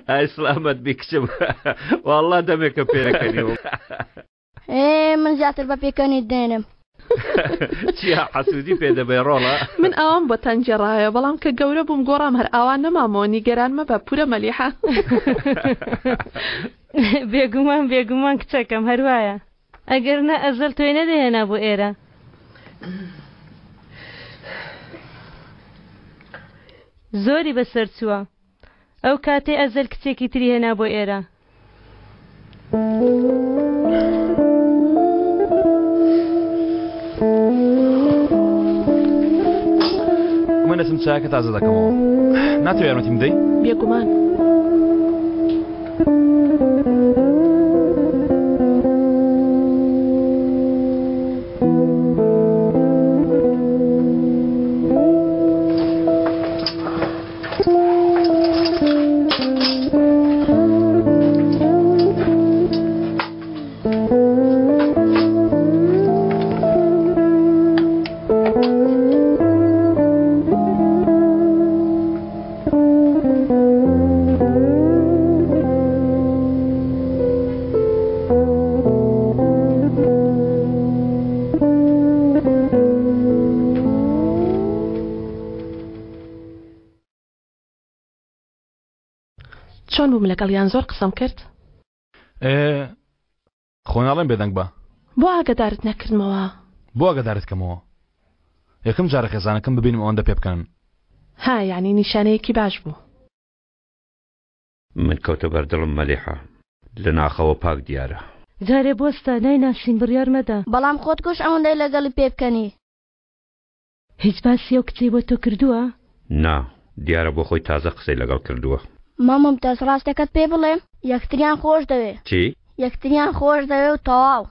اسلامت بكشم والله دمك بيركني. ايه من زعتر ببيكني الدينم. چیا حسودی پیدا بیرولا من اوام با تنجرای بلام که گوره بوم گورم هر اوان نمامونی گران ما با پورا ملیحه. بێگومان کچەکەم هەروایە ئەگەر نە ئەزەل تۆی نەدەهێنا بۆ ئێرە. زۆری بەسەر چووە ئەو کاتێ ئەزەل کچێکی تری هێنا بۆ ئێرە. من اسم چاکە تازە دەکەمەوە ناتوێ یارمەتیم بدەی؟ بێگومان چۆن بووم لەگەڵیان زۆر قسەم کرد؟ خۆناڵێم بێدەنگ بە بۆ ئاگادارت نەکردمەوە بۆ ئاگادارت کەمەوە یەکەم جارە خێزانەکەم ببینم ئەوەندە پێ بکەن. ها یعنی نیشانەیەکی باش بوو. من کەوتە بەردڵم مەلیحە لە ناخەوە پاک دیارە. جارێ بۆستە نایناسین بڕیار مەدە. بەڵام خۆت گۆش ئەوەندەی لەگەڵی پێ بکەنی. هیچ باسی ئەو کچەی بۆ تۆ کردووە؟ نا دیارە بۆ خۆی تازە قسەی لەگەڵ کردووە. مامۆم تەس ڕاستەکەت پێ بڵێم یەکتریان خۆش دەوێ. چی؟ یەکتریان خۆش دەوێ و تەواو.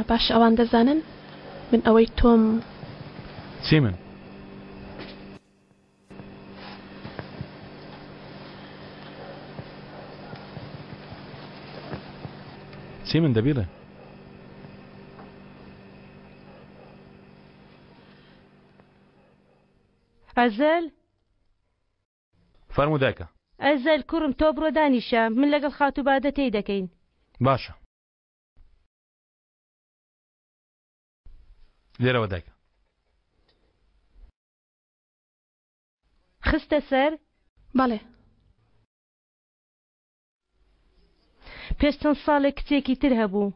باش ئەوان دەزانن من ئەوەی تۆم چی من؟ چی من دەبیڵێ؟ ئەزەل؟ فەرموو دایکە. ئەزەل کوڕم تۆ بڕۆ دانیشە من لەگەڵ خاتوبادە تێی دەکەین. باشە. لێرەوە دایکە. خستە سەر؟ بەڵێ. پێش چەند ساڵێک کچێکی تر هەبوو.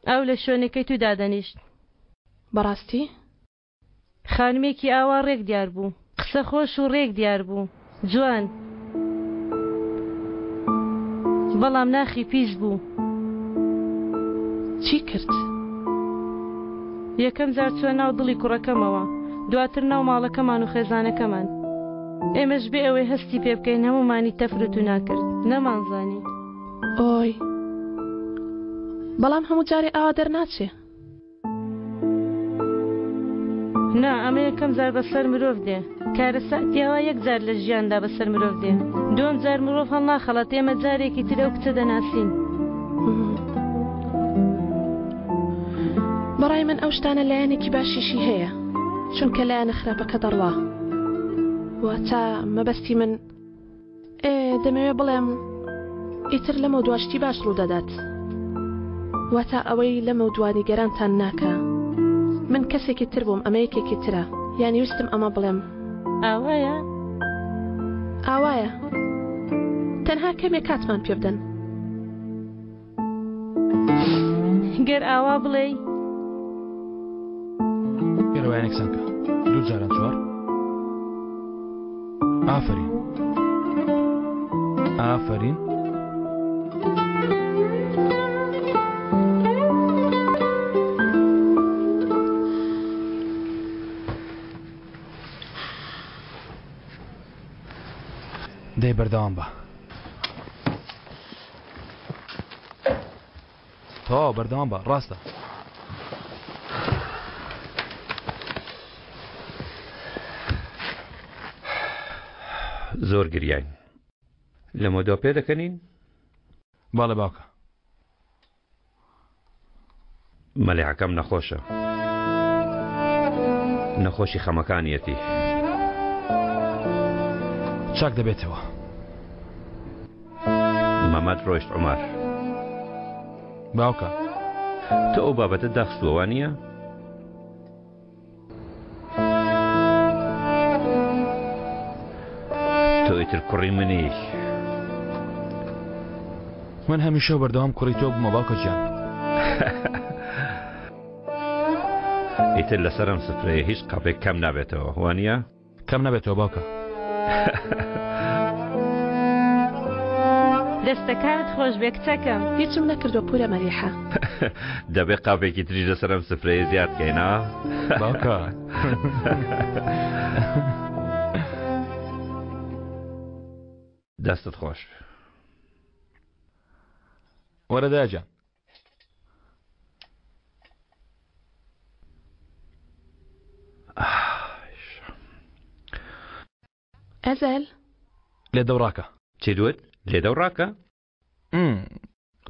ئەو لە شوێنەکەی تو دادەنیشت. بەڕاستی؟ خانمێکی ئاوا ڕێک دیار بوو. قسە خۆش و ڕێک دیار بوو. جوان. بەڵام ناخی پیس بوو. چی کرد؟ یەکەم جار چوە ناو دڵی کوڕەکەمەوە. دواتر ناو ماڵەکەمان و خێزانەکەمان. ئێمەش بێ ئەوەی هەستی پێ بکەین هەمومانی تەفرەت و ناکرد. نەمانزانی. ئۆی بەڵام هەموو جارێ ئاوا دەرناچێ. نا ئەمە یەکەم جار بەسەر مرۆڤ دێ. کارە ساتیاوە یەک جار لە ژیاندا بەسەر مرۆڤ دێ. دوم جار مرۆڤ هەڵ ناخەڵەت ئێمە جارێکی ترە و کچە دەناسین. بەڕای من ئەو شتانە لایەنێکی باشیشی هەیە چونکە لایەنە خراپەکە دەڕوا. واتە مەبەستی من دەمەوێت بڵێم ئیتر لەمە دواشتی باش ڕوو دەدات. واتە ئەوەی لەمە دوانی گەرانتان ناکە. من کەسێکی تر بووم ئەمە یەکێکی ترە یانی ویستم ئەمە بڵێم. ئاوایە؟ ئاوایە. تەنها کەمێک کاتمان پێ بدەن. گەر ئاوا بڵێ گەرەوەیانێک سەنکە دوو جاران چوار. ئافرین. ئافرین. دەی بەردەوام بە. تەواو بەردەوام بە ڕاستە. زۆر گریاین. لەمە دۆ پێ دەکەنین؟ باڵێ باوکە. مەلیحەکەم نەخۆشە. نەخۆشی خەمەکانیەتی. چاک دەبێتەوە. مەمەد ڕۆیشت عومەر. باوکە. تۆ ئەو بابەتە داخستووە نییە؟ تۆ ئیتر کوڕی منی. من هەمیشە بەردەوام کوڕی تۆ بوومە باوکە گیان. ئیتر لەسەرم سفرەیە هیچ قاپێک کەم نابێتەوە وانە؟ کەم نابێتەوە باوکە. دەستەکانت خۆش بێ کچەکەم. هیچم نەکردووە پورە مەریحە. دەبێت قاپێکی تریش لەسەرم سفرەیە زیاد بکەینە باوکە. دەستت خۆش. وەرە داجان. ئەزەل لێ دەوڕاکە. چی دوت؟ لێدە و ڕاکە؟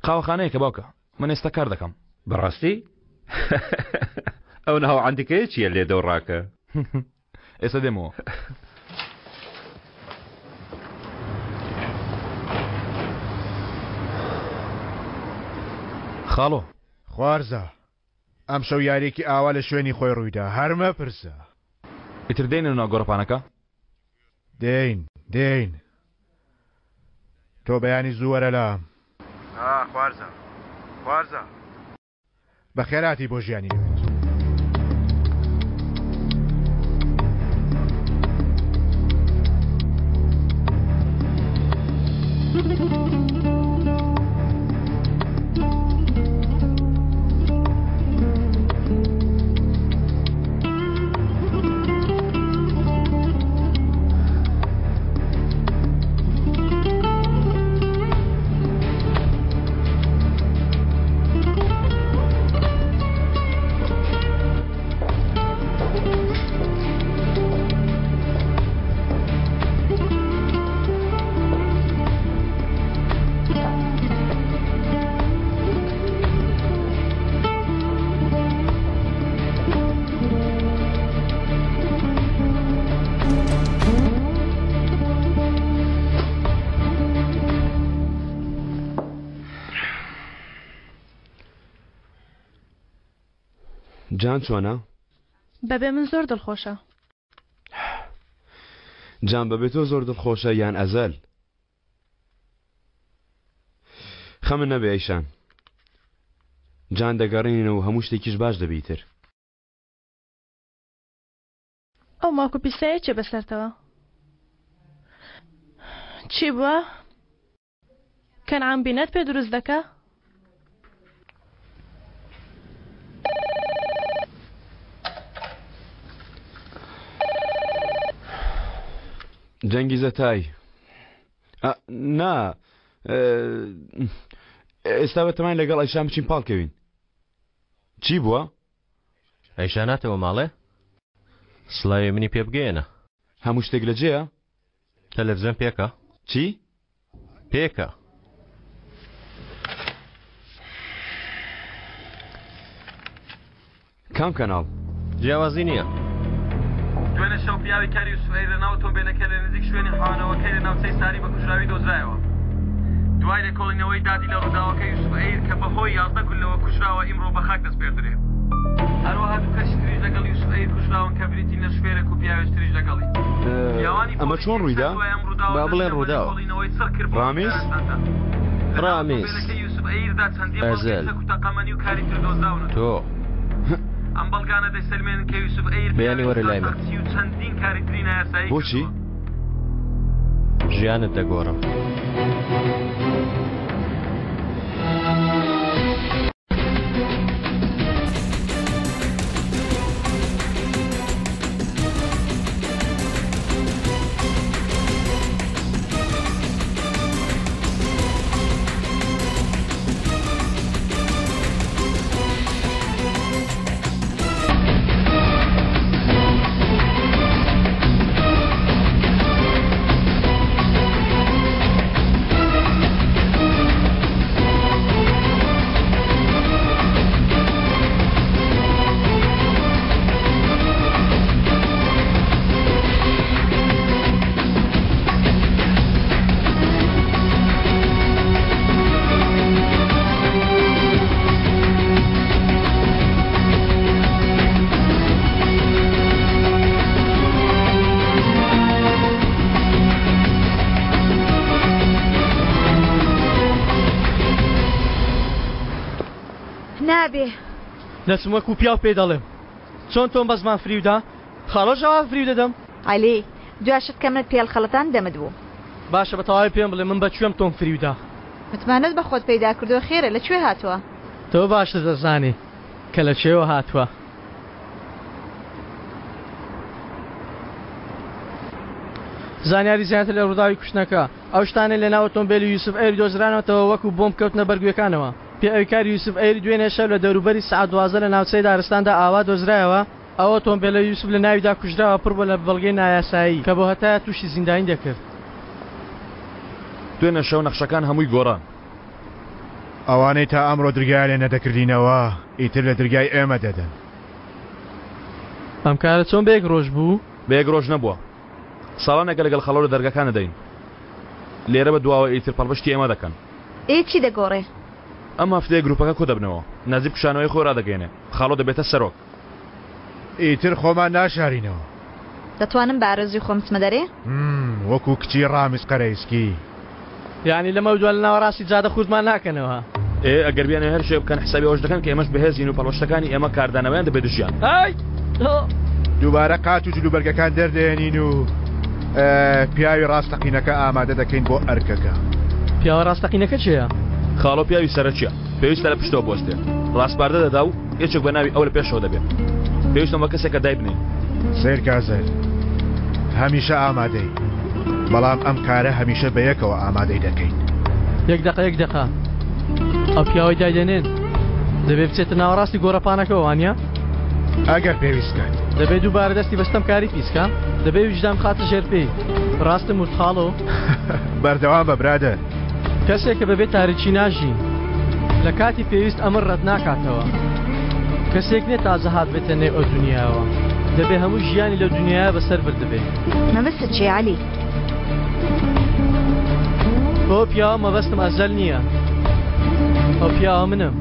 قاوەخانەیەکە باوکە. من ئێستا کار دەکەم. بەڕاستی؟ ئەو ناوعەندەکەی چییە لێدە و ڕاکە؟ ئێستا دێمەوە. خاڵۆ خوارزە ئەم شەو یاریێکی ئاوا لە شوێنی خۆی ڕوویدا هەرمە پرسە. ئیتر دێنن ناو گۆڕەپانەکە؟ دێین تۆ بەیانی زوو وەرە لام. خوارزە بە خێراتی بۆ ژیانی نوێت. جان چۆنە؟ بەبێ من زۆر دڵخۆشە. جان بەبێ تۆ زۆر دڵخۆشە یان ئەزەل؟ خەمن نەبێ ئەیشان. جان دەگەڕێنینەوە هەموو شتێکیش باش دەبیتر. ئەو ماکو پیسایە چێ بەسەرتەوە؟ چی بووە؟ کەنعام بینەت پێ دروست دەکا؟ جەنگیزە تای. نا ئێستا بەتەمای لەگەڵ ئەیشان بچین پاڵکەوین. چی بووە؟ ئەیشاناتەوە ماڵێ؟ سڵاوی منی پێ بگەێنە. هەموو شتێک لە جێە؟ تەلەڤیزیۆن پێکە؟ چی؟ پێکە. کام کەناڵ؟ جیاوازی نییە. دوێنێ شەو پیاوی کاری یوسوفەی لەناو ئۆتۆمبیلەکە لە نزیک شوێنی حانەوەکەی لە ناوچەی ساری بە کوژراوی دۆزرایەوە. دوای لێکۆڵینەوەی دادی لە ڕووداوەکەی یوسوفەی کە بەهۆی 11 گولەوە کوژراوە ئیمڕۆ بە خاک دەست پێدرێت. هەروەها دوو کەسی تریش لەگەڵ یوسوفەی کوژراون کە بریتی لە شوێرێک و پیاوێک تریش لەگەڵی. ئەمە چۆن ڕوویدا؟ با بڵێن ڕووداوە. ڕامیز؟ ڕامیز. ئەزەل. تۆ. ئەم بەڵگانە دەسەلمێنن کە یوسف ئەیر بەیانی وەرە لای من. چەندین کاری ترین یاسایی. بۆچی؟ ژیانت دەگۆڕم. نابێ دەچم وەکو پیا و پێ دەڵێم چۆن تۆم بە زمان فریودا خاڵۆ ژەوا فریو دەدەم عەلی دواشت کە من پێڵ خەڵەتان دەمت بوو باشە بە تەواوی پێم بڵێ من بەکوێم تۆم فریودا متمانەت بە خۆت پەیدا کردو خێرە لەکوێ هاتووە تۆ باشتر دەزانی کە لەکوێوە هاتووە زانیاری زیاتر لە ڕووداوی کوشتنەکە ئەو شتانە لە ناو ئۆتۆمبیلی یوسف ئەیری دۆزرانەوەتەوە وەکو بۆمب کەوتنە بەرگوێکانەوە پێ ئەوکاری یوسف ئەیری دوێنێ شەو لە دەوروبەری سەعات 12 لە ناوچەی دارستاندا ئاوا دۆزرایەوە ئەوە ئۆتۆمبیلە یوسف لە ناویدا کوژراوە پڕ بووە لە بەڵگەی نایاسایی کە بۆ هەتایە تووشی زیندانی دەکرد دوێنێ شەو نەخشەکان هەمووی گۆڕان ئەوانەی تا ئەمڕۆ دەرگای لێ نەدەکردینەوە ئیتر لە دەرگای ئێمە دەدەن ئەم کارە چۆن بەیەک ڕۆژ بوو بەیەک ڕۆژ نەبووە ساڵانێکە لەگەڵ خەڵۆ لە دەرگەکان دەدەین لێرە بە دواوە ئیتر پەڵبەشتی ئێمە دەکەن چی دەگۆڕێ ئەم هەفتەیە گروپەکە کۆ دەبنەوە نزیک کوشانەوەی خۆ ڕادەگەێنێ خاڵۆ دەبێتە سەرۆک ئیتر خۆمان ناشارینەوە دەتوانم بارەزی خۆم چمە دەرێ وەکو کچی ڕامیز قەرەیسکی یعنی لەمە دووە لە ناوەڕاستی جادە خودمان ناکەنەوە ئەگەر بیانە هەر شێ بکەن حسابی ئەوش دەکەن کە ئێمەش بەهێزین و پەڵۆشتەکانی ئێمە کاردانەوەیان دەبێت دژیان دووبارە قات و جلوبەرگەکان دەردێنین و پیاوی ڕاستەقینەکە ئامادە دەکەین بۆ ئەرکەکە پیاوە ڕاستەقینەکە چییە؟ خاڵۆ پیاوی سەرچیە پێویستە لە پشتەوە بۆستێ ڕاستپاردە دەدا و یەکێک بە ناوی ئەو لە پێشەوە دەبێت پێویستم بە کەسێکە دای بنین سێرکازەر هەمیشە ئامادەی بەڵام ئەم کارە هەمیشە بە یەکەوە ئامادەی دەکەین یەک دقە ئەو پیاوەی دایدەنێن دەبێت بچێتە ناوەڕاستی گۆڕەپانەکەەوە وانە؟ ئەگەر پێویستکە دەبێت دووبارە دەستی بەستەم کاری پیسکە دەبێت وجدام خاتە ژێرپێی ڕاستم وت خاڵۆ بەردەوام بە برادە کەسێک کە بەبێت تاریکی ناژین لە کاتی پێویست ئەمر ڕەت ناکاتەوە کەسێک نێت تازە هات بێتە نێو ئەو دنیاوە دەبێت هەموو ژیانی لەو دنیاە بەسەر بردەبێت مەبەستت چێ عەلی؟ بۆ پیاوە مەبەستم ئەزەل نییە ئەو پیاوە منم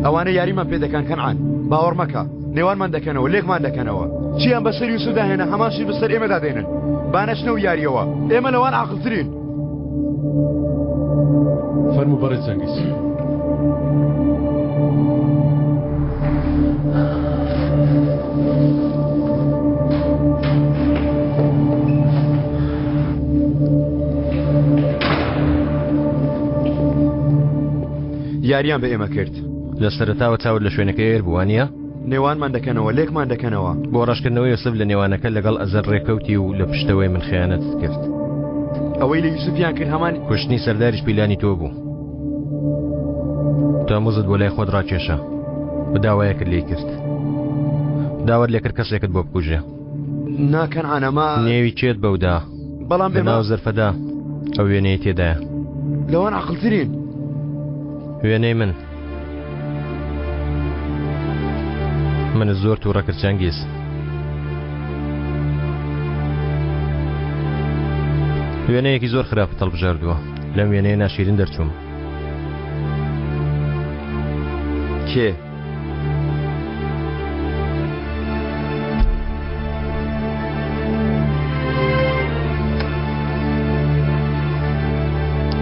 ئەوانە یاریمان پێ دەکەن کەنعان باوەڕ مەکە نێوانمان دەکەنەوە لێکمان دەکەنەوە چیان بەسەر یوسف داهێنە هەماشی بەسەر ئێمەدا دێنن بانەچنە و یاریەوە ئێمە لەوان عاقڵترین فەرموو بەڕێز جەنگیز یاریان بە ئێمە کرد لە سەرەتاوە چاوت لە شوێنەکە ئێر بووانە نێوانمان دەکەنەوە لێکمان دەکەنەوە بۆ ڕاشکردنەوەی یوسف لە نێوانەکە لەگەڵ ئەزەر ڕێکەوتی و لە پشتەوەی من خیانەت کرد ئەوەی لە یوسفیان کرد هەمان کوشتنی سەرداریش پیلانی تۆ بوو تۆ مزت بۆ لای خۆت ڕاکێشە بداوایەکت لێ کرد داوت لێ کرد کەسێکت بۆ بکوژێ ناکەن ئەمە نێوی چێت بەودا بەڵام بەناو زەرفەدا ئەو وێنەی تێدایە لەوان عاقڵترین وێنەی من زۆر تووڕە کرد چەنگیز وێنەیەکی زۆر خراپ هەڵبژاردووە لەم وێنەیە ناشیرین دەرچووم کێ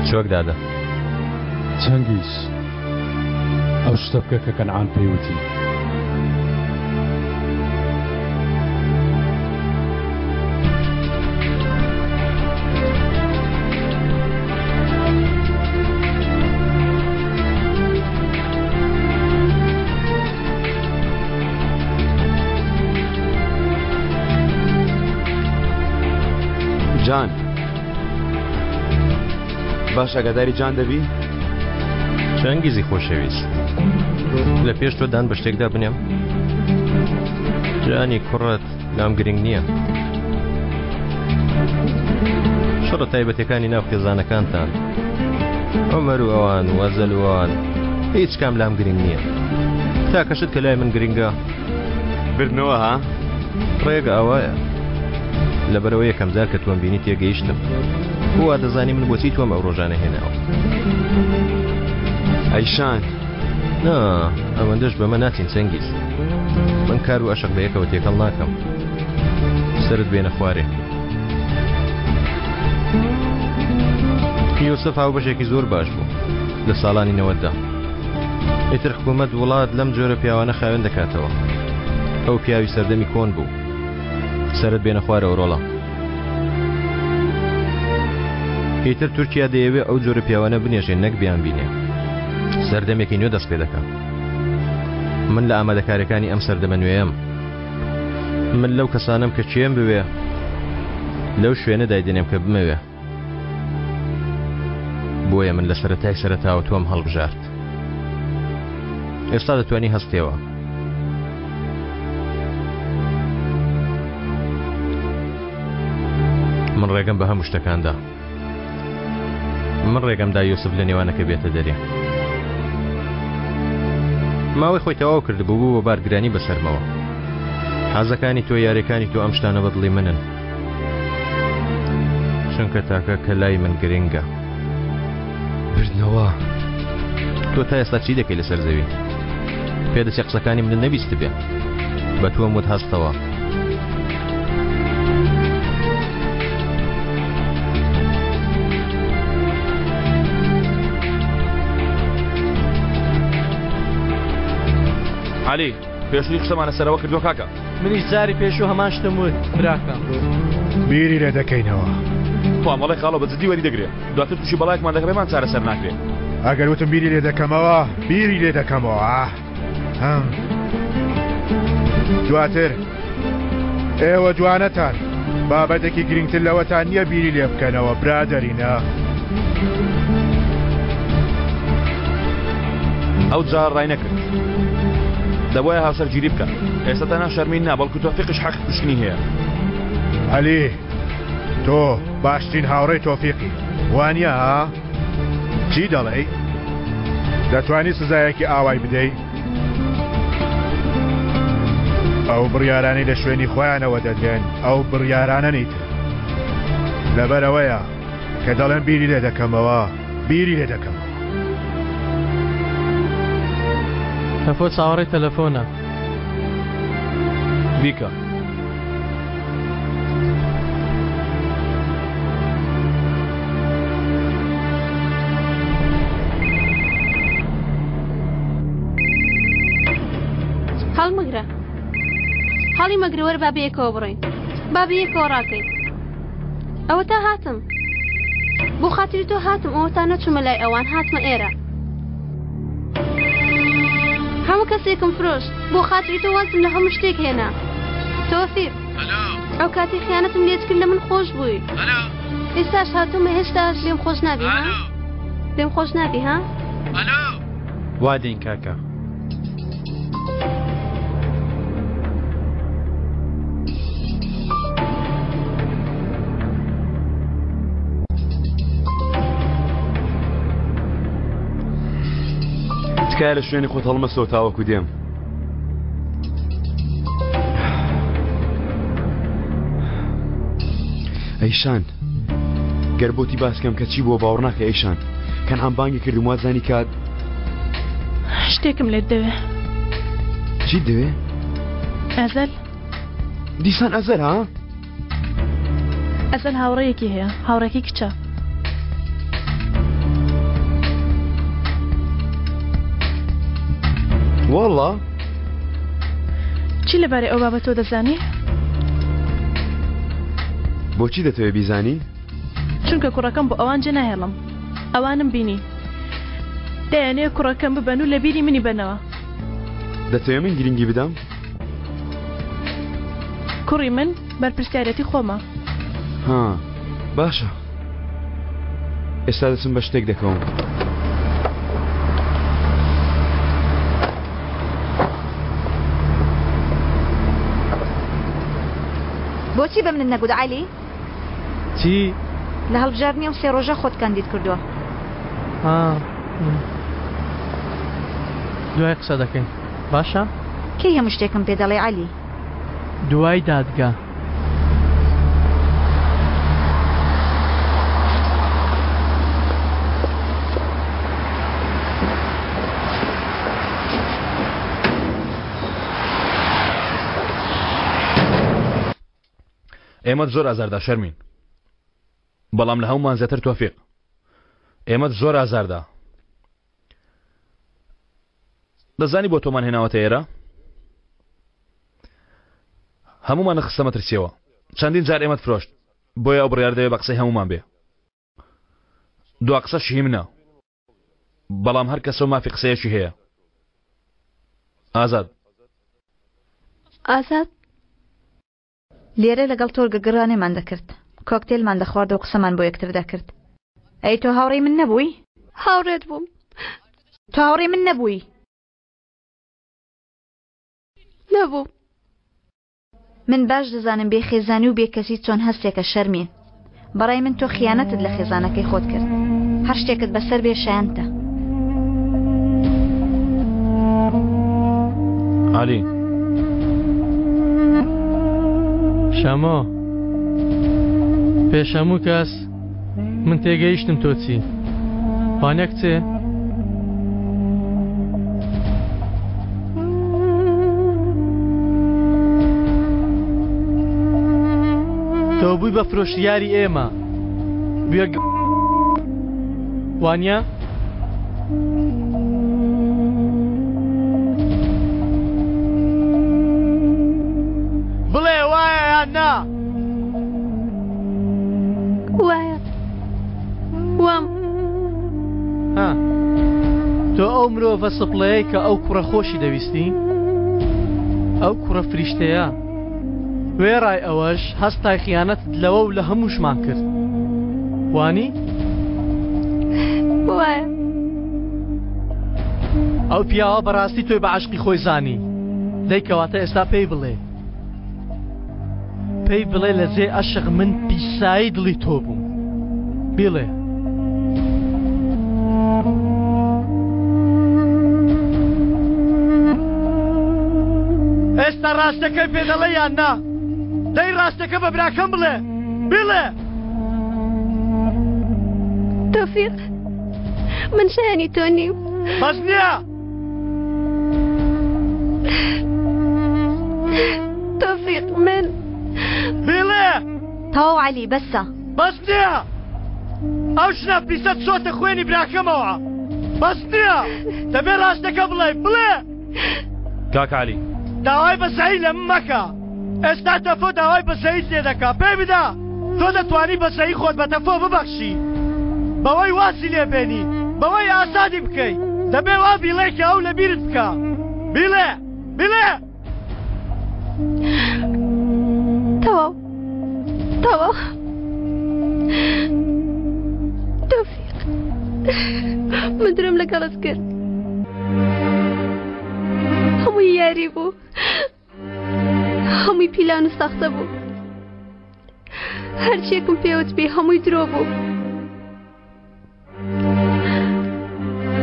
چۆک دادا چەنگیز ئەو شتە بکە کە کەنعان پێیوتی جان باش ئەگەداری جان دەبی؟ چەنگیزی خۆشەویست لە پێش تۆ دان بە شتێکدا بنێم جانی کوڕەت لام گرنگ نییە شەڕە تایبەتەکانی ناو خێزانەکانتان عومەر و ئەوان وەزەل و ئەوان هیچ کام لام گرنگ نییە تا کەشت کە لای من گرنگە بردنەوە ها؟ ڕێگە ئەوایە لەبەرەوە یەکەم جار کە تۆم بینی تێگەیشتم وا دەزانی من بۆچی تۆم ئەو ڕۆژانە هێناوە ئەیشان نا ئەوەندەش بەمە ناچین چەنگیز من کار و ئەشق بە یەکەوە تێکەڵ ناکەم سرت بێنە خوارێ یوسف هاو بەشێکی زۆر باش بوو لە ساڵانی 90دا. ئیتر حکوومەت وڵات لەم جۆرە پیاوانە خاوێن دەکاتەوە. ئەو پیاوی سەردەمی کۆن بوو، سەرت بێنە خوارە ئەوڕۆڵە. ئیتر تورکیا دەیەوێت ئەو جۆرە پیاوانە بنێژێن نەک بیان بینێ. سەردەمێکی نوێ دەست پێ دەکەم. من لە ئامادەکاریەکانی ئەم سەردەمە نوێیەم. من لەو کەسانم کە چێم بوێ لەو شوێنە دایدێنێم کە بمەوێ. بۆیە من لە سەرەتای سەرەتاوە تۆم هەڵبژارد. ئێستا دەتوانی هەستێەوە. من ڕێگەم بە هەموو شتەکاندا. من ڕێگەمدا یوسف لە نێوانەکە بێتە دەرێ. ماوەی خۆی تەواو کرد بوو بە بارگرانی بەسەرمەوە. حەزەکانی تۆ یاریەکانی تۆ ئەم شتانە بەدڵی منن. چونکە تاکە کە لای من گرنگە. بردنەوە. تۆ تا ئێستا چی دەکەی لەسەر زەوی؟ پێدەچێ قسەکانی من نەبیست بێ. بە تۆم وت هەستەوە. علی پێشوی قسەمانە سەرەوە کردووە کاکە. منیش جاری پێشوو هەمان شتم وت براکە. بیری لێ دەکەینەوە. مەڵی خاڵۆ بە جددی وەری دەگرێت. دواتر تووشی بەڵایەکمان دەکە بێمان چارەسەر ناکرێت. ئەگەر وتم بیری لێ دەکەمەوە بیری لێ دەکەمەوە. دواتر ئێوە جوانەتان بابەتێکی گرنگتر لەوەتان نییە بیری لێ بکەنەوە برادەرینە. ئەو جار ڕای نەکرد. دەبایە هاوسەرگیری بکە. ئێستا تەنها شەرمین نا بەڵکو تۆفیقش حەق پشتنی هەیە. عەلی تۆ باشترین هاوڕێی تۆفیقی وانە ها؟ چی دەڵێی؟ دەتوانی سزایەکی ئاوای بدەی؟ ئەو بڕیارانەی لە شوێنی خۆیانەوە دەدرێن ئەو بڕیارانە نیت. لەبەرەوەیە کە دەڵێن بیری لێ دەکەمەوە بیری لێ دەکەمەوە. تەفۆ چاوەڕێی تەلەفۆنە. بیکە. هەڵمەگرە. هەڵی مەگرە وەرە با بەیەکەوە بڕۆین. با بەیەکەوە ڕاکەین. ئەوە تا هاتم. بۆ خاتری تۆ هاتم ئەوە تا نەچوومە لای ئەوان هاتمە ئێرە. هەموو کەسێکم فرۆشت بۆ خاتری تۆ وازم لە هەموو شتێک هێنا. تۆفیق ئەو کاتی خیانەتم لێت کرد لە من خۆش بووی. ئێستاش هاتوومە هێشتاش لێم خۆش نابی ها؟ لێم خۆش نابی ها؟ وا دەین کاکە. تکایە لە شوێنی خۆت هەڵمەستەوە تاوەکو دێم. ئەیشان گەر بۆتی باسکەم کە چی بۆ باوەڕ ناکە ئەیشان کەنعام بانگی کردم وازانی کات شتێکم لێت دەوێ. چی دەوێ؟ ئەزەل دیسان ئەزەل ها؟ ئەزەل هاوڕەیەکی هەیە هاوڕێکی کچە. والله چی لەبارەی ئەو بابەت تۆ دەزانی؟ بۆچی دەتەوێت بیزانی؟ چونکە کوڕەکەم بۆ ئەوان جێ ناهێڵم. ئەوانم بینی. دەیانێ کوڕەکەم ببەن و لە بیری منی بنەوە. دەتەوێت من گرنگی بدەم؟ کوڕی من بەرپرسیارەتی خۆمە. ها باشە. ئێستا دەچم بە شتێک دەکەوم. بۆچی بە منت نەگوت عەلی؟ چی؟ لە هەڵبژاردننی ئەو سێ ڕۆژە خۆت کاندید کردووە. دوای قسە دەکەین باشە؟ کەی هەموو شتێکم پێ دەڵێ عەلی؟ دوای دادگا. ئێمە زۆر ئازاردا شەرمین. بەڵام لە هەمومان زیاتر تۆفیق. ئێمەت زۆر ئازاردا دەزانی بۆ تۆمان هێناوەتە ئێرە هەمومان خستەمە ترسیەوە چەندین جار ئێمەت فرۆشت بۆیە ئەو بڕیار دەوێت بە قسەی هەمومان بێ دوا قسەشی هی منە بەڵام هەر کەسە مافی قسەیەکی هەیە ئازاد ئازاد لێرە لەگەڵ تۆ گەگەڕانێمان دەکرد کۆکتێلمان دەخوارد و قسەمان بۆ یەکتر دەکرد ئەی تۆ هاوڕێی من نەبووی هاوڕێت بووم تۆ هاوڕێی من نەبووی نەبوو من باش دەزانم بێ خێزانی و بێکەسی چۆن هەستێکە شەرمین بەڕای من تۆ خیانەتت لە خێزانەکەی خۆت کرد هەر شتێکت بەسەر بێ شایەنتە علی شەمۆ پێش هەموو کەس من تێگەیشتم تۆ چی وانە کچێ تۆ بووی بە فرۆشیاری ئێمە وانە بڵێ وایە یان نا وایە وام تۆ ئەو مرۆڤە سپڵەیە کە ئەو کوڕە خۆشی دەویستی ئەو کوڕە فریشتەیە وێڕای ئەوەش هەستای خیانەت لەوە و لە هەمووشمان کرد وانی وایە ئەو پیاوە بەڕاستی تۆی بە عاشقی خۆی زانی دەیکەواتە ئێستا پێی بڵێ لە جێ عەشق من پیسایی دڵی تۆ بووم بڵێ ئێستا ڕاستەکەی پێ دەڵێ یان نا دەی ڕاستەکە بە براکەم بڵێ تۆفیق من شایانی تۆ نیم بەس نییە تۆفیق من بڵێ تەواو عەلی بەسە بەس نییە ئەو شنە پیسە چۆتە خوێنی براکەمەوە بەس نییە دەبێ ڕاستەکە بڵێ کاک علی داوای بەسەیی لە من مەکە ئێستا تەفۆ داوای بەسەیی سێ دەکا پێ بدا تۆ دەتوانی بەسەیی خۆت بە تەفۆ ببەخشی بەوەی واسی لێبێنی بەوەی ئاسادی بکەی دەبێ وا بیڵێکە ئەو لە بیرت بکە بیڵێ تەواو تۆفیق من درۆم لەگەڵت کرد هەمووی یاری بوو هەمووی پیلان و ساختە بوو هەرچیەکم پێوت بێ هەمووی درۆ بوو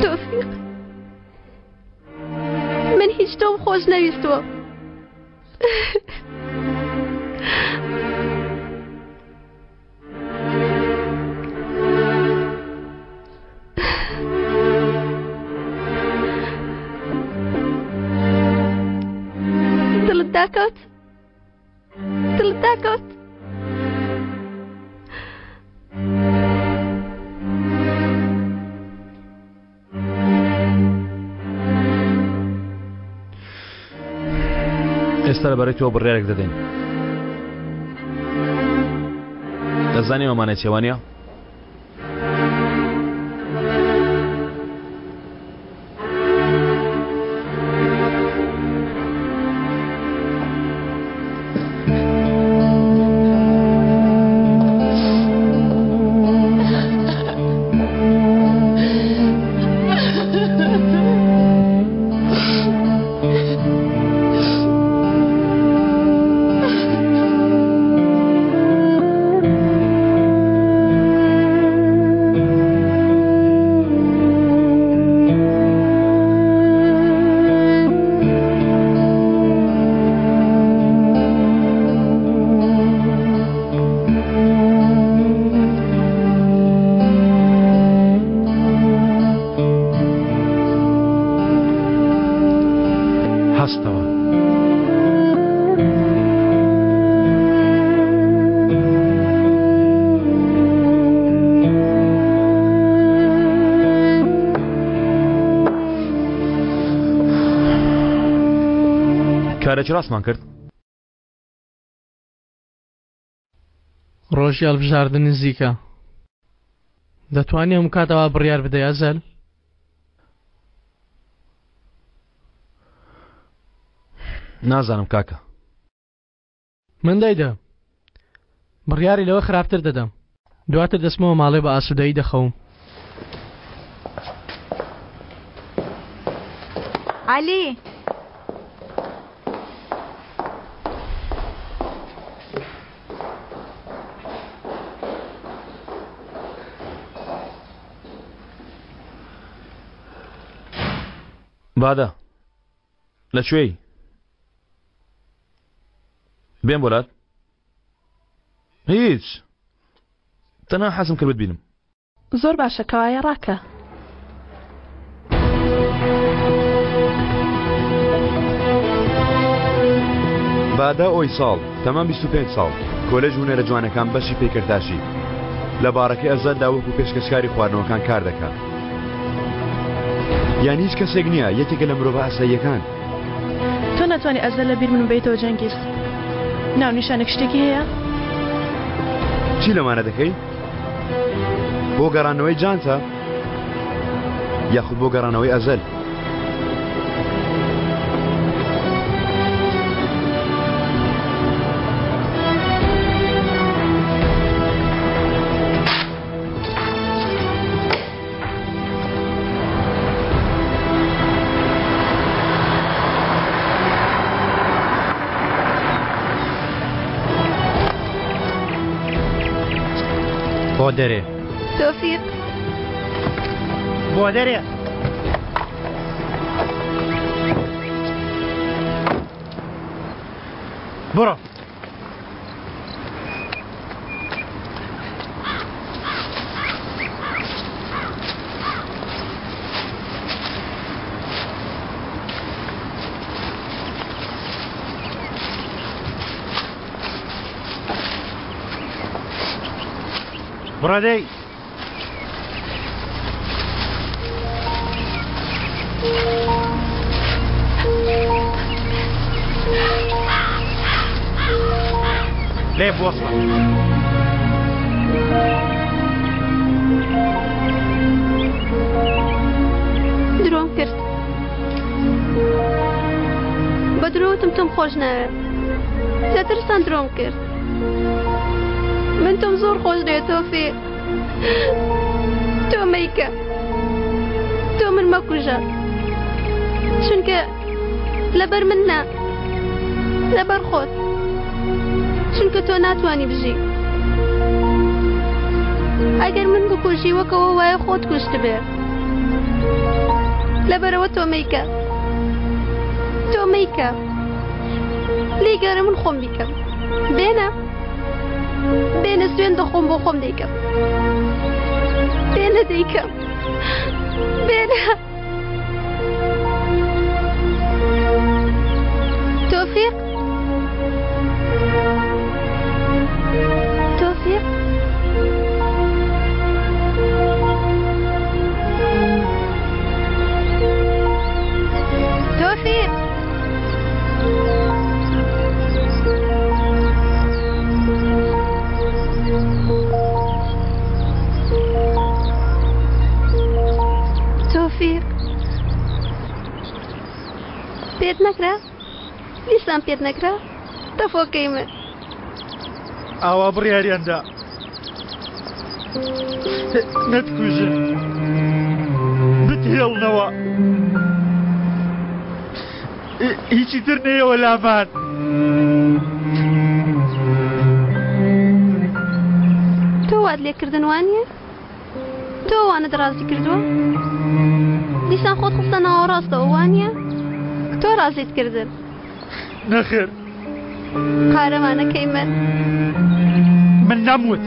تۆفیق من هیچ تۆم خۆش نەویستووە دڵت داکەوت ئێستا لەبەرەی تۆ بڕیارێک دەدەین دەزانی ئەمانەی چێوانە جارێکی ڕاستمان کرد ڕۆژی هەڵبژاردن نزیکە دەتوانێ هەموو کاتەوە بڕیار بدەی ئەزەل نازانم کاکە من دەیدە بڕیاری لەوە خراپتر دەدەم دواتر دەسمەوە ماڵێ بە ئاسوودەیی دەخەوم علی بادە لەکوێی بێن بۆلات هیچ تەنها حەزم کرد ببینم زۆر باشە کەوایە ڕاکە بادا ئۆی ساڵ تەمام 25 ساڵ کۆلێژ هونەرە جوانەکان بەشی پێکرداشی لە باڕەکەی ئەزاددا وەکو پێشکەشکاری خواردنەوەکان کار دەکات یان هیچ کەسێک نییە یەکێکە لە مرۆڤ ئاساییەکان تۆ ناتوانانی ئەزەل لە بیر من بیتەوە جەنگیز ناو نیشانێک شتێکی هەیە چی لەمانە دەکەی بۆ گەڕانەوەی جانتە یاخود بۆ گەڕانەوەی ئەزەل بۆ دەرێ تۆفیق بۆ دەرێ بڕۆ بڕادەی لێ بوەسڵە درۆم کرد بە درۆوتم تۆم خۆش ناوێت زیاترستان درۆم کرد من تۆم زۆر خۆش دێت تۆفیق تۆ مەیکە تۆ من مەکوژە چونکە لەبەر من نا لەبەر خۆت چونکە تۆ ناتوانی بژی ئەگەر من بکوژی وەکەوە وایە خۆت کوشت بێ لەبەرەوە تۆ مەیکە تۆ مەیکە لێگەرە من خۆم بیکەم بێنە بێنە سوێن دەخۆم بۆ خۆم دەیکەم بێنە دەیکەم بێنە تۆفیق تۆفیق تۆفیق تۆفیق پێت نەکرا دیسان پێت نەکرا تەفۆکەی من ئاوا بڕیاریاندا نەتکوژن بتهێڵنەوە هیچی تر نەیەوە لامان تۆ وات لێکردن وانیە تۆ وانە دەڕازی کردووە دیسان خۆت خستە ناوە ڕاستەوە وانیە تۆ ڕازیت کردن نەخێر قارەمانەکەی من نەموت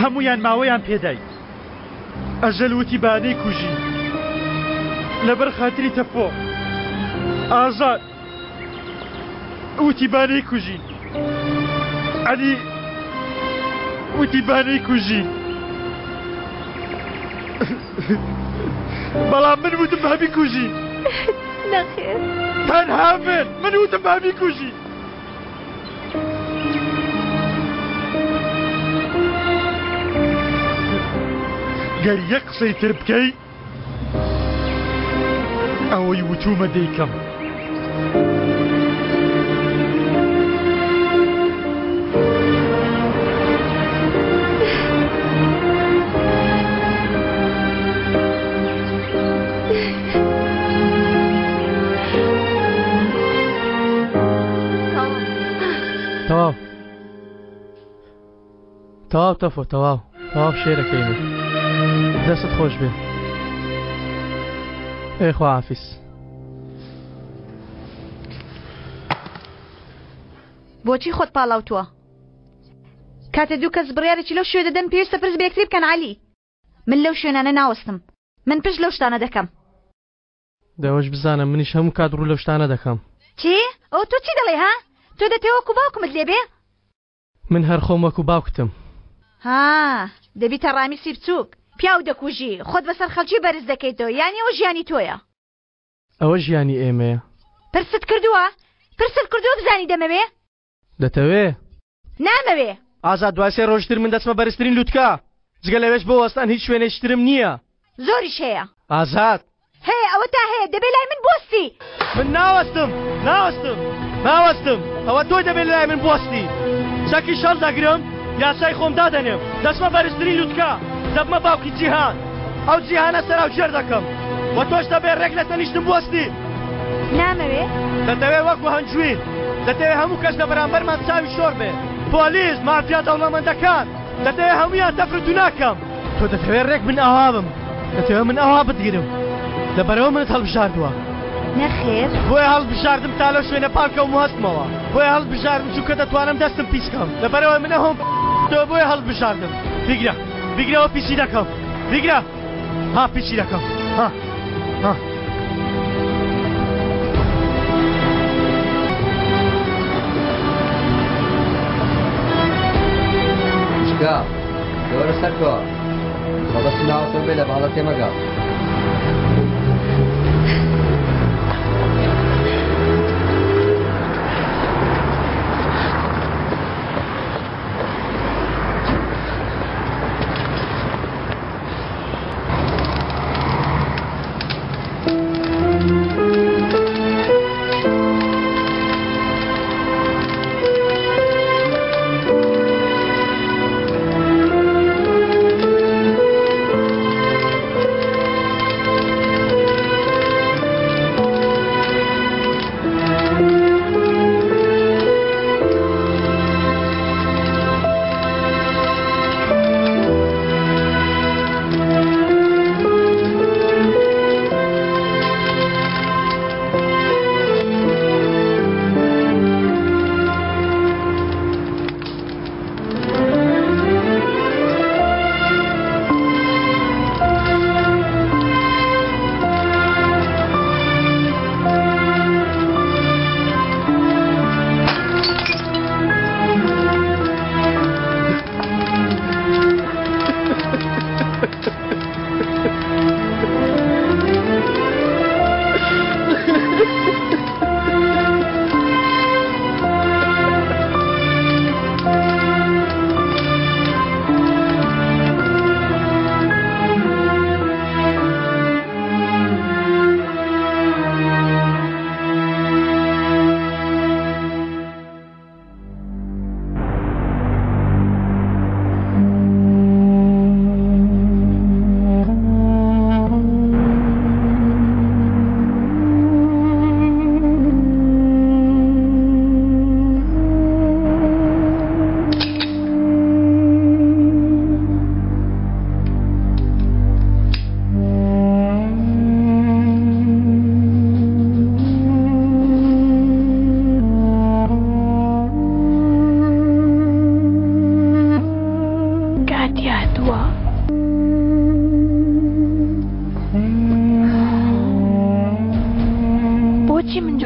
هەمویان ماوەیان پێدای ئەژەل وتی بانەی کوژی لەبەر خاتری تەفۆ ئازاد وتی بانەی کوژی عەلی وتی بانەی کوژی بەڵام من وتم هەبی کوژی نەخێر تەنها من وتم بامی کوژی گەر یەک قسەی تر بکەی ئەوەی وتومە دەیکەم تەواو تەفۆ تەواو شێرەکەی من دەست خۆش بێ ئێ خواحافیز بۆچی خۆت پاڵاوتووە کاتە دوو کەس بڕیارێکی لەو شوێ دەدەن پێویستە پرس بە یەکتری بکەن عەلی من لەو شوێنانە ناوەستم من پشت لەو شتانە دەکەم دەوەش بزانم منیش هەموو کات ڕوو لەو شتانە دەکەم چی؟ ئەو تۆ چی دەڵێ ها؟ تۆ دەتەوە وەکو باوکمت لێبێ؟ من هەر خۆم وەکو باوکتم ها دەبیتە ڕامیسی بچووک پیاو دەکوژی خۆت بەسەر خەڵکی بەرز دەکەیتەوە یانی ئەوە ژیانی تۆیە ئەوە ژیانی ئێمەیە پرست کردووە بزانی دەمەوێ دەتەوێ نامەوێ ئازاد دوای 3 ڕۆژتر من دەچمە بەرزترین لووتکە جگە لەوێش بۆ وەستان هیچ شوێنێشترم نییە زۆریش هەیە ئازاد هەیە ئەوە تا هەیە دەبێ لای من بۆستی من ناوەستم ئەوە تۆی دەبێت لای من بۆستی چەکی شەڵ دەگرم یاسای خۆم دادەنێم دەچمە بەرزترین لووتکە دەبمە باوکی جیهان ئەو جیهانە سەراو ژێر دەکەم وە تۆش دەبێت ڕێک لە تەنیشتم بوەستی نامەوێ دەتەوێت وەکو هەنجوین دەتەوێت هەموو کەس لە بەرامبەرمان چاوی شۆر بێ پۆلیس مافیا دەوڵەمەندەکان دەتەوێت هەمویان تەفرەت و ناکەم تۆ دەتەوێت ڕێک من ئاوا بم دەتەوێت من ئاوا بتگیرم لەبەرەوە منت هەڵبژاردووە نەخێر بۆیە هەڵبژاردم تا لەو شوێنە پارکەوم و هەستمەوە بۆیە هەڵبژاردم چونکە دەتوانم دەستم پیسکەم لەبەرەوە منە هۆم تۆ بۆیە هەڵبژاردم بیگرەوە پیسی دەکەم بیگرە ها پیسی دەکەم ها شکا دەوەرە سەر تۆ بەڵەست ناوەتۆ بێ لە باڵە تێمەگە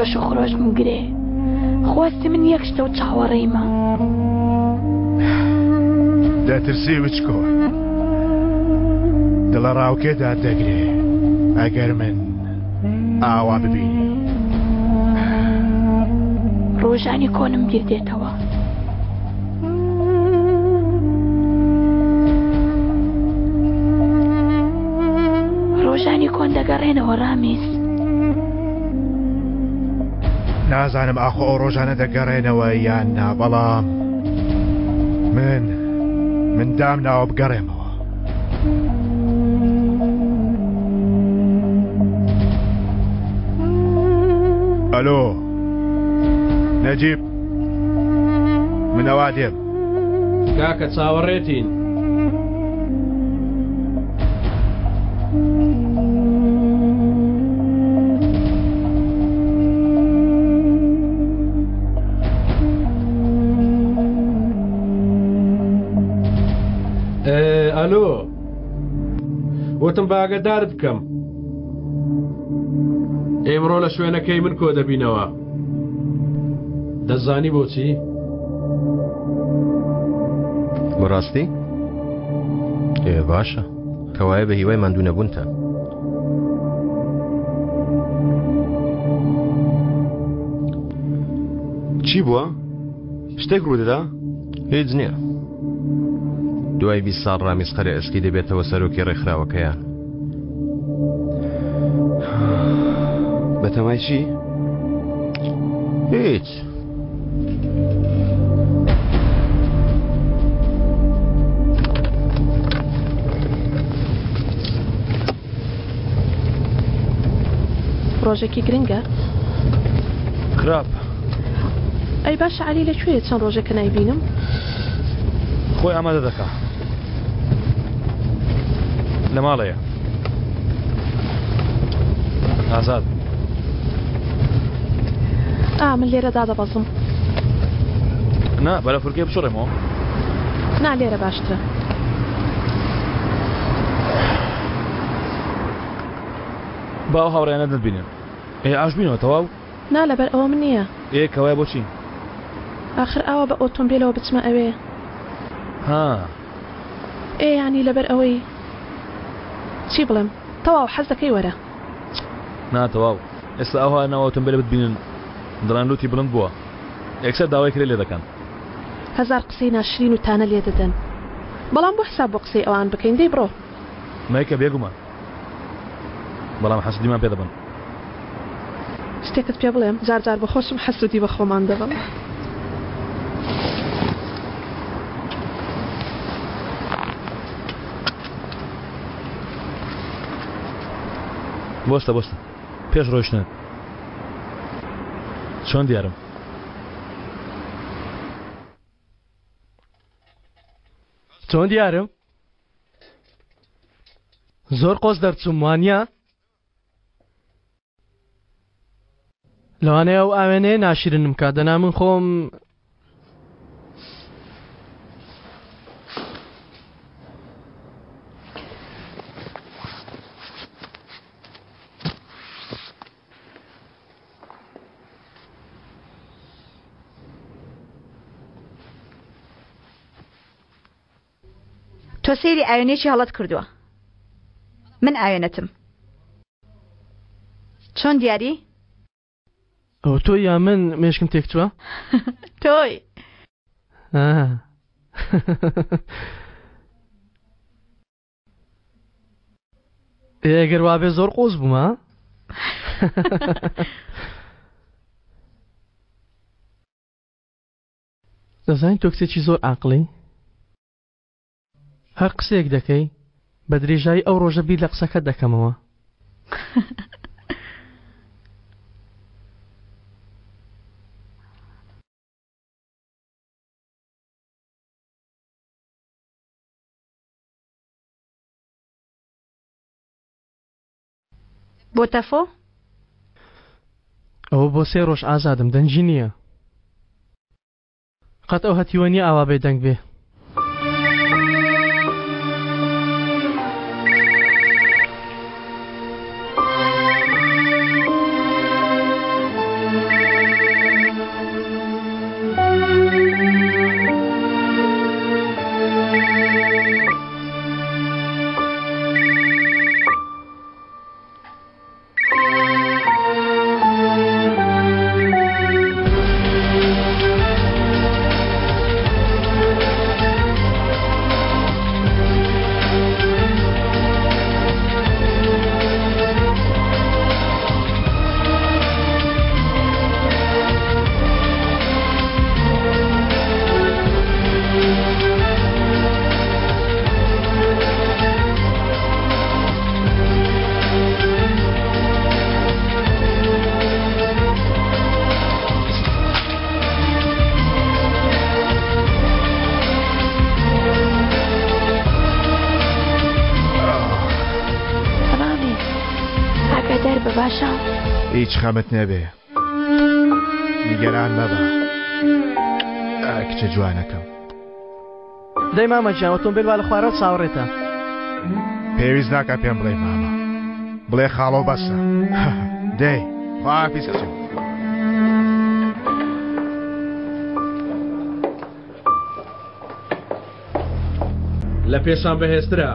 جۆش و خۆشم گرێ خواستی من یەک شتە و چاوەڕێیمە دەترسی وچکۆ دڵە ڕاوکێدا دەگرێ ئەگەر من ئاوا ببینی ڕۆژانی کۆنم بیر دێتەوە. ڕۆژانی کۆن دەگەڕێنەوە ڕامیز. نازانم ئاخۆ ئەو ڕۆژانە دەگەڕێنەوە یان نا، بەڵام من دام ناوە بگەڕێمەوە. ئەلۆ نەجیب، منەوا دێم. کاکە چاوەڕێتین. ئەلۆ، وتم باگەدارت بکەم. ئێمڕۆ لە شوێنەکەی من کۆ دەبینەوە. دەزانی بۆچی؟ بەڕاستی؟ باشە، کەوایە بە هیوای ماندوو نەبوونتە. چی بووە؟ شتێک ڕوودەدا؟ هیچ نییە. دوای 20 ساڵ ڕامیز قەرە ئەسکی دەبێتەوە سەرۆکی ڕێکخراوەکەیان. بەتەمای چی؟ هیچ. ڕۆژێکی گرنگە؟ خراپ. ئەی باشە عەلی لەکوێیە؟ چەند ڕۆژێکە نایبینم. خۆی ئامادە دەکا لە ماڵەیە. ئازاد. من لێرە دادەبەزم. نا بەرە فورکێ بشڕێمەوە. نا لێرە باشترە. باو هاوڕێیانە دەبینن. ئاش بینەوە تەواو؟ نا لەبەر ئەوە من نییە. کەوای بۆچی؟ آخر ئاوە بە ئۆتۆمبیلەوە بچمە ئەوێ. ها یانی لەبەر ئەوەی چی بڵێم؟ تەواو حەز دەکەی وەرە. نا تەواو ئێستا ئەوها ناوە ئۆتۆمبیلە بتبینن دڵان لوتی بڵند بووە. یەکسەر داوای کرێ لێ دەکەن. هەزار قسەی ناشرین و تانە لێ دەدەن. بەڵام بۆ حساب بۆ قسەی ئەوان بکەین دەی بڕۆ. مایکە بێگومان، بەڵام حەسودیمان پێ دەبن. شتێکت پێ بڵێم، جار جار بە خۆشم حەسودی بە خۆمان دەبم. بۆستە پێش ڕۆیشتن چۆن دیارم؟ چۆن دیارم؟ زۆر قۆز دەرچووم وانە؟ لەوانەیە ئەو ئاوێنەیە ناشرنم کات دەنا من خۆم تۆ سەیری ئاوێنێکی هەڵەت کردووە. من ئاوێنەتم. چۆن دیاری؟ ئەو تۆ یا من مێشکم تێکچووە؟ تۆی. ئەگەر وابێ زۆر قۆز بوومە؟ دەزانین تۆ کچێکی زۆر عاقڵی؟ هەر قسێک دەکەی بە درێژایی ئەو ڕۆژە بیر لە قسەکەت دەکەمەوە. بۆ تەفۆ؟ ئەوە بۆ 3 ڕۆژ ئازادم، دەنجی نییە. قەت ئەو هەتیوە نییە ئاوا بێدەنگ بێ. باشە هیچ خەمت نەبێ نیگەران مەبە کچە جوانەکەم دەی مامەجیان ئۆتۆمبیل وا لە خوارەوە چاوەڕێتە پێویست ناکە پێم بڵێ مامە بڵێ خاڵۆ بەسە دەی خواحافیز کچم لە پێشان بەهێزترە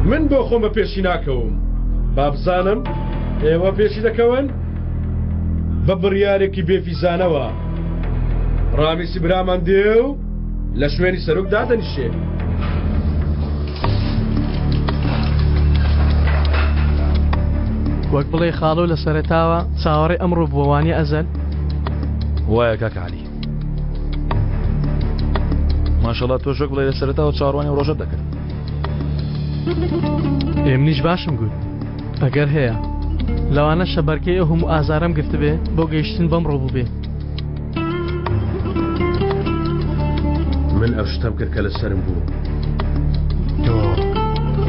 من بۆ خۆم بە پێشی ناکەوم با بزانم ئێوە پێشی دەکەون بە بڕیارێکی بێفیزانەوە ڕامیسی برامان دێ و لە شوێنی سەرۆک دادەنیشێ وەک بڵێ خاڵۆ لە سەرەتاوە چاوەڕێ ئەمڕۆ بووەوانی ئەزەل وایە کاکە عەلی ماشەڵڵا تۆ ژۆک بڵێ لە سەرەتاوە چاوەڕوانی ڕۆژە دەکەن ئێمنیش باشم گوت ئەگەر هەیە لەوانە شەبەرکەی ئەو هەموو ئازارم گرتبێ بۆ گەیشتن بەم ڕۆبوو بێ من ئەو شتەم کرد کە لەسەرم بوو تۆ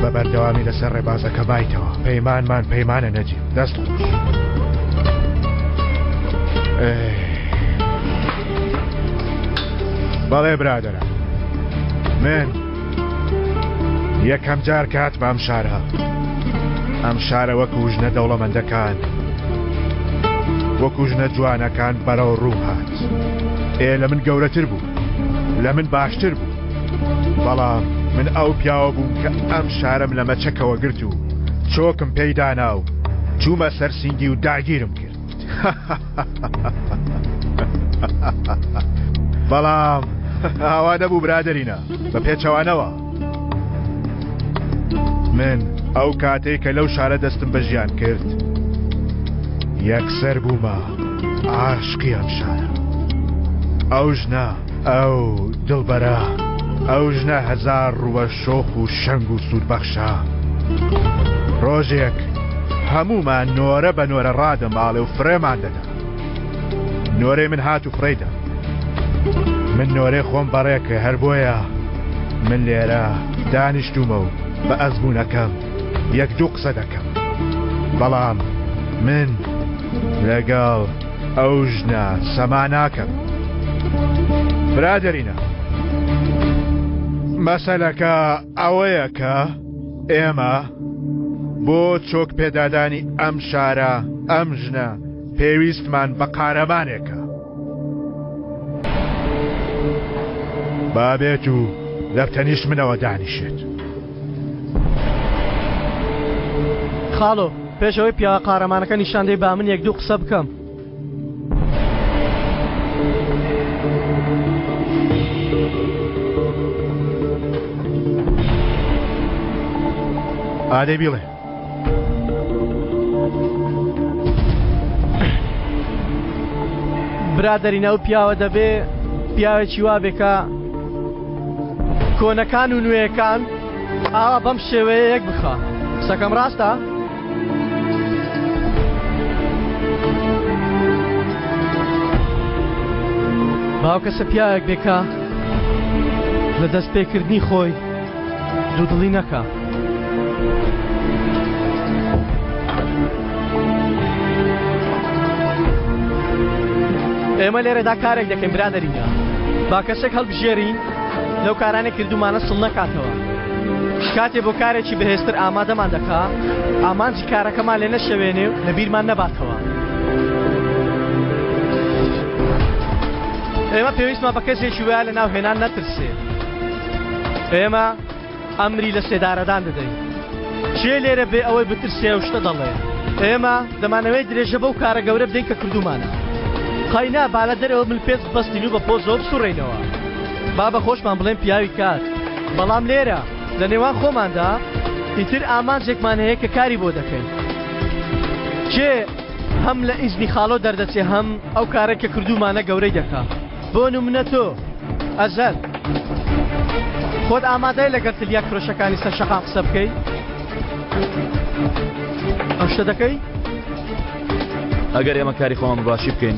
بە بەردەوامی لەسەر ڕێبازەکە بایتەوە پەیمانمان پەیمانە نەجیب دەست خۆش بەڵێ برادەرە من یەکەم جار کات بە ئەم شارە ئەم شارە وەکو ژنە دەوڵەمەندەکان وەکو ژنە جوانەکان بەرەو ڕوو هات لە من گەورەتر بوو لە من باشتر بوو بەڵام من ئەو پیاوە بووم کە ئەم شارەم لە مەچەکەوە گرت و چۆکم پێیدانا و چوومە سەر سینگی و داگیرم کرد بەڵام ئاوا نەبوو برادەرینە بە پێچەوانەوە من ئەو کاتێک کە لەو شارە دەستم بە ژیان کرد یەکسەر بوومە عاشقی ئەم شارە ئەو ژنە ئەو دڵبەرە ئەو ژنە هەزار ڕووە شۆخ و شەنگ و سوودبەخشە ڕۆژێک هەمومان نۆرە بە نۆرە ڕادەماڵێ و فرێمان دەدا نۆرەی من هات و فڕێدا من نۆرەی خۆم بەڕێکە هەر بۆیە من لێرە دانیشتومە و بە ئەزمونەکەم یەک دوو قسە دەکەم بەڵام من لەگەڵ ئەو ژنە سەما ناکەم برادەرینە مەسەلەکە ئەوەیە کە ئێمە بۆ چۆک پێدادانی ئەم شارە ئەم ژنە پێویستمان بە قارەمانێکە بابێت و لەبتەنیش منەوە دانیشێت خاڵۆ پێشەوەی پیاوە قارەمانەکە نیشاندەی با من یەک دوو قسە بکەم ئادەی بیڵێ برادەرینە و پیاوە دەبێ پیاوێکی وا بێکە کۆنەکان و نوێیەکان ئاوا بەم شێوەیە یەک بخە قسەکەم ڕاستە؟ باو کەسە پیاوێک بێکە لە دەست پێکردنی خۆی دوودڵی نەکە ئێمە لێرەدا کارێک دەکەین برادەرینە با کەسێک هەڵبژێرین لەو کارانێک کردومانە سڵ نەکاتەوە کاتێ بۆ کارێکی بەهێزتر ئامادەمان دەکا ئامانجی کارەکەمان لێ نەشەوێنێ و لە بیرمان نەباتەوە ئێمە پێویستمان بە کەسێکی وایە لە ناو هێنان نەترسێ ئێمە ئەمری لە سێدارەدان دەدەین چێ لێرە بێ ئەوەی بترسێ و شتە دەڵێ ئێمە دەمانەوەی درێژە بەو کارە گەورە بدەین کە کردومانە قەینا بالە دەرەوە من پێت بەستین و بە پۆزەوە بسوڕێنەوە با بە خۆشمان بڵێن پیاوی کات بەڵام لێرە لە نێوان خۆماندا ئیتر ئامانجێکمان هەیە کە کاری بۆ دەکەین چێ هەم لە ئیزنی خاڵۆ دەردەچێ هەم ئەو کارێک کە کردومانە گەورەی دەکا بۆ نمونە تۆ ئەزەل خۆت ئامادەی لەگەڵ تلیاک فرۆشەکانی سەر شەقام قسە بکەی ئەو شتە دەکەی ئەگەر ئێمە کاری خۆمان باشی بکەین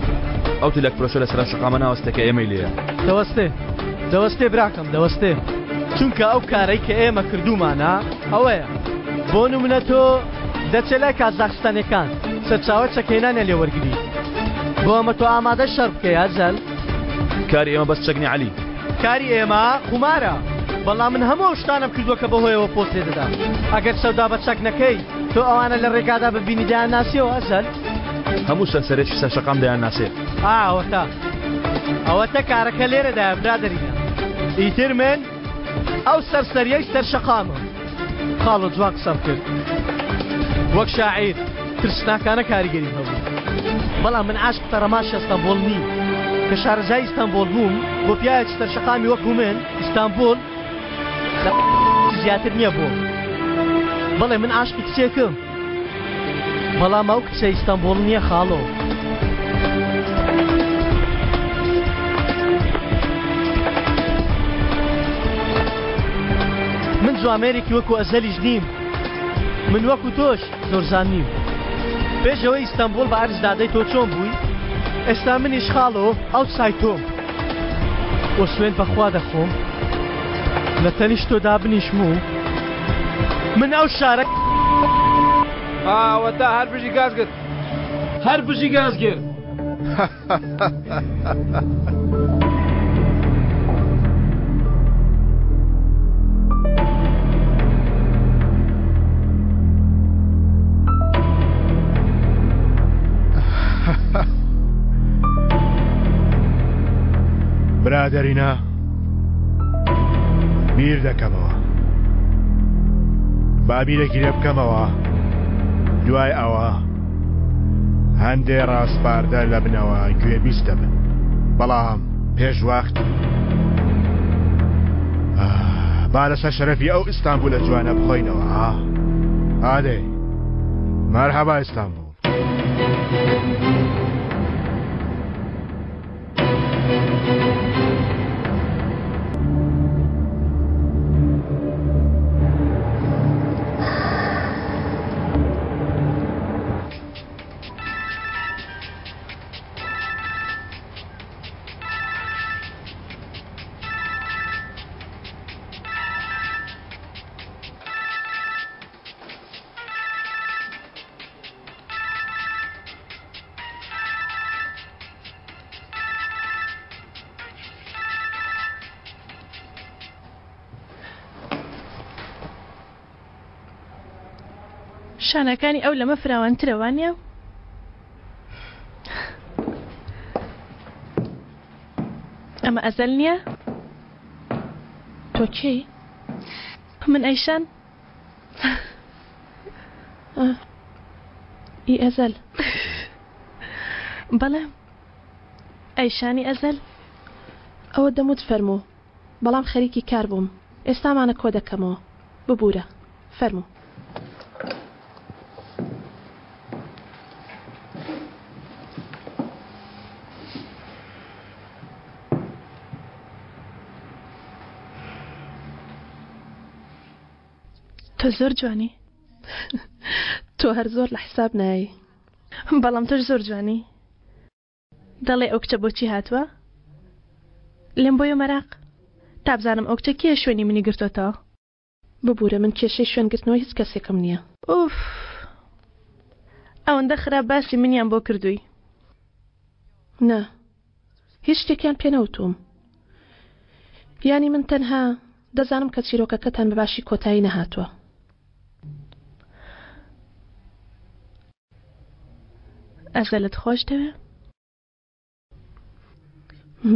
ئەو تلیاک فرۆشە لە سەر شەقامە ناوەستەکە ئێمەی لێیە دەوەستێ براکەم دەوەستێ چونکە ئەو کارەی کە ئێمە کردومانە ئەوەیە بۆ نمونە تۆ دەچێ لای کازاخستانیەکان سەرچاوە چەکهێنانە لێ وەرگری بۆ ئەمە تۆ ئامادە شەڕ بکەی ئەزەل کاری ئێمە بەس چەکنی عەلی کاری ئێمە قومارە بەڵام من هەموو شتانم کردووە کە بەهۆیەوە پۆست لێ دەدام ئەگەر سەودا بە چەک نەکەی تۆ ئەوانە لە ڕێگادا ببینی دایان ناسیەوە ئەزەل هەموو سەرسەرێکی سەرشەقام دەیان ناسێ ئەوەتە کارەکە لێرەدایە برادەرینە ئیتر من ئەو سەرسەریەی سەرشەقامە خاڵ و جوان قسەم کرد وەک شاعیر ترسناکانە کاریگەری هەبوو بەڵام من عاشق تەڕەماشی ئەستەمبۆڵ نیم کە شارەزای ئیستانبول بووم بۆ پیاوێکی سەرشەقامی وەکو من ئیستانبول زیاتر نییە بۆ بەڵێ من عاشقی کچێکم بەڵام ئەو کچە ئیستانبول نییە خاڵۆ من جوامێرێکی وەکو ئەزەلیش نیم من وەکو تۆش زۆرزان نیم پێشەوەی ئیستانبول بە ئەرزدادەی تۆ چۆن بووی ئێستا منیش خاڵۆ ئەو سای تۆم بۆ سوێن بەخوا دەخۆم لە تەنیش تۆ دابنیشم و من ئەو شارە ئاوەتا هەر بژی گاز کرد هەر بژی گاز کرد برادەرینە بیر دەکەمەوە بابیرێکی لێ بکەمەوە دوای ئەوە هەندێ ڕاستپاردە لە بنەوە گوێبیستە بن بەڵام پێش وەخت با لەسەر شەرەفی ئەو ئیستانبولە جوانە بخۆینەوە ئادێ مەرحەبا ئیستانبول شانەکانی ئەو لەمە فراوانترەوانە ئەمە ئەزەل نییە تۆ کێی من ئەیشان ئی ئەزەل بەڵێ ئەیشانی ئەزەل ئەوە دەموت فەرموو بەڵام خەریکی کار بووم ئێستامانە کۆ دەکەمەوە ببوورە فەرموو تۆ زۆر جوانی تۆ هەر زۆر لە حساب نایی بەڵام تۆش زۆر جوانی دەڵێ ئەو کچە بۆچی هاتووە لێم بۆیە مەراق تا بزانم ئەو کچە کێ شوێنی منی گرتوتەوە ببوورە من کێشەی شوێنگرتنەوە هیچ کەسێکم نییە ئوف ئەوەندە خراپ باسی منیان بۆ کردووی نا هیچ شتێکیان پێ نەوتوم یانی من تەنها دەزانم کە چیرۆکەکەتان بەباشی کۆتایی نەهاتووە ئەزەلت خۆش دەوێ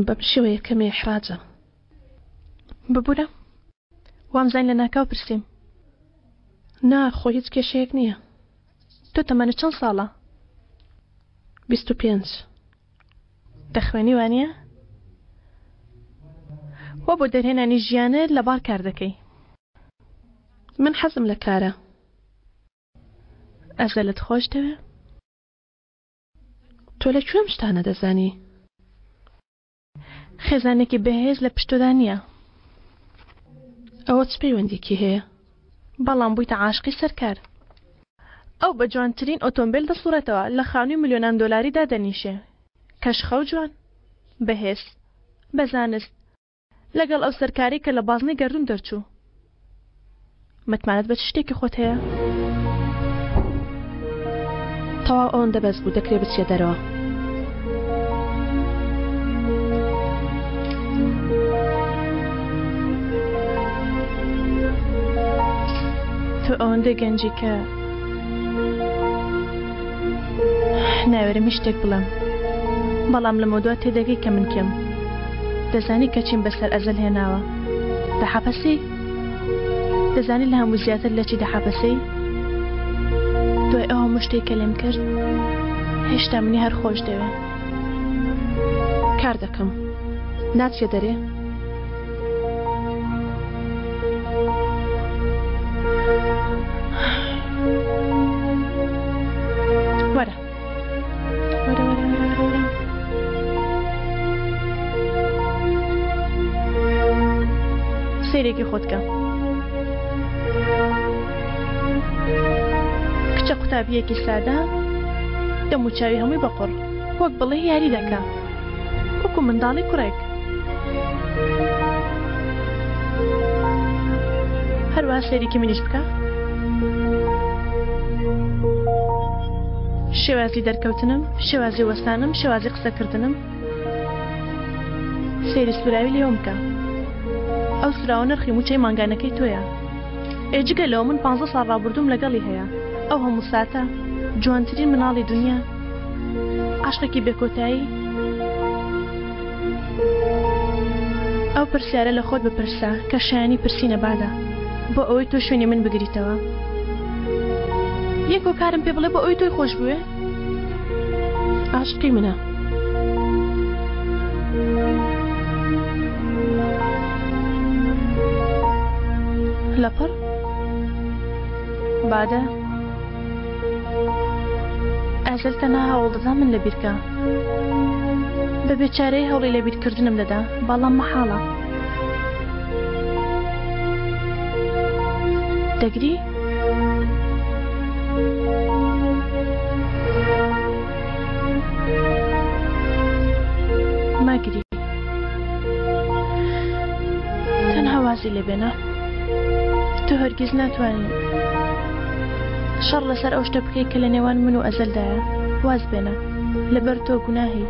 بەم شێوەیە کەمێ حراجە ببوورە وامزین لە ناکاو پرسیم نا خۆ هیچ کێشەیەک نییە تۆ تەمەنە چەند ساڵە 25 دەخوێنی وانە وە بۆ دەرهێنانی ژیانت لەبار کار دەکەی من حەزم لە کارە ئەزەلت خۆش دەوێ تۆ لە کوێم شتانە دەزانی خێزانێکی بەهێز لە پشتۆدا نییە ئەوە چ پەیوەندێکی هەیە بەڵام بوویتە عاشقی سەرکار ئەو بە جوانترین ئۆتۆمبیل دەسوڕێتەوە لە خانووی ملیۆنان دۆلاری دادەنیشێ کەشخە و جوان بەهێز بەزانست لەگەڵ ئەو سەرکاری کە لە بازنەی گەڕون دەرچوو متمانەت بە چ شتێکی خۆت هەیە تەواو ئەوەندە بەس بوو دەکرێت بچێ دەرەوە. تۆ ئەوەندە گەنجی کە ناوێرم شتێک بڵێم، بەڵام لە مۆدووە تێدەگەی کە من کەم دەزانی کە چیم بەسەر ئەزەل هێناوە. دەحەپەسی؟ دەزانی لە هەموو زیاتر لە چی دەحەپەسی؟ دوای ئەو هەموو شتێک کە لێم کرد هێشتا منی هەر خۆش دەوێ. کار دەکەم ناچێ دەرێ. وەرە وەرە وەرە وەرە وەرە سەیرێکی خۆتکە. کچە قوتابیەکی سادە دەموچاوی هەمووی بەقڕ وەک بڵێ یاری دەکا وەکو منداڵی کوڕێک. هەروە سەیرێکی منیش بکە. شێوازی دەرکەوتنم، شێوازی وەستانم، شێوازی قسەکردنم. سەیری سوراوی لێوم بکە. ئەو سراوە نرخی موچەی مانگانەکەی تۆیە. ئێجگە لەوە من 15 ساڵ ڕابردوم لەگەڵی هەیە. ئەو هەموو ساتە جوانترین مناڵی دنیا، عاشقێکی بێکۆتایی. ئەو پرسیارە لە خۆت بپرسە کە شایانی پرسینە بادا بۆ ئەوەی تۆ شوێنی من بگریتەوە. یەکۆ کارم پێ بڵێ بۆ ئەوەی تۆی خۆش بوێ. عاشقی منە. لەپڕ بادە ئەزل تەنها هەوڵ دەدا من لە بیرکە بە بێچارەی هەوڵی لە بیرکردنم دەدا، بەڵام مەحاڵە. دەگری؟ ماگری تەنها وازی لێبێنە. تۆ هەرگیز ناتوانین شەڕ لەسەر ئەو شتە بکەی کە لە نێوان من و ئەزەلدایە. واز بێنە لەبەر تۆ گوناهی.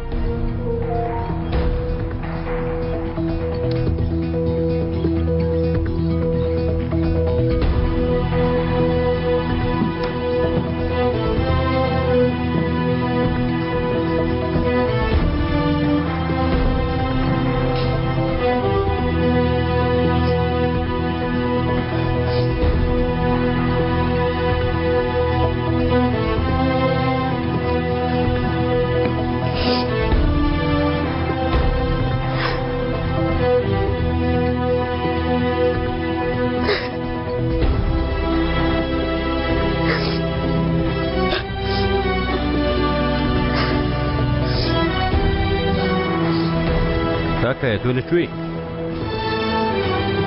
کاکایە تۆ لەکوێی؟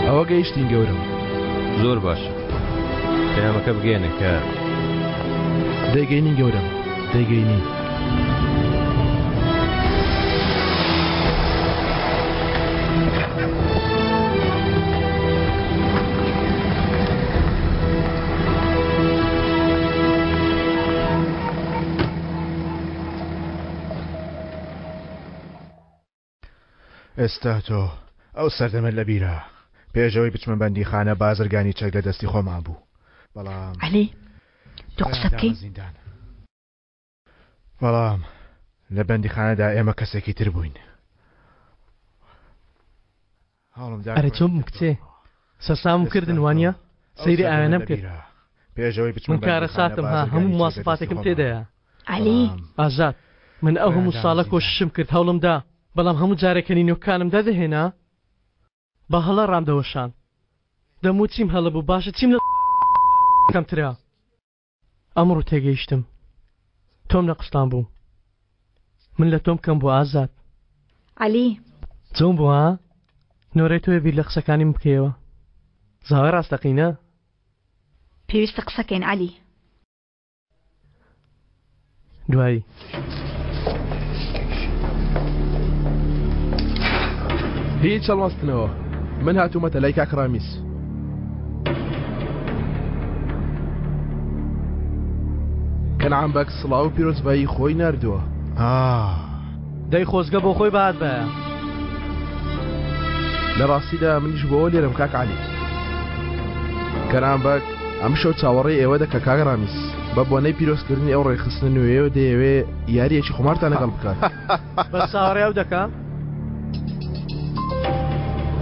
ئەوە گەیشتین گەورم. زۆر باشە پەیامەکە بگەێنە کە دەیگەینین گەورم دەیگەینین. ئێستا تۆ ئەو سەردەمە لە بیرە پێشەوەی بچمە بەندیخانە بازرگانی چەک لە دەستی خۆمان بوو. بەڵام عەلی تۆ قسە بکەی؟ بەڵام لە بەندیخانەدا ئێمە کەسێکی تر بووین. ئەرە چۆن بم کچێ سەسام کردن وانە سەیری ئاوێنە بکرد. پێشەوەی بچمە من کارە ساتم ها هەموو مواصفاتێکم تێدایە. عەلی ئازاد من ئەو هەموو ساڵە کۆششم کرد هەوڵمدا، بەڵام هەموو جارێکەنی نۆکانم دەدەهێنا بە هەڵە ڕامدەوەشان. دەموو چیم هەڵە بوو باشە چیم لە کەمترا. ئەمڕۆ تێگەیشتم تۆم لە قستان بوو. من لە تۆم کەم بوو ئازاد. عەلی چۆن بوو ها؟ نۆرەی تۆ بیر لە قسەکانیم بکەیەوە. زاوای ڕاستەقینە؟ پێویستە قسەکەین عەلی. دوایی هیچ هەڵوەستنەوە من هاتوومەتە لای کاکڕامیس. ئەو کەنعام بەک سڵاو و پیرۆزبایی خۆی نردووە. دەی خۆزگە بۆ خۆی بەهات بەیە. لە ڕاستیدا منیش بۆەوە لێرم کاک عەلی. کەنعام بەک ئەم شەو چاوەڕێی ئێوە دەکە کاک ڕامیس. بە بۆنەی پیرۆزکردنی ئەو ڕێخستنە نوێیەوە دەیەوێ یاریەکی خۆمارتان لەگەڵ بکات. بەس چاوەڕێ ئەو دەکا؟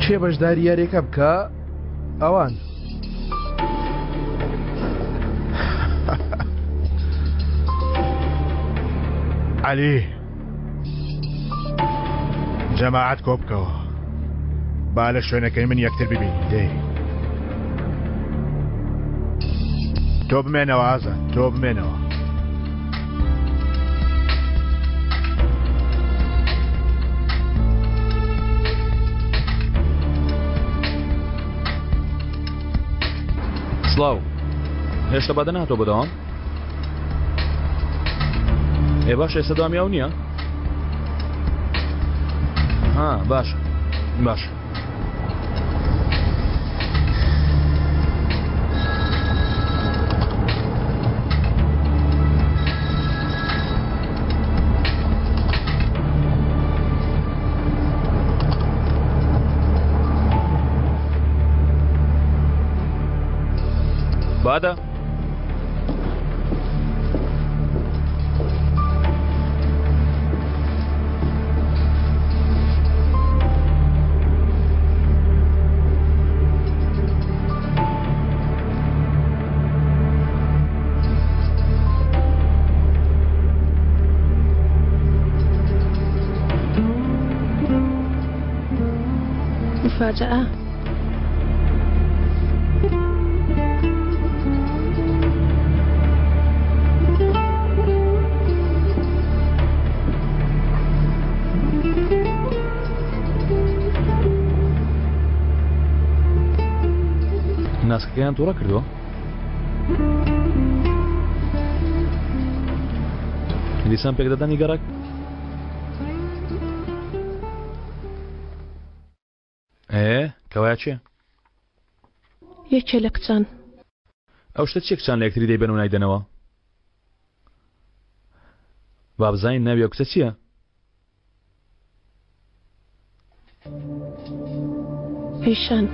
چێ بەشداری یاریەکە بکە ئەوان. عەلی جەماعەت کۆ بکەوە با لە شوێنەکەی من یەکتر ببین دەی تۆ بمێنەوە ئازان تۆ بمێنەوە. سڵاو هێشتا بەدە ناتۆ بەدەوام؟ ئێ باش ئێستا دامی ئەو نییە؟ ها باشە باشە. بادە مفاجأة. ناسکەکەیان تووڕە کردووە؟ دیسان پێک دەدەنی گەڕک؟ کەوایە چێ؟ یەکێ لە کچان. ئەو شتە چێ کچان لە یەکتری دەیبەن و نایدەنەوە؟ با بزانین ناوی ئەو کچە چییە؟ ئەیشان.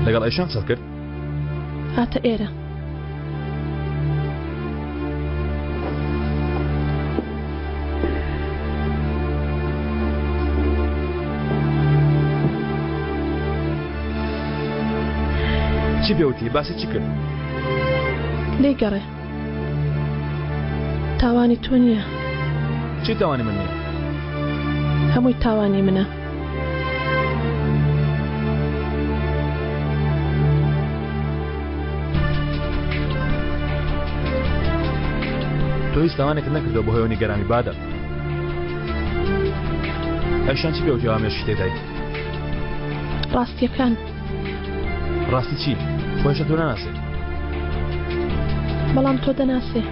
لەگەڵ ئەیشان قسەت کرد؟ هاتە ئێرە. چی پێوتی؟ باسی چی کرد؟ لێ گەڕێ. تاوانی تۆ نییە. چی تاوانی من نییە؟ هەمووی تاوانی منە. تۆ هیچ تاوانێکت نەکردەوە بۆ هۆی نیگەرانی بادە. ئەیشان چی پێوتی ئەوامێشی تێدای؟ ڕاستیەکان. ڕاستی چی؟ خۆشە تۆ ناناسێ. بەڵام تۆ دەناسێ.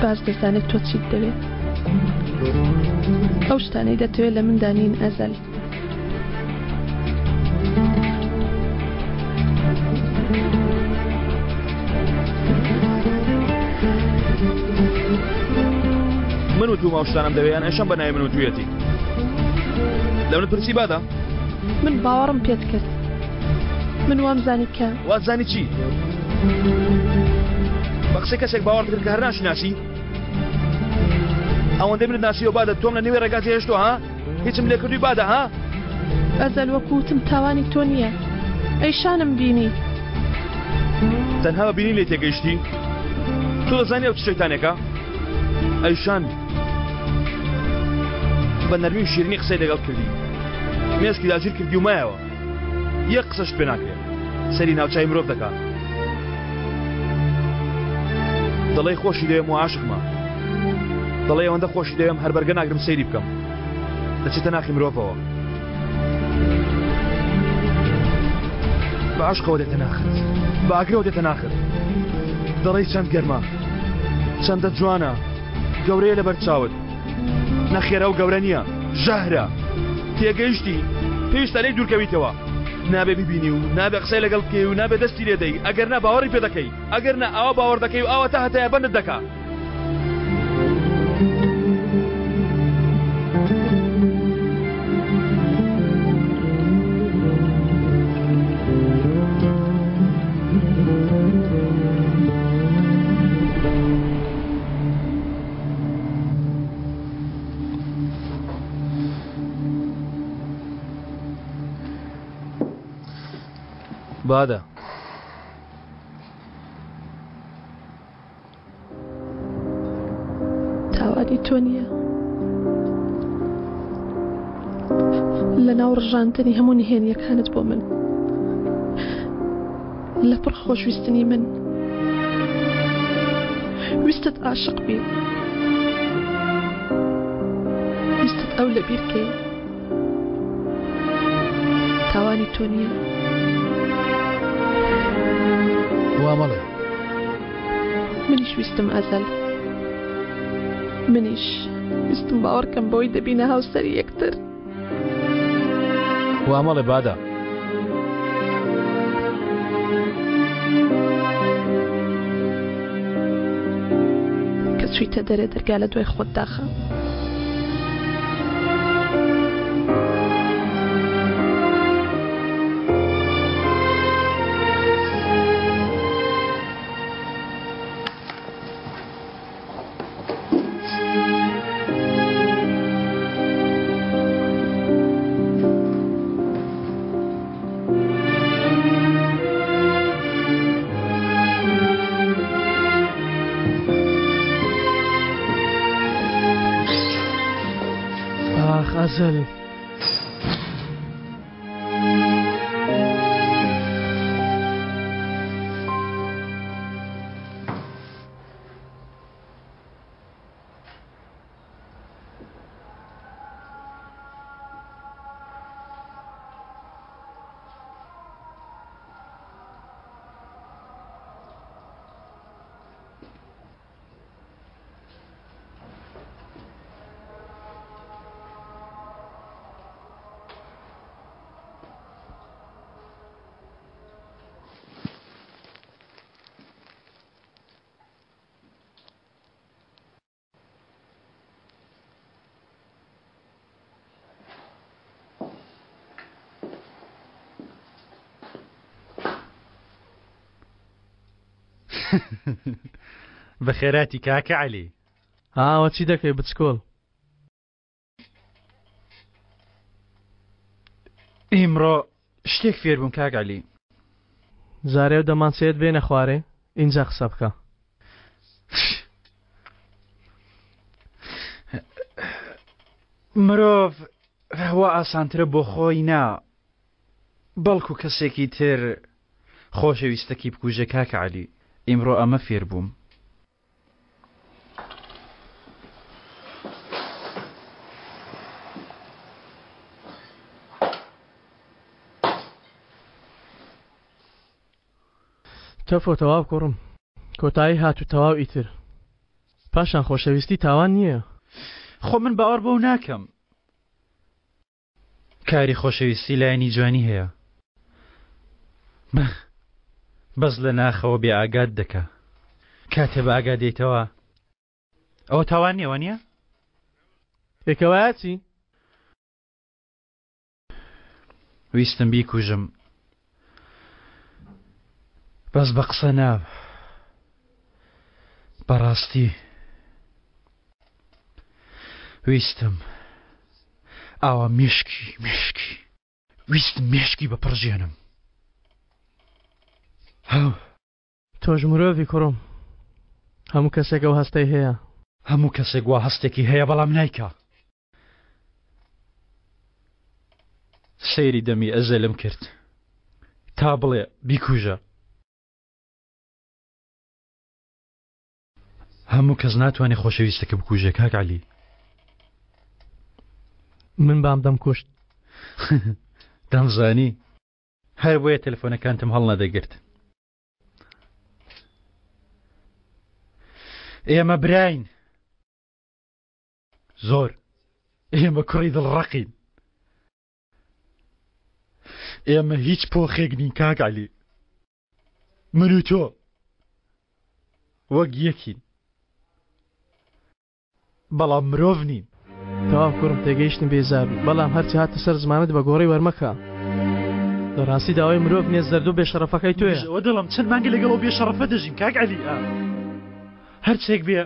باش دەزانێت تۆ چیت دەوێت. ئەو شتانەی دەتەوێت لە مندانین ئەزەل. من و تو ماوشتانم دەوێیان ئەشەم بەنای من و تویەتی. لە منت پرسی بادە؟ من باوەڕم پێت کرد. من وامزانی کە وازانی چی؟ بە قسەی کەسێک باوەڕ کرد کە هەر ناشناسی؟ ئەوەندەی منت ناسیوە بادە تۆم لە نێوێ ڕێگات هێشتووە ها؟ هیچم لێ کردووی بادە ها؟ ئەزەل وەکوتم تاوانی تۆ نییە. ئەیشانم بینی. تەنها بە بینی لێ تێگەیشتی؟ تۆ دەزانی ئەو چ شەیتانێکە؟ ئەیشان بە نەرمی و شیرینی قسەی لەگەڵ کردی. مێسکی داگیر کردی و مایەوە. یەک قسەش پێ ناکرێت. سەری ناوچای مرۆڤ دەکات. دەڵێ خۆشی دەوێم و عاشقمە. دەڵێ ئەوەندە خۆشی دەوێم هەر بەرگە ناگرم سەیری بکەم. دەچێتە ناخی مرۆڤەوە. بە عاشقەوە دێتە ناخت. بە ئاگرەوە دێتە ناخت. دەڵێ چەند گەرمە. چەندە جوانە. گەورەیە لەبەر چاوت. نەخێرە و گەورە نییە. ژەهرە. تێگەیشتی. پێویستە لێی دوورکەویتەوە. نابێ ببینی و نابێ قسەی لەگەڵ بکەی و نابێ دەستی لێ دەی ئەگەر نا باوەڕی پێ دەکەی ئەگەر نا ئەوە باوەڕ دەکەی و ئەوە تا هەتایە بەندت دەکا بادا تاوانی تۆ نییە لە ناو ڕژاندنی هەموو نهێنیەکانت بۆ من لە پڕ خۆشویستنی من ویستت عاشق بی ویستت ئەو لەبیر بکەی تاوانی تۆ نییە وامەڵێ منیش ویستم ئەزەل منیش ویستم باوەڕکەم بەوەی دەبینە هاوسەری یەکتر وامەڵێ بادا کە چوویتە دەرێ دەرگا لە دوای خۆت داخە ئازەل بەخێراتی کاکە عەلی ئاوە چی دەکەی بچکۆڵ ئیمڕۆ شتێک فێر بووم کاک عەلی زارێ و دەمانچێت بێنە خوارێ اینجا قسە بکە مرۆڤ هەوا ئاسانترە بۆ خۆی نا بەڵکو کەسێکی تر خۆشەویستەکی بکوژە کاکە عەلی ئیمڕۆ ئەمە فێر بووم تەفۆ تەواو کوڕم کۆتایی هاتو تەواو ئیتر پاشان خۆشەویستی تاوان نییە خۆ من باوەڕ بەو ناکەم کاری خۆشەویستی لایەنی جوانی هەیە بەس لە ناخەوە بێ ئاگات دەکا کاتێ بە ئاگا دێیتەوە ئەوە تاوان نییەوە نییە؟ ێکەوایە چی؟ ویستم بیکوژم بەس بە قسە ناب بەڕاستی ویستم ئاوا مێشکی ویستم مێشکی بە پڕژێنم تۆش مرۆڤی کوڕم هەموو کەسێک ئەو هەستەی هەیە هەموو کەسێک وا هەستێکی هەیە بەڵام نایکا سەیری دەمی ئەزەلم کرد تا بڵێ بیکوژە هەموو کەس ناتوانێت خۆشەویستەکە بکوژێ کاک عەلی من بام دەم کوشت دەمزانی هەر بۆیە تەلەفۆنەکانتم هەڵ نەدەگرت ئێمە براین زۆر ئێمە کوڕی دڵڕەقین ئێمە هیچ پۆخێک نین کاک عەلی من و تۆ وەک یەکین بەڵام مرۆڤ نین تەواو کوڕم تێگەیشتن بێزار بەڵام هەرچی هاتە سەر زمانت بە گۆڕی وەرمەکە لە ڕاستی داوای مرۆڤ نیە زەردوو بێشەرەفەکەی توێ ئەوە دڵم چەند مانگە لەگەڵ ئەو بێشەرەفە دەژین کاک عەلی هەرچێک بێ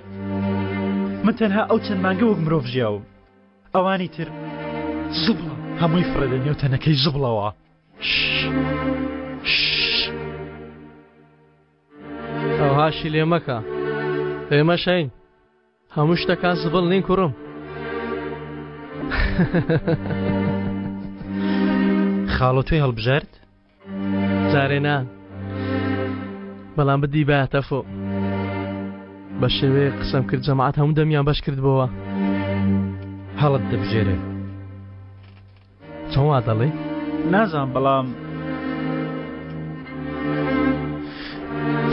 من تەنها ئەو چەند مانگە وەک مرۆڤ ژیاوم ئەوانی تر زبڵە هەمووی فرەدە نێوتەنەکەی زبڵەوە ئەوهاشی لێ مەکە ئێمە شەین هەموو شتەکان زبڵ نین کوڕم خاڵۆ توی هەڵبژارد جارێنان بەڵام بدی بایەتە فۆ بە شێوەیە قسەم کرد جەماعەت هەموو دەمیان بەش کردبەوە هەڵت دەبژێرێ چۆن وا دەڵێ نازان بەڵام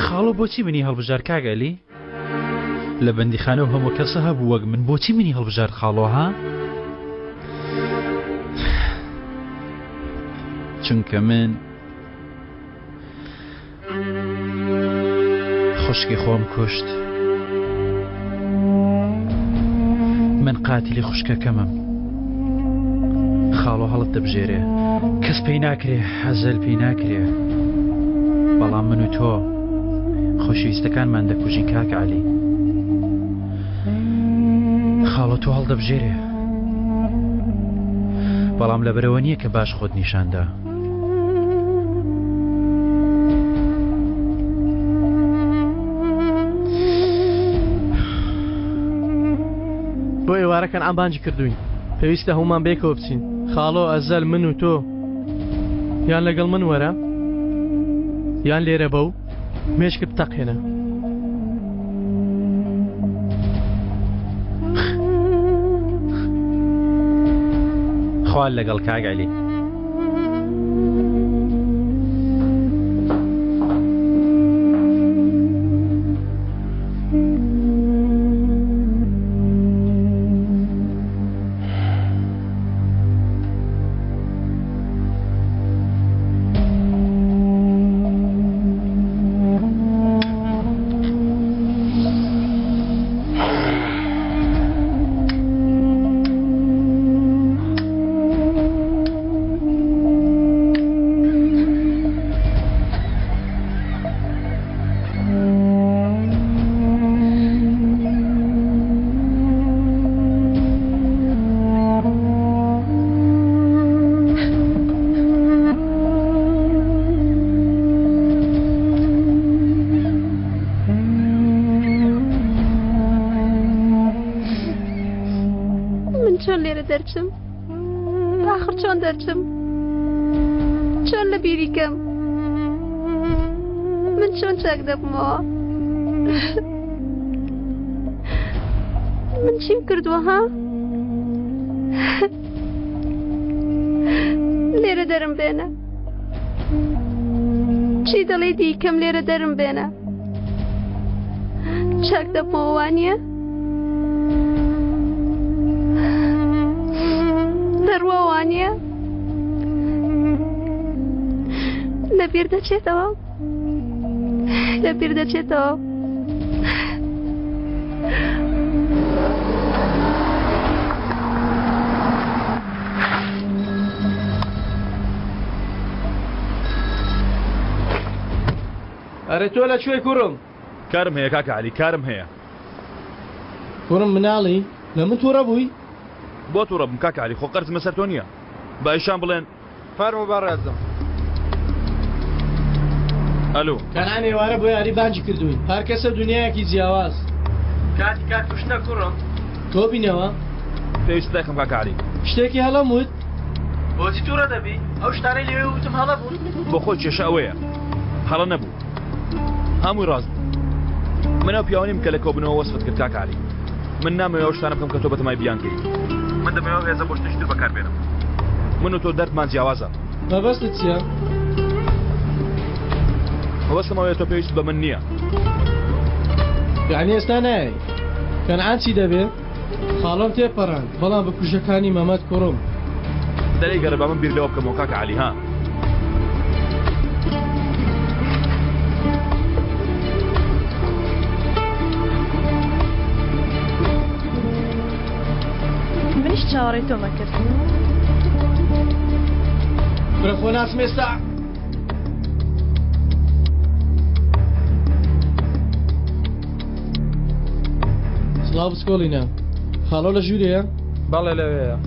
خاڵۆ بۆچی منی هەڵبژار کاگەلی لە بەندیخانە و هەموو کەسە هەبوو وەک من بۆچی منی هەڵبژار خاڵۆ ها چونکە من خوشکی خۆم کوشت من قاتیلی خوشکەکەمم خاڵۆ هەڵت دەبژێرێ کەس پێی ناکرێ حەزەل پێی ناکرێ بەڵام من و تۆ خۆشەویستەکانمان دەکوژین کاک عەلی خاڵۆ تۆ هەڵدەبژێرێ بەڵام لەبەرەوە نییە کە باش خۆت نیشاندا بۆ ئێوارەکان ئامبانجی کردوین پێویستە هەمومان بێکەوە بچین خاڵۆ ئەزەل من و تۆ یان لەگەڵ من وەرە یان لێرە بە و مێشکت تەقێنە خوال لەگەڵ کاک عەلی چۆن لێرە دەرچم ئاخر چۆن دەرچم چۆن لە بیریکەم من چۆن چاک دەبمەوە من چیم کردووە ها لێرە دەرم بێنە چی دەڵێ دیکەم لێرە دەرم بێنە چاک دەبمەوە وانییە دەڕوە وانییە لەبیر دەچێتەوە لەبیر دەچێتەوە ئەرە تۆ لەکوێ کوڕم کارم هەیە کاکە عەلی کارم هەیە کوڕم مناڵی لە من تووڕە بووی بۆ تووڕە بم کاکە عەلی خۆ قەرزمە سەر تۆ نییە با ئیشان بڵێن فەرموو بەڕێزم ئەلو کەنان ئێوارە بۆ یاری بانجی کردوین هەر کەسە دنیایەکی جیاواز کاتی کات کوشتە کوڕم تۆ بینەوە پێویست دەکەم کاکە عەلی شتێکی هەڵەموت بۆچی تووڕە دەبی ئەو شتانەی لەوێ وتم هەڵە بوون بۆ خۆی کێشە ئەوەیە هەڵە نەبوو هەمووی ڕاست من ئەو پیاوانیم کە لە کۆبنەوە وەسفت کرد کاکە عەلی من نامەوێت ئەو شتانە بکەم کە تۆ بەتەمای بیان کردی من دەمەوێت هێزە بۆ شتێکی تر بەکاربێنم من و تۆ دەردمان جیاوازە مەبەستت چییە؟ مەبەستمەوەیە تۆ پێویست بە من نییە یعنی ئێستا نایە کەنعان چی دەبێت؟ خاڵۆم تێپەڕاند بەڵام بە کوژەکانی مەمەد کوڕم دەرەی گەرە بە من بیر لەوە بکەمەوە کاکە عەلی ها چاوەڕێی تۆمە کرد برەخۆ ناسم ئێستا سڵاو بسکۆڵینە خاڵۆ لە ژوورەیە؟ بەڵێ لەوەیە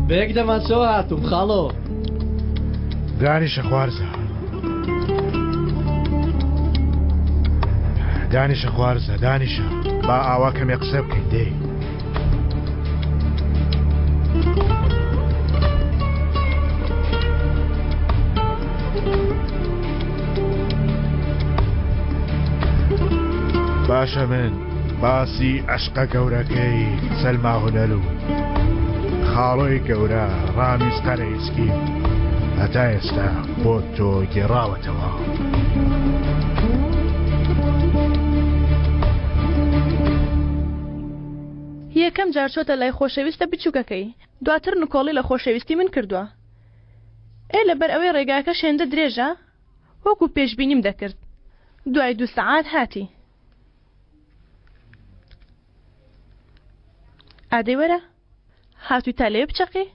بەیەک دەمانچەوە هاتووم خاڵۆ دانیشە خوارزە دانیشە خوارزە دانیشە با ئاوا کەمێ قسە بکەین دێ باشە من باسی عشقە گەورەکەی سەلما هونەر و خاڵۆی گەورە ڕامیز قەرەیسکی هەتا ئێستا بۆ تۆ گێڕاوەتەوە یەکەم جار چۆتە لای خۆشەویستە بچووکەکەی دواتر نکۆڵی لە خۆشەویستی من کردووە لەبەر ئەوەی ڕێگاکە شێندە درێژە وەکو پێشبینیم دەکرد دوای 2 سەعات هاتی ئادەی وەرە هاتووی تا لێ بچەقی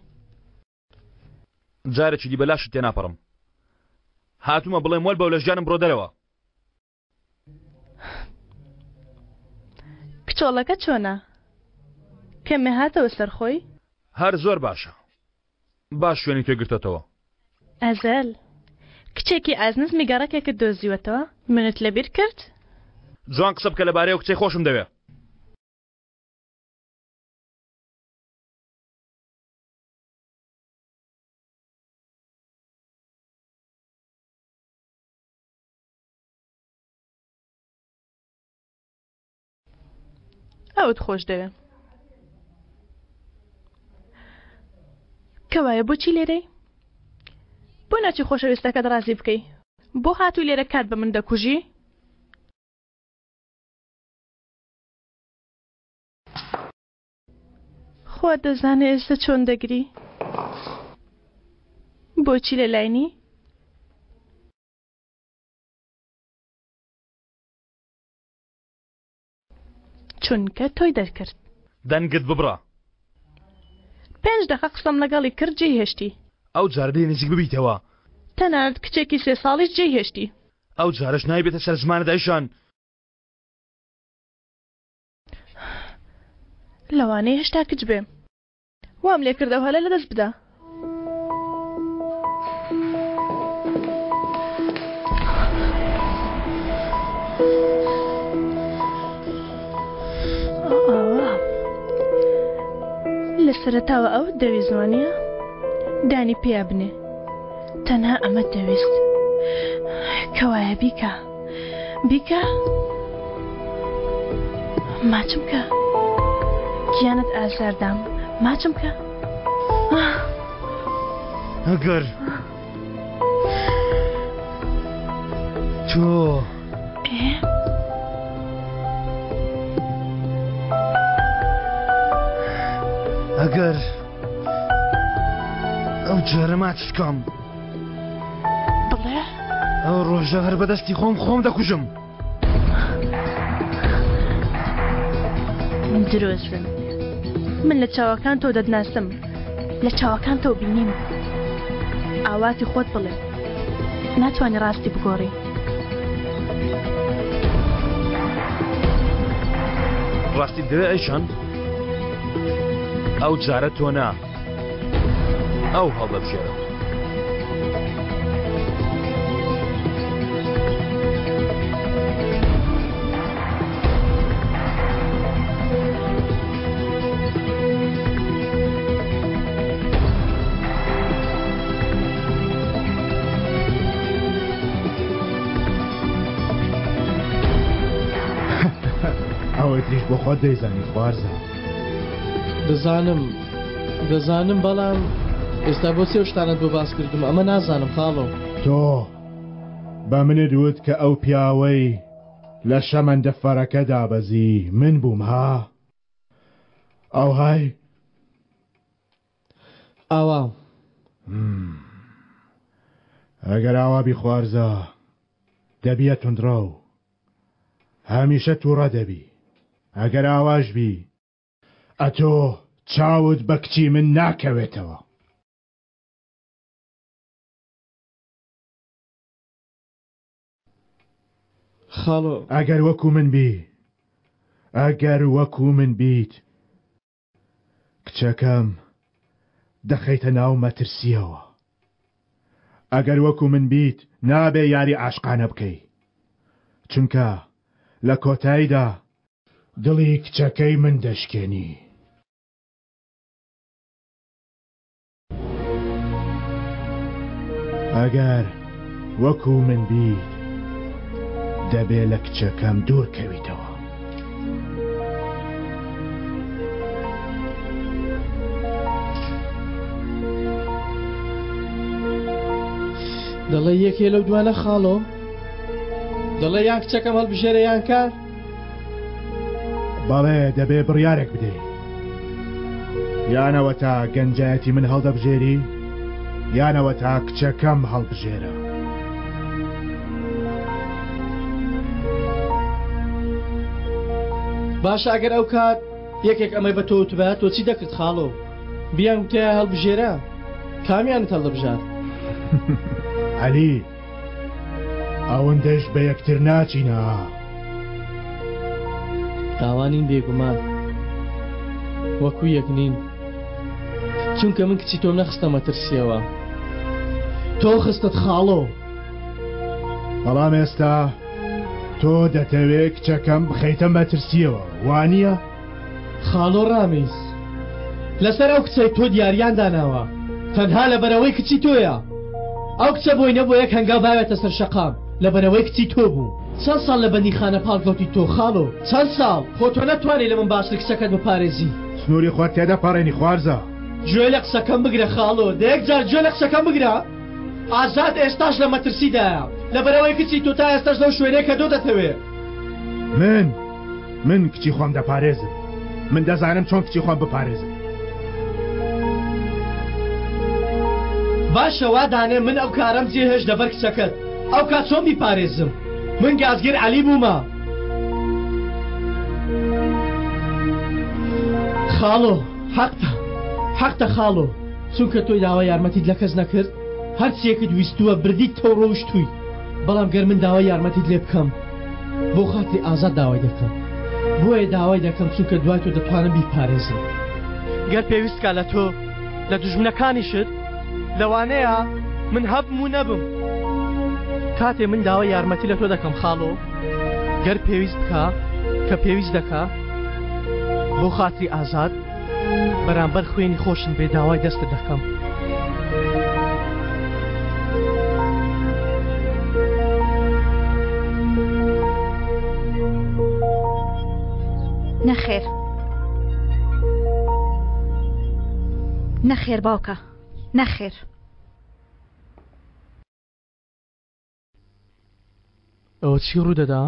جارێکی دی بەلاشت تێ ناپەڕم هاتوومە بڵێم وەل بەو لە ژیانم بڕۆ دەرەوە کچۆڵەکە چۆنە کەمێ هاتەوە سەرخۆی هەر زۆر باشە باش شوێنی تێگرتەوە ئەزەل کچێکی ئازنز میگەڕەکێکت دۆزیوەتەوە منت لەبیر کرد جوان قسە بکە لەبارەی ئەو کچەی خۆشم دەوێ ئەوت خۆش دەوێ کەوایە بۆچی لێرەی بۆ ناچی خۆشەویستەکەت ڕازی بکەی بۆ هاتووی لێرە کات بە من دەکوژی خۆ دەزانێ ئێستا چۆن دەگری بۆچی لە لاینی چونکە تۆی دەرکرد دەنگت ببڕە 5 دقە قسەم لەگەڵی کرد جێی هێشتی ئەو جاردەی نزیک ببیتەوە تەنانەت کچێکی 3 ساڵیش جێی هێشتی ئەو جارش نایبێتە سەر زمانە دایشان لەوانەیە هێشتا کچ بێ وام لێ کردەوە هەلە لەدەست بدە لە سەرەتاوە ئەو دەوی زوانیە دانی پێیا بنێ تەنها ئەمە دەویست کەوایە بیکە بیکە ماچم کە گیانت ئازاردام ماچم کە ئەگەر تۆ ئەگەر ئەو جارە ماچکەم بڵێ ئەو ڕۆژە هەر بەدەستی خۆم دەکوژم درۆزن من لە چاوەکان تۆ دەدناسم لە چاوەکان تۆ بینیم ئاواتی خۆت بڵێ ناتوانانی ڕاستی بگۆڕی ڕاستی دەوێ ئەیشان ئەو جارە تۆ نا ئەو هەڵدەبژێرە ئەوەی تریش بۆ خۆت دەیزانی خوارزە دەزانم بەڵام ئێستا بۆ سێ شتانت بۆ باس کردم ئەمە نازانم خاڵۆ تۆ بە منت وت کە ئەو پیاوەی لە شەمەندە فەرەکە دابەزی من بووم ها ئەو های ئاوا ئەگەر ئاوا بیخوارزە دەبیە تونندڕە و هەمیشە تووڕە دەبی ئەگەر ئاواش بی ئەتۆ چاوت بە کچی من ناکەوێتەوە. خاڵۆ ئەگەر وەکو من بیت کچەکەم دەخەیتە ناو مەترسیەوە. ئەگەر وەکو من بیت نابێ یاری عاشقانە بکەی، چونکە لە کۆتاییدا دڵی کچەکەی من دەشکێنی. ئەگەر وەکو من بیت دەبێ لە کچەکەم دوور کەویتەوە. دەڵێ یەکێ لەو دوانە خاڵۆ دەڵێ یان کچەکەم هەڵبژێرە یان کار. بەڵێ دەبێ بڕیارێک بدەی، یانەوە تا گەنجایەتی من هەڵدەبژێری یانەوە تا کچەکەم هەڵبژێرە. باشە ئەگەر ئەو کات یەکێک ئەمەی بە تۆ بە تۆ چی دەکرد خاڵۆ؟ بیان وتەیە هەڵبژێرە کامیانت هەڵدەبژار؟ عەلی ئەوەندەش بە یەکتر ناچینە. ئاوانین بێگومان وەکو یەک نین، چونکە من کچی تۆم نەخستە مەترسیەوە، تۆ خستت خاڵۆ. بەڵام ئێستا تۆ دەتەوێت کچەکەم بخەیتە مەترسیەوە، وانییە؟ خاڵۆ ڕامیز لەسەر ئەو کچەی تۆ دیاریان داناوە تەنها لە بەرەوەی کچی تۆیە. ئەو کچە بۆی نەبوو یەک هەنگاو باوێتە سەر شەقام لە بەرەوەی کچی تۆ بوو. چەند ساڵ لە بەندیخانە پاڵکەوتی تۆ خاڵۆ؟ چەند ساڵ؟ خۆ تۆ نەتوانێت لە من باشتر کچەکەت بپارێزی. سنووری خۆت تێدا پەڕێنی خوارزە. گوێ لە قسەکەم بگرە خاڵۆ، دەیەک جار گوێ لە قسەکەم بگرە. ئازاد ئێستاش لە مەترسیدایە لە بەرەوەی کچی تۆ تا ئێستاش لەو شوێنەیە کە دۆ دەتەوێت. من کچی خۆم دەپارێزم، من دەزانم چۆن کچی خۆم بپارێزم. باشە وا دانێ من ئەو کارەم جێهێش دەبەر کچەکەت، ئەو کات چۆن بیپارێزم؟ من گازگیر عەلی بوومە. خاڵۆ حەقتە خاڵۆ، چونکە تۆی داوای یارمەتیت لە کەس نەکرد، هەرچیەکت ویستووە بردیت تۆ ڕۆیشتووی. بەڵام گەر من داوای یارمەتیت لێ بکەم بۆ خاتری ئازاد داوای دەکەم، بۆیە داوای دەکەم چونکە دوای تۆ دەتوانم بیپارێزم. گەر پێویستکە لە تۆ لە دوژمنەکانیشت لەوانەیە من هەبم و نەبم. کاتێ من داوای یارمەتی لە تۆ دەکەم خاڵۆ، گەر پێویست بکە کە پێویست دەکا بۆ خاتری ئازاد بەرامبەر خوێنی خۆشن بێ داوای دەستت دەکەم. نەخێر باوکە نەخێر. ئەوە چی ڕوو دەدا؟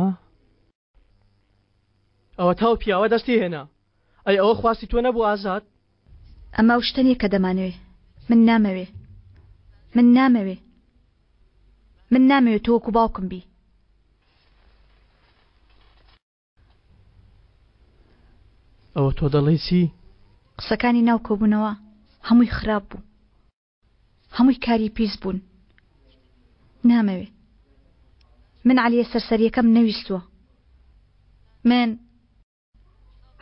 ئەوە تاو پیاوە دەستی هێنا. ئەی ئەوە خواستی تۆ نەبوو ئازاد؟ ئەمە شتەنیە کە دەمانەوێ. من نامەوێ تۆ وەکو باوکم بی. ئەوە تۆ دەڵێ چی؟ قسەکانی ناو کۆبوونەوە هەمووی خراپ بوو، هەمووی کاری پیس بوون. نامەوێ. من عەلیە سەرسەریەکەم نەویستووە. من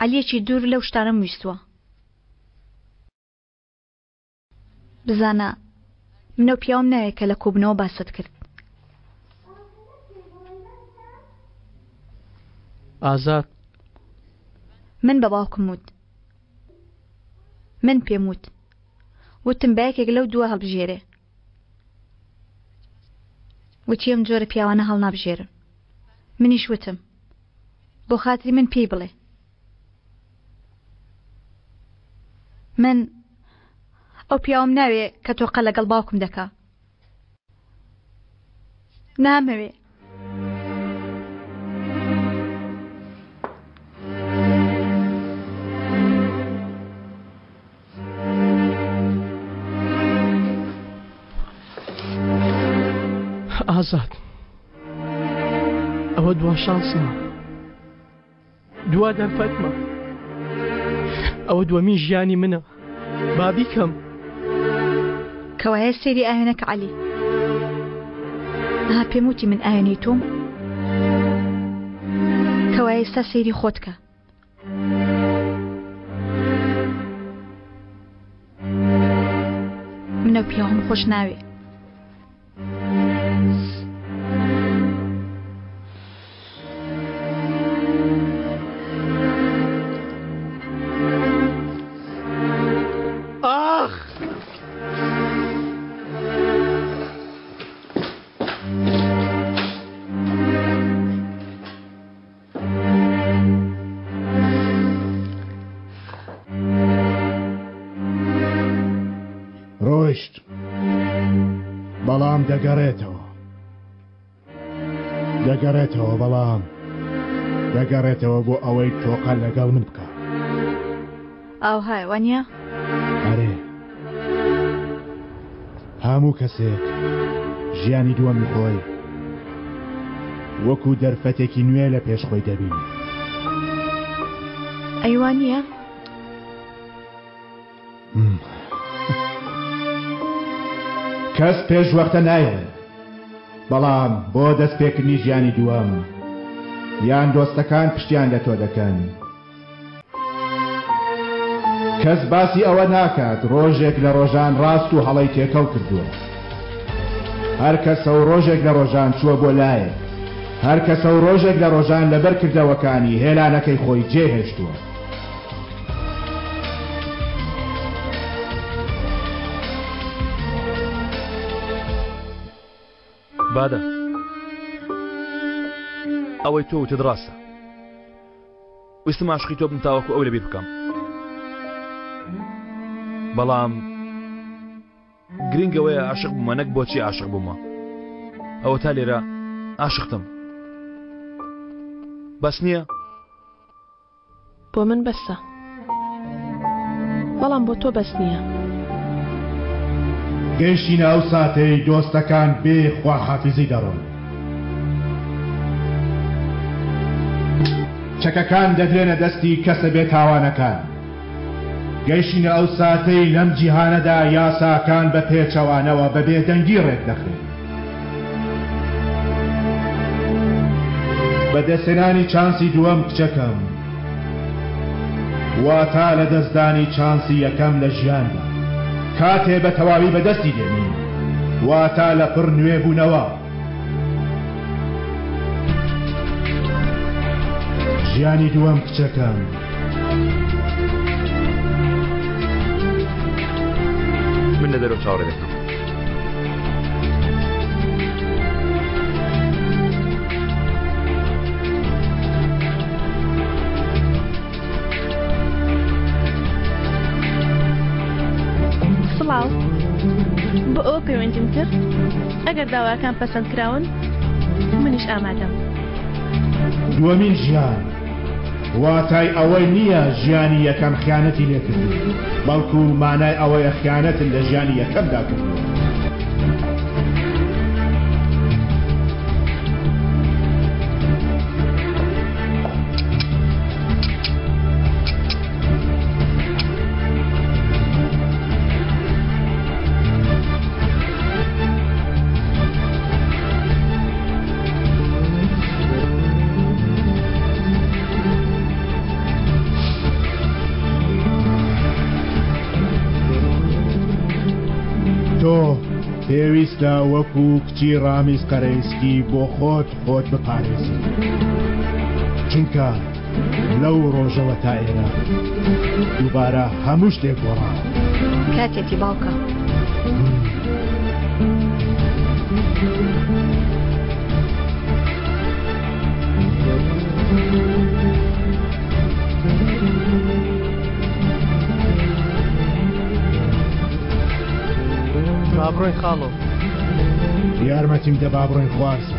عەلیەکی دوور لەو شتانەم ویستووە. بزانە منەو پیاوم ناوێت کە لە کۆبوونەوە باست کرد. ئازاد من بە باوکم وت، من پێم وتم بایەکێک لەو دووە هەڵبژێرێ، وتی ئەم جۆرە پیاوانە هەڵ نابژێرن. منیش وتم بۆ خاتری من پێی بڵێ. من ئەو پیاوم ناوێ کە تۆقە لەگەڵ باوکم دەکا. نامەوێ. ئازاد ئەوە دوا شانسمە. دوا دەرفەتمە ئەوە دووەمین ژیانی منە با بیکەم کەوایە سێری ئاوێنەکە عەلی ئەها پێم وتی من ئاوێنەی تۆم کەوایە ئێستا سێری خۆتکە منە پیاوم خۆش ناوێ ڕۆیشت بەڵام دەگەڕێتەوە بەڵام دەگەڕێتەوە بۆ ئەوەی تۆقە لەگەڵ من بکە ئاوهای وانە؟ ئەرێ هەموو کەسێک ژیانی دووەمی خۆی وەکو دەرفەتێکی نوێ لە پێشخۆی دەبینی ئەیوانە؟ کەس پێش وەختە نایێت بەڵام بۆ دەستپێکردنی ژیانی دووەم یان دۆستەکان پشتیان لە تۆ دەکەن کەس باسی ئەوە ناکات ڕۆژێک لە ڕۆژان ڕاست و هەڵەی تێکەڵ کردووە هەر کەسە و ڕۆژێک لە ڕۆژان چووە بۆ لایە هەر کەسە و ڕۆژێک لە ڕۆژان لەبەر کردەوەکانی هێلانەکەی خۆی جێهێشتووە بادە ئەوەی تۆ وتت ڕاستە ویستم عاشقی تۆ بم تاوەکو ئەو لەبیر بکەم بەڵام گرنگەوەیە عاشق بوومە نەک بۆچی عاشق بوومە ئەوە تا لێرە عاشقتم بەس نییە بۆ من بەسە بەڵام بۆ تۆ بەس نییە گەیشتینە ئەو ساتەی دۆستەکان بێ خواحافیزی دەڕۆن چەکەکان دەدرێنە دەستی کەسە بێ تاوانەکان گەیشتینە ئەو ساتەی لەم جیهانەدا یاساکان بە پێچەوانەوە بە بێدەنگی ڕێک دەخرێن بەدەستێنانی چانسی دووەم کچەکەم واتە لە دەستدانی چانسی یەکەم لە ژیاندا کاتێ بە تەواوی بەدەستی دێنی واتە لە پڕ نوێ بوونەوە ژیانی دووەم کچەکەم من لە دەرەوە چاوەڕێ دەکەم سڵاو بۆ ئەوە پەیوەندیم کرد ئەگەر داواکان پەسەند کراون منیش ئامادەم دووەمین ژیان واتای ئەوەی نییە ژیانی یەکەم خیانەتی لێکردو بەڵکو مانای ئەوەیە خیانەتن لە ژیانی یەکەمدا کردو تۆ پێویستە وەکو کچی ڕامیز قەرەیسکی بۆ خۆت بپارێزی چونکە لەو ڕۆژەوە تا ئێرە دووبارە هەموو شتێک گۆڕاوە کاتێکی باوکە بابڕۆی خاڵۆ یارمەتیم دە بابڕۆی خوارزە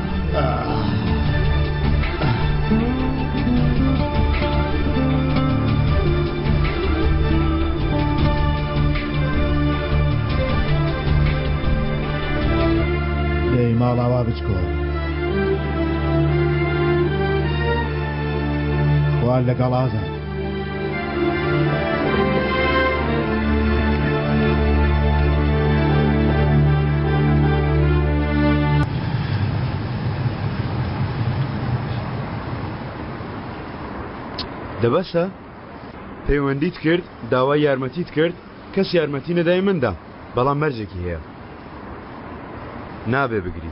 دەی ماڵاوا بچکۆ ئەوان لەگەڵ ئازان. دەبەسە پەیوەندیت کرد داوای یارمەتیت کرد کەس یارمەتی نەدای مندا بەڵام مەرجێکی هەیە نابێ بگری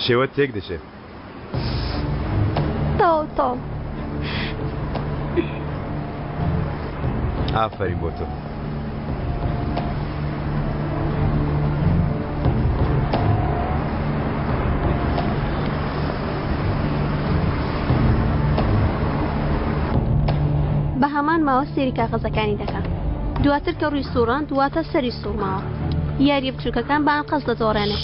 شێوەت تێک دەچێت تۆم ئافەرین بۆ تۆ بە هەمان ماوە سێری کاغەزەکانی دەکات دواتر کە ڕووی سووران دواتە سەری سوورماوە یاریە بچووکەکان بە قەس دەدۆڕێنێ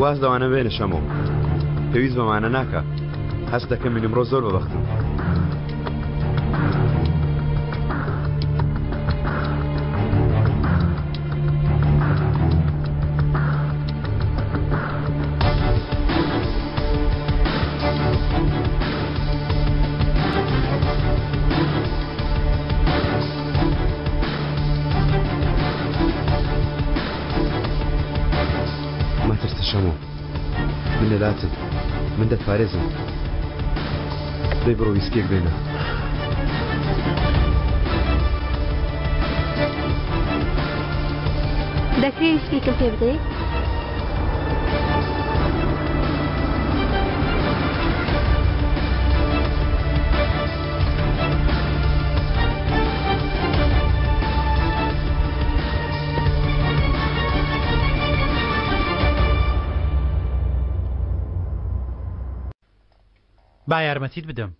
واز دەوانە بێنە شەمەوە پێویست بەمانە ناکە هەست دەکەم من ئەمڕۆ زۆر بەبەختم من لاتم من دەتپارێزم دەی بڕۆ ویسکێک بێنە دەکرێت ویسکێکم پێ بدەیت با یارمەتیت بدەم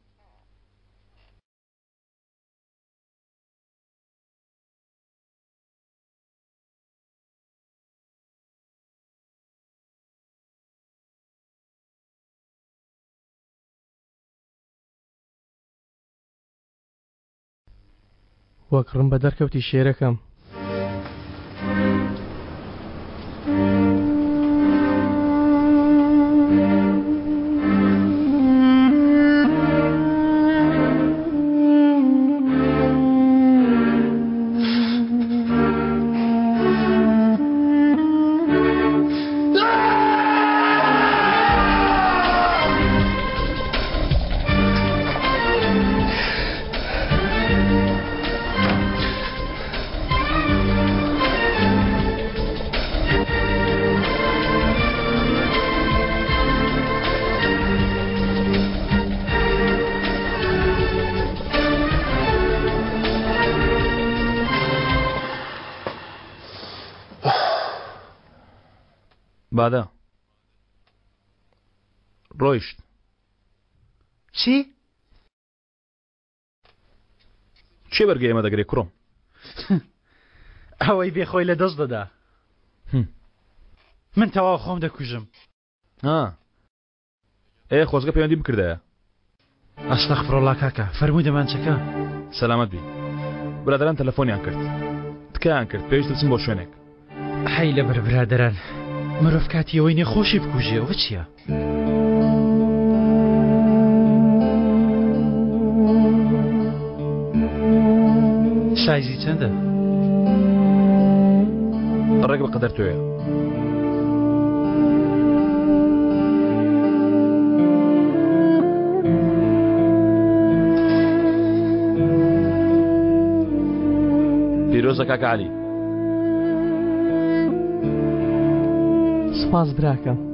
وەک ڕم بە دەرکەوتی شێرەکەم بادە ڕۆیشت چی؟ چێ بەرگەی ئێمە دەگرێت کوڕم ئەوەی بێخۆی لە دەست دەدا من تەواو خۆم دەکوژم خۆزگە پەیوەندی بکردایە ئەستەغفرڵڵا کاکە فەرمووی دەمانچەکە سەلامەت بی برادران تەلەفۆنیان کرد تکایان کرد پێویست دەچم بۆ شوێنێک حەی لەبەر برادەران مرۆڤ کاتی ئەوەی نێخۆشی بکوژێ ئەوە چییە؟ سایزی چەندە؟ ڕێک بە قەدەر تۆیە پیرۆزە کاکە عەلی سپاس براکەم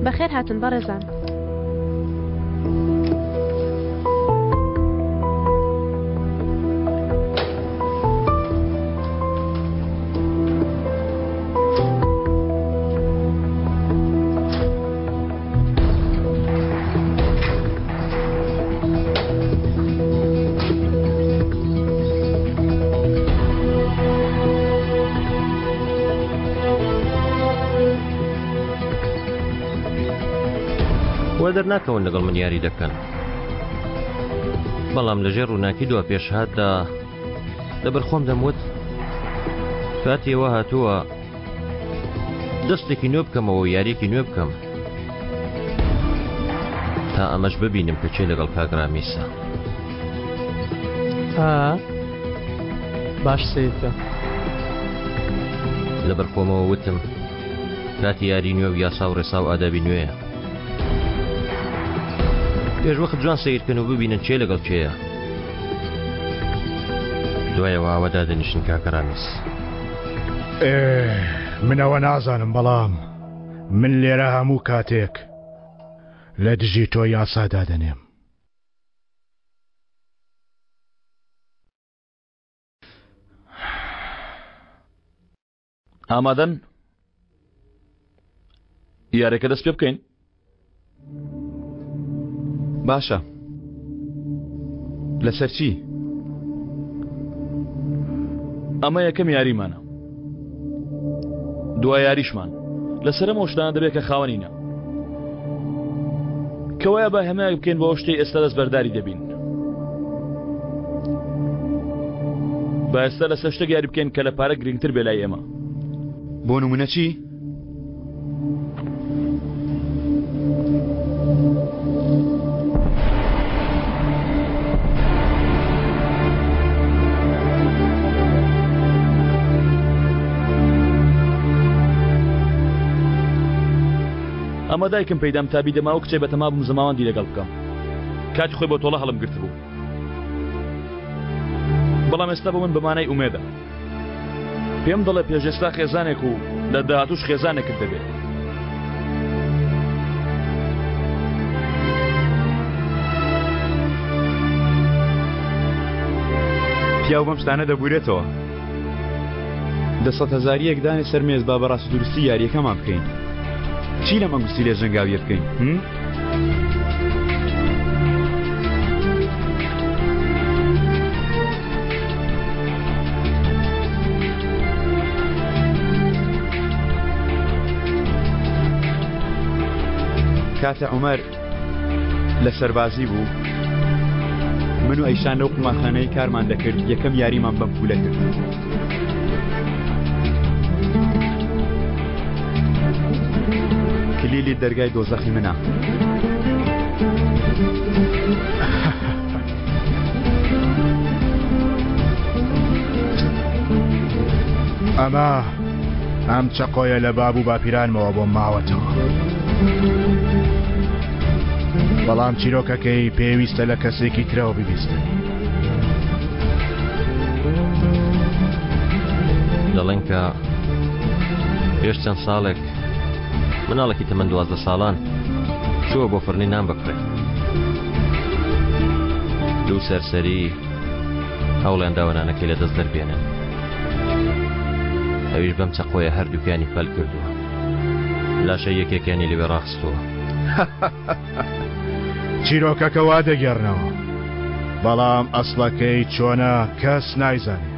بەخێر هاتن بەڕێزان وە دەرناکەون لەگەڵ من یاری دەکەن بەڵام لەژێر ڕووناکی دووە پێشهاتدا لەبەر خۆم دەموت کاتیەوە هاتووە دەستێکی نوێ بکەمەوە و یاریەکی نوێ بکەم تا ئەمەش ببینم کە چێ لەگەڵ کاگرامیسە باش سیدکە لەبەر خۆمەوە وتم کاتی یاری نوێ و یاسا و ڕێسا و ئادابی نوێیە پێش وەخت جوان سیرکەن و ببینن چێ لەگەڵ چێیە دوایەوە ئاوەدا دەنیشن کاکەرامیس منەوە نازانم بەڵام من لێرە هەموو کاتێک لە دژی تۆ یاسادا دەنێم ئامادەن یارێکە دەست پێ بکەین باشە لەسەر چی؟ ئەمە یەکەم یاریمانە دوای یاریشمان لەسەر ئەمە شتانە دەبێت کە خاوەنینە کەوایە بە هەمایە بکەین بۆ شتەی ئێستا دەست بەرداری دەبین با ئێستا لەسەر شتێک یاری بکەین کە لە پارە گرنگتر بێ لای ئێمە بۆ نمونە چی؟ ئەمە دایکم پەیدام تابی دەما و کچێ بەتەما بم زەماوەندی لەگەڵ بکەم کاتی خۆی بۆ تۆڵە هەڵم گرت بوو بەڵام ئێستا بۆ من بەمانای ئومێدە پێم دەڵێ پێشێستا خێزانێک و لە داهاتوش خێزانێکت دەبێت پیاو بەم شتانە دەبورێتەوە 100,000 دانی سەر مێز با بەڕاست درستی یاریەکەمان بکەین چی لە مەنگوستی لێ ژەنگاویە بکەین کاتە عومەر لە سەربازی بوو من و ئەیشان لەو قوماخانەی کارمان دەکرد یەکەم یاریمان بەم پولە کرد کلیلی دەرگای دۆزەخی منە ئەمە ئەم چەقۆیە لە باب و باپیرانمەوە بۆ ماوەتەوە بەڵام چیرۆکەکەی پێویستە لە کەسێکی ترەوە ببیستن دەڵێن کە پێش چەند ساڵێک مناڵێکی تەمەن 12 ساڵان چووە بۆ فڕنی نان بکڕێت دوو سەرسەری هەوڵیان داوە نانەکەی لە دەست دەربێنن ئەویش بەم چەقۆیە هەردووکانی پەل کردووە لاشە یەکێکیانی لەوێ ڕاخستووە چیرۆکەکە وا دەگەڕنەوە بەڵام ئەسڵەکەی چۆنە کەس نایزانێت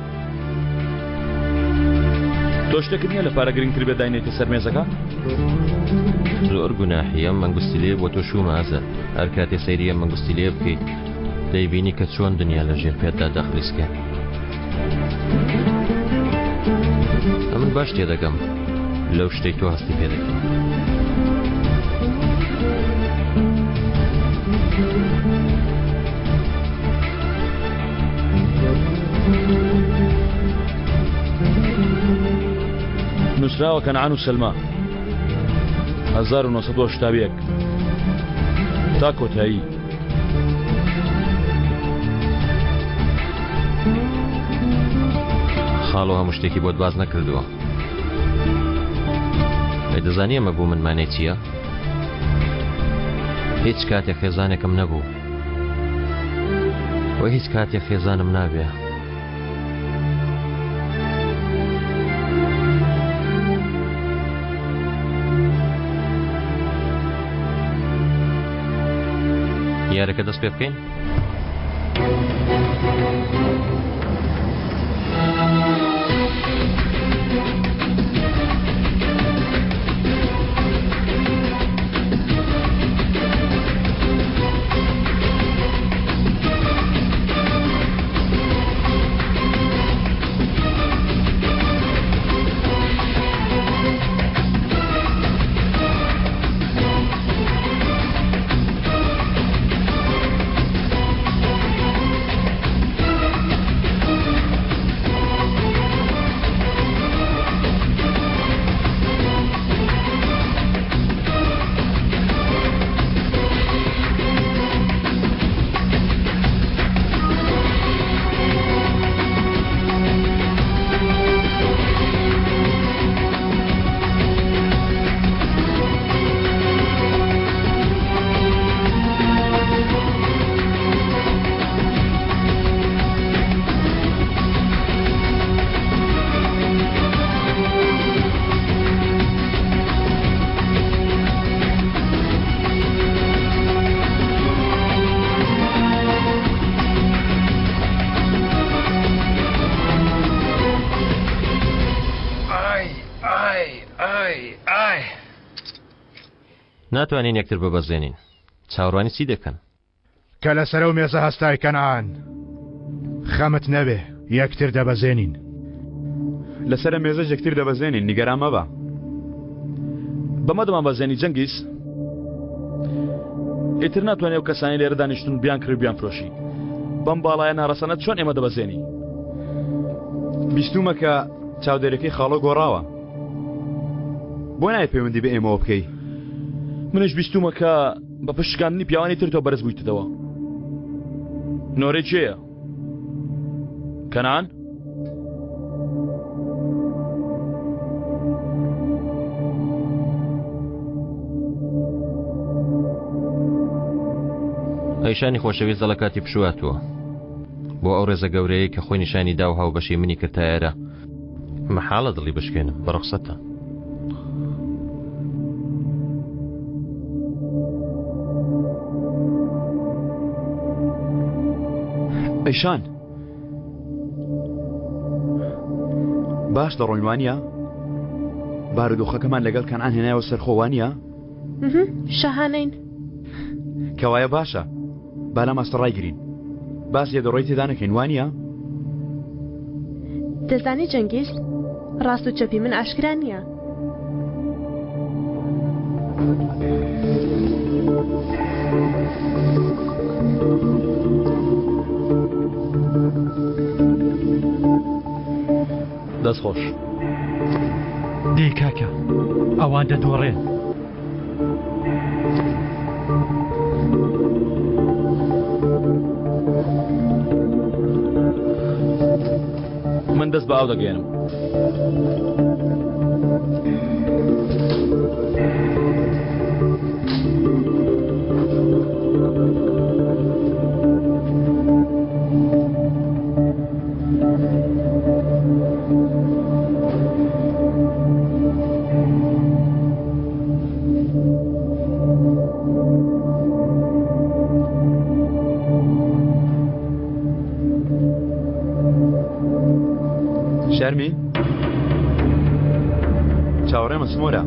تۆ شتێکت نییە لە پارە گرنگتر بێ داینێتە سەر مێزەکە زۆر گوناحی ئەم مەنگوستی لێ بۆ تۆ شومازە هەر کاتێ سەیری ئەم مەنگوستی لێ بکەیت دەیبینی کە چۆن دنیا لە ژێر پێتدا دەخلیسکە ئەمن باش تێدەگەم لەو شتەی تۆ هەستی پێ دەکەم نووسراوە کەنعان و سەلما 1970 تا کۆتایی خاڵۆ هەموو شتێکی بۆت باز نەکردووە دەزانی ئەمە بۆ من مانای چییە؟ هیچ کاتێک خێزانێکم نەبوو و هیچ کاتێک خێزانم نابێ یارەکە دەست پێ بکەین ناتوانین یەکتر ببەزێنین. چاوەڕوانی چی دەکەن؟ کە لەسەر ئەو مێزە هەستای کەنعان خەمت نەبێ یەکتر دەبەزێنین. لەسەر مێزە یەکتر دەبەزێنین، نیگەران مەبە. بەمە دەمابەزێنی جەنگیز. ئیتر ناتوانێت ئەو کەسانی لێرە دانیشتون بیان کرد بیان فرۆشی. بەم باڵایە ناڕەسەنە چۆن ئێمە دەبەزێنی؟ بیستومە کە چاودێرەکەی خاڵۆ گۆڕاوە. بۆ نایە پەیوەندی بە ئێمەوە بکەی؟ منش بیستومە کە بە پشتگاندنی پیاوانی تر تۆ بەرز بوویتەوە. نۆرەی چێیە؟ کەنعان؟ ئەیشانی خۆشەویست دەڵە کاتی پشواتوە بۆ ئەو ڕێزە گەورەیە کە خۆی نیشانی دا و هاو بەشی منی کردایەرە مەحاڵە دڵی بشکێنم بە ڕوخسەتە. ئەیشان باش دەڕۆینوانە؟ بارودۆخەکەمان لەگەڵ کەنعان هێنایەوە سەرخۆوانە؟ شەهانەین. کەوایە باشە با لە ماستە ڕایگرین. باس لێ دەڕۆی تێدا نەکەین وانە؟ دەزانی جەنگیز ڕاست و چەپی من ئاشکرا نییە. دەست خۆش. دێ کاکە ئەوان دەدۆڕێن. من دەست بە ئاو دەگەێنم. شەرمی چاوەڕێمە سمۆرە.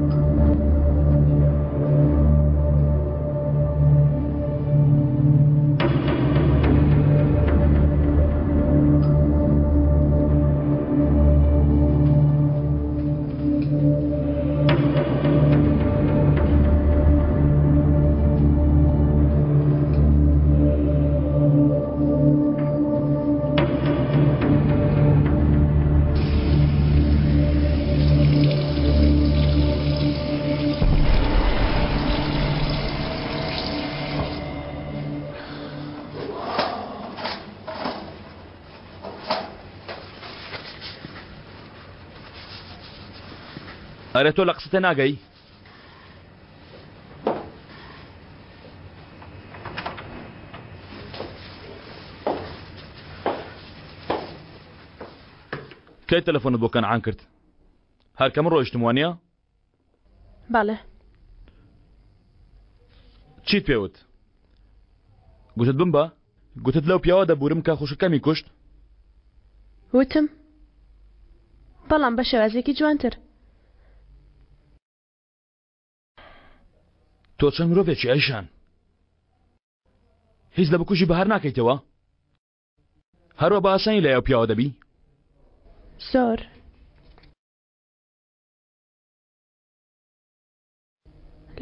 ئەرێ تۆ لە قسەتە ناگەی؟ کەی تەلەفۆنت بۆ کەنعان کرد؟ هەر کە من ڕۆیشتم وانە؟ بەڵێ. چیت پێوت؟ گوتت بمبە؟ گوتت لەو پیاوە دەبورم کە خوشەکەمی کوشت؟ وتم بەڵام بە شێوازێکی جوانتر. تۆ چەند مرۆڤێکی ئەیشان هیچ لە بکوژی بەهار ناکەیتەوە؟ هەروە بە ئاسانی لە ئەو پیاوە دەبی؟ زۆر.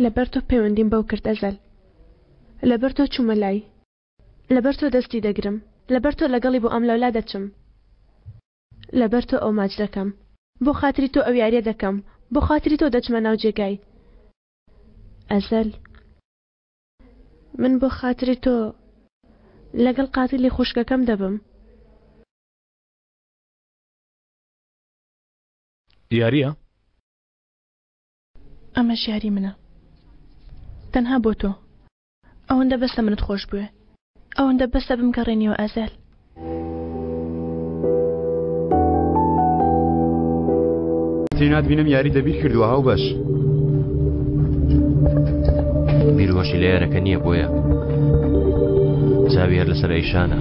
لەبەر تۆ پەیوەندیم بەو کرد ئەزەل. لەبەر تۆ چوومە لای. لەبەر تۆ دەستی دەگرم. لەبەر تۆ لەگەڵی بۆ ئەم لەولا دەچم. لەبەر تۆ ئەو ماچ دەکەم. بۆ خاتری تۆ ئەو یاریە دەکەم. بۆ خاتری تۆ دەچمە ناو جێگای. ئەزەل من بۆ خاتری تۆ لەگەڵ قاتیلی خوشکەکەم دەبم. یاریە؟ ئەمەش یاری منە. تەنها بۆ تۆ. ئەوەندە بەسە منت خۆش بووێ. ئەوەندە بەسە بمگەڕێنیەوە ئەزەل. تینات بینم یاری دەبیر کردووە هاو بەش. بیرۆشی لە یارەکە نییە بۆیە چاویێر لەسەر ئەیشانە.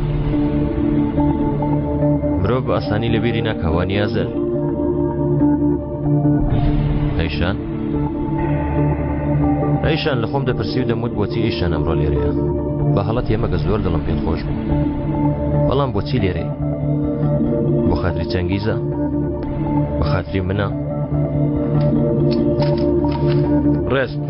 مرۆڤ بە ئاسانی لە بیری ناکەوە نیازل. ئەیشان ئەیشان لە خۆم دەپرسی و دەموت بۆچی ئیشان ئەمڕۆ لێرەیە بە هەڵەت ئێمەگە زۆر دڵم پێت خۆش بوو بەڵام بۆچی لێرەی بۆ خاتری چەنگیزە بە خاتری منە ڕێست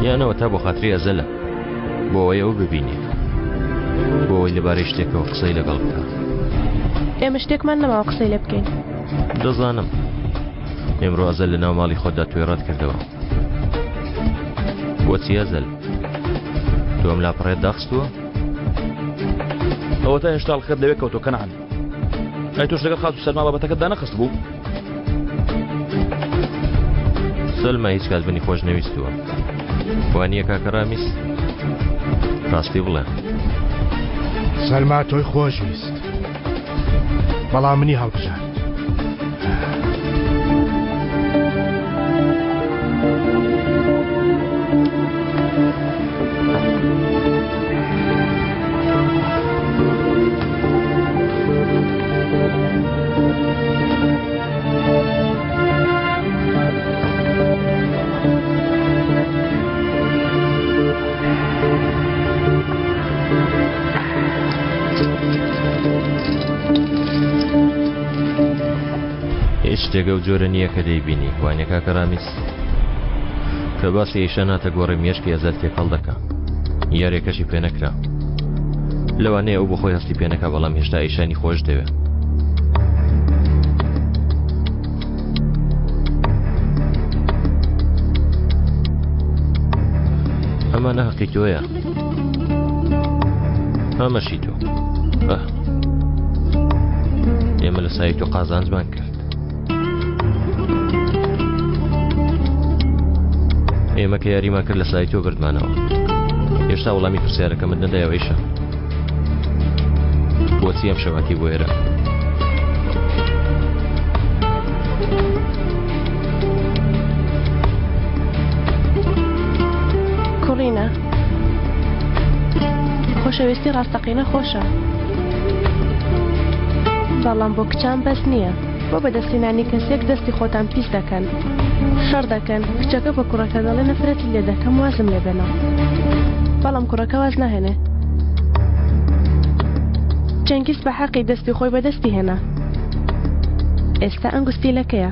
یانەوە تا بۆ خاتری ئەزەلە بۆ ئەوەی ئەو ببینێ بۆ ئەوەی لەبارەی شتێکەوە قسەی لەگەڵ بکە ئێمە شتێکمان نەماوە قسەی لێ بکەین دەزانم ئێمڕۆ ئەزەل لە ناو ماڵی خۆتدا توێڕەت کردەوە بۆچی ئەزەل تۆم لاپەڕێت داخستووە ئەوە تا هێشتا خەت لەوێ کەوتۆ کەنعان ئەی تۆش لەگەڵ خات و سەلما بابەتەکەتدا نەخست بوو سەلما هیچ کات بنی خۆش نەویستووە وانییە کاکە ڕامیس ڕاستی بڵێ سەلما تۆی خۆش ویست بەڵام منی هەڵبژار شتێگە و جۆرە نییە کە دەیبینی وانێ کاکە ڕامیس کە باسی ئیشان هاتە گۆڕی مێشکی ئەزەل تێکەڵ دەکا یاریەکەشی پێ نەکرا لەوانەیە ئەو بۆ خۆی هەستی پێ نەکا بەڵام هێشتا ئیشانی خۆش دەوێت ئەمانە حەقی تۆیە ئەمەشی تۆ ئێمە لە سای تۆ قازانجمان کرد ئێمە کە یاریمان کرد لە سای تۆ بردمانەوە هێشتا وەڵامی پرسیارەکە من نەدایەوە ئیشە بۆچی ئەم شەواتی بۆ ئێرە کوڕینە خۆشەویستی ڕاستەقینە خۆشە بەڵام بۆ کچان بەس نییە بۆ بەدەستێنانی کەسێک دەستی خۆتان پیس دەکەن شەڕ دەکەن کچەکە بە کوڕەکە دەڵێ نەفرەتی لێ دەکەم وازم لێ بێنە بەڵام کوڕەکە واز ناهێنێ چەنگیز بە حەقی دەستی خۆی بەدەستی هێنا ئێستا ئەنگوستیلەکەیە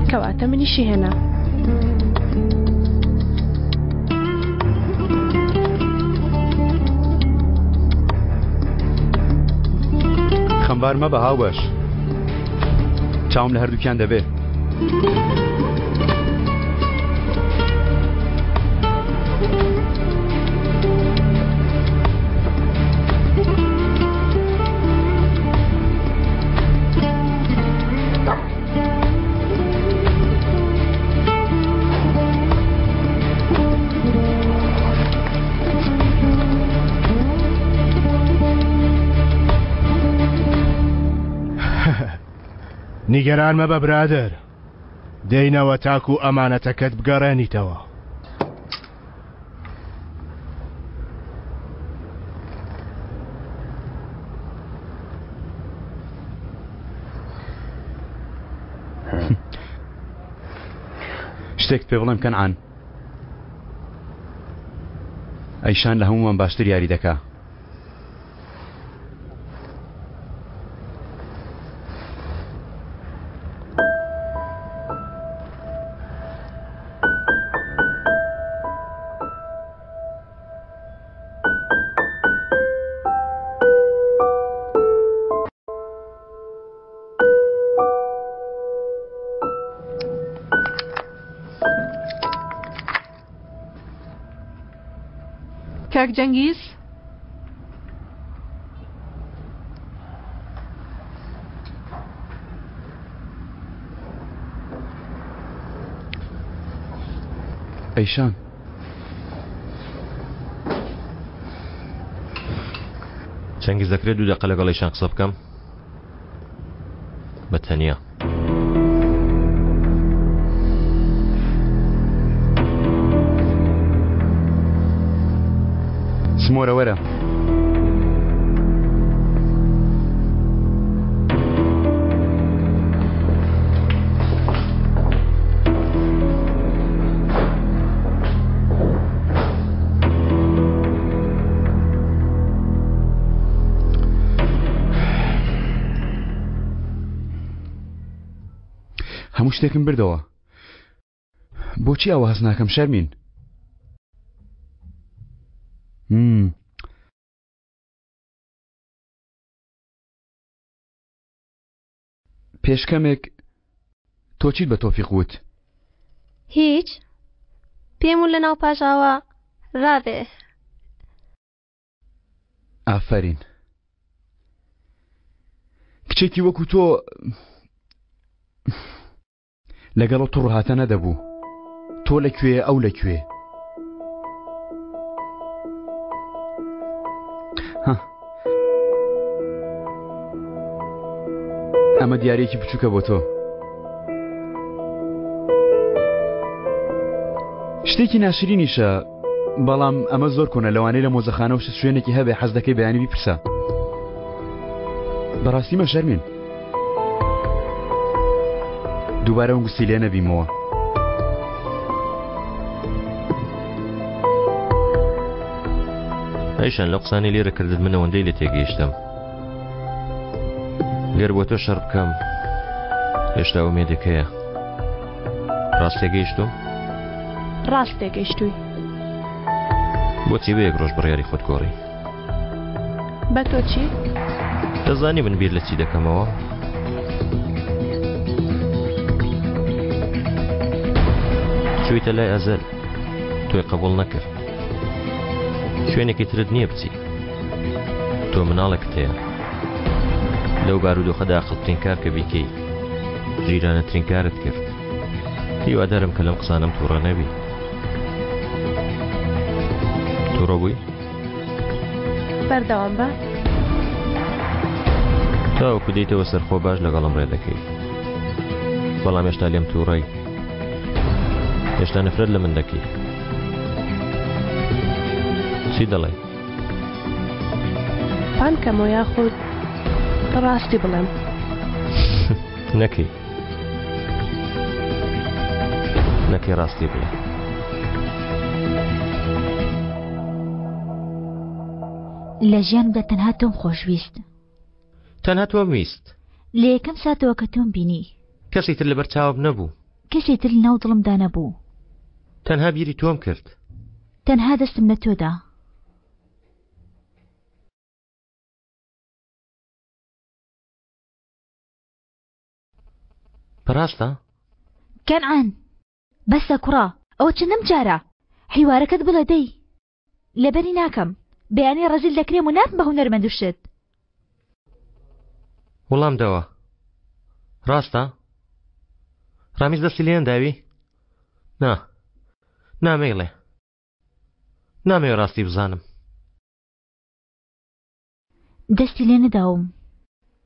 کەواتە منیشی هێنا خەمبار مە بە هاو باش چاوم لە هەردووکیان دەبێ نیگەران مەبە برادر دێینەوە تاکو ئەمانەتەکەت بگەڕێنیتەوە شتێک پێ بڵێم کەنعان ئەیشان لە هەمومان باشتر یاری دەکا کاک جەنگیز ئەیشان چەنگیز دەکرێت دوو دەقە لەگەڵ ئەیشان قسە بکەم بە تەنیا زمۆرە وەرە. هەموو شتێکم بردەوە. بۆچی ئەوە هەست ناکەم شەرمین؟ پێشکەمێک تۆ چیت بە تۆفیق وت؟ هیچ پێم و لە ناو پاژاوە ڕابێ. ئافرین کچێکی وەکو تۆ لەگەڵ تۆ ڕوهاتە نەدەبوو. تۆ لەکوێ ئەو لەکوێ؟ ئەمە دیارێکی بچووکە بۆ تۆ. شتێکی ناشرینیشە بەڵام ئەمە زۆر کۆنە لەوانەیە لە مۆزەخانە و شوێنێکی هەبێ حەز دەکەی بەیانی بیپرسە. بەڕاستیمە شەرمین دووبارە ئەو گوستی لێ نەبیمەوە. ئەیشان لە قسانی لێرە کردت من ئەوەندەی لێ تێگەیشتم. لێر بۆ تۆ شەڕ بکەم هێشتا ئومێدێک هەیە. ڕاست تێگەیشتوم؟ ڕاست تێگەیشتووی. بۆچی بە یەک ڕۆژ بڕیاری خۆت گۆڕی؟ بە تۆ چی؟ دەزانی من بیر لە چی دەکەمەوە؟ چوویتە لای ئەزەل تۆی قبوڵ نەکرد. شوێنێکی ترت نییە بچی. تۆ مناڵێکت هەیە لەو بارودۆخەدا عەقڵترین کار کە بیکەی ژیرانەترین کارت کرد. هیوادارم کە لەم قسانم تووڕە نەبی. تووڕە بووی؟ بەردەوام بە تاوەکو دەیتەوە سەرخۆ باش لەگەڵم ڕێ دەکەی. بەڵام هێشتا لێم تووڕەی. هێشتا نەفرەت لە من دەکەی. چی دەڵێ؟ پانکەمەوە یاخود ڕاستی بڵێم؟ نەکەی ڕاستی بڵێ. لە ژیانمدا تەنها تۆم خۆشویست. تەنها تۆم ویست؟ لە یەکەم ساتەوە کە تۆم بینی کەسی تر لەبەر چاوم نەبوو. کەسی تر لەناو دڵمدا نەبوو. تەنها بیری تۆم کرد. تەنها دەستم لە تۆدا. بەڕاستە؟ کەنعان بەسە کوڕا ئەوە چەندەم جارە هیوارەکەت بڵێ دەی لەبەری ناکەم بەیانی ڕەزیل دەکرێم و ناتم بە هونەرمەند و شت. وەڵام دەوە ڕاستە؟ ڕامیز دەستی لێیان داوی؟ نامەیڵێ نامەوێ ڕاستی بزانم. دەستی لێ نەداوم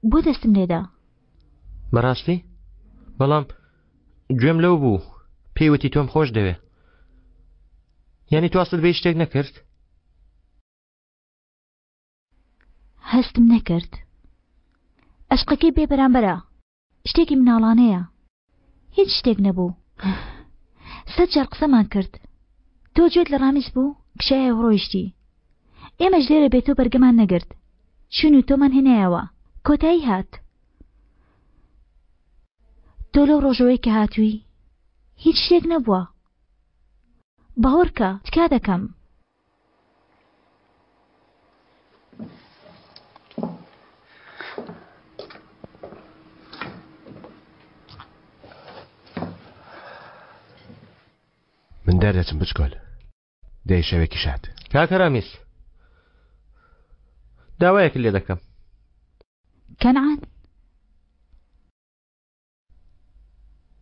بۆ دەستم لێدا؟ بەڕاستی؟ بەڵام گوێم لەو بوو پێیوەتی تۆم خۆش دەوێ. یعنی تواستت بێ شتێک نەکرد؟ هەستم نەکرد. عشقەکەی بێ بەرامبەرە شتێکی مناڵانەیە. هیچ شتێک نەبوو. 100 جار قسەمان کرد. تۆ گوێت لە ڕامیز بوو کشایە ڕۆیشتی. ئێمەش لێرە بێت تۆ بەرگەمان نەگرت. چون و تۆمان هێنایەوە کۆتایی هات. تۆ لەو ڕۆژەوەی کە هاتووی هیچ شتێک نەبووە. باوەڕکە تکا دەکەم. من دەردەچم بچکۆل دەی شەوێکی شاد. کاکە ڕامیز داوایەک لێ دەکەم. کەنعان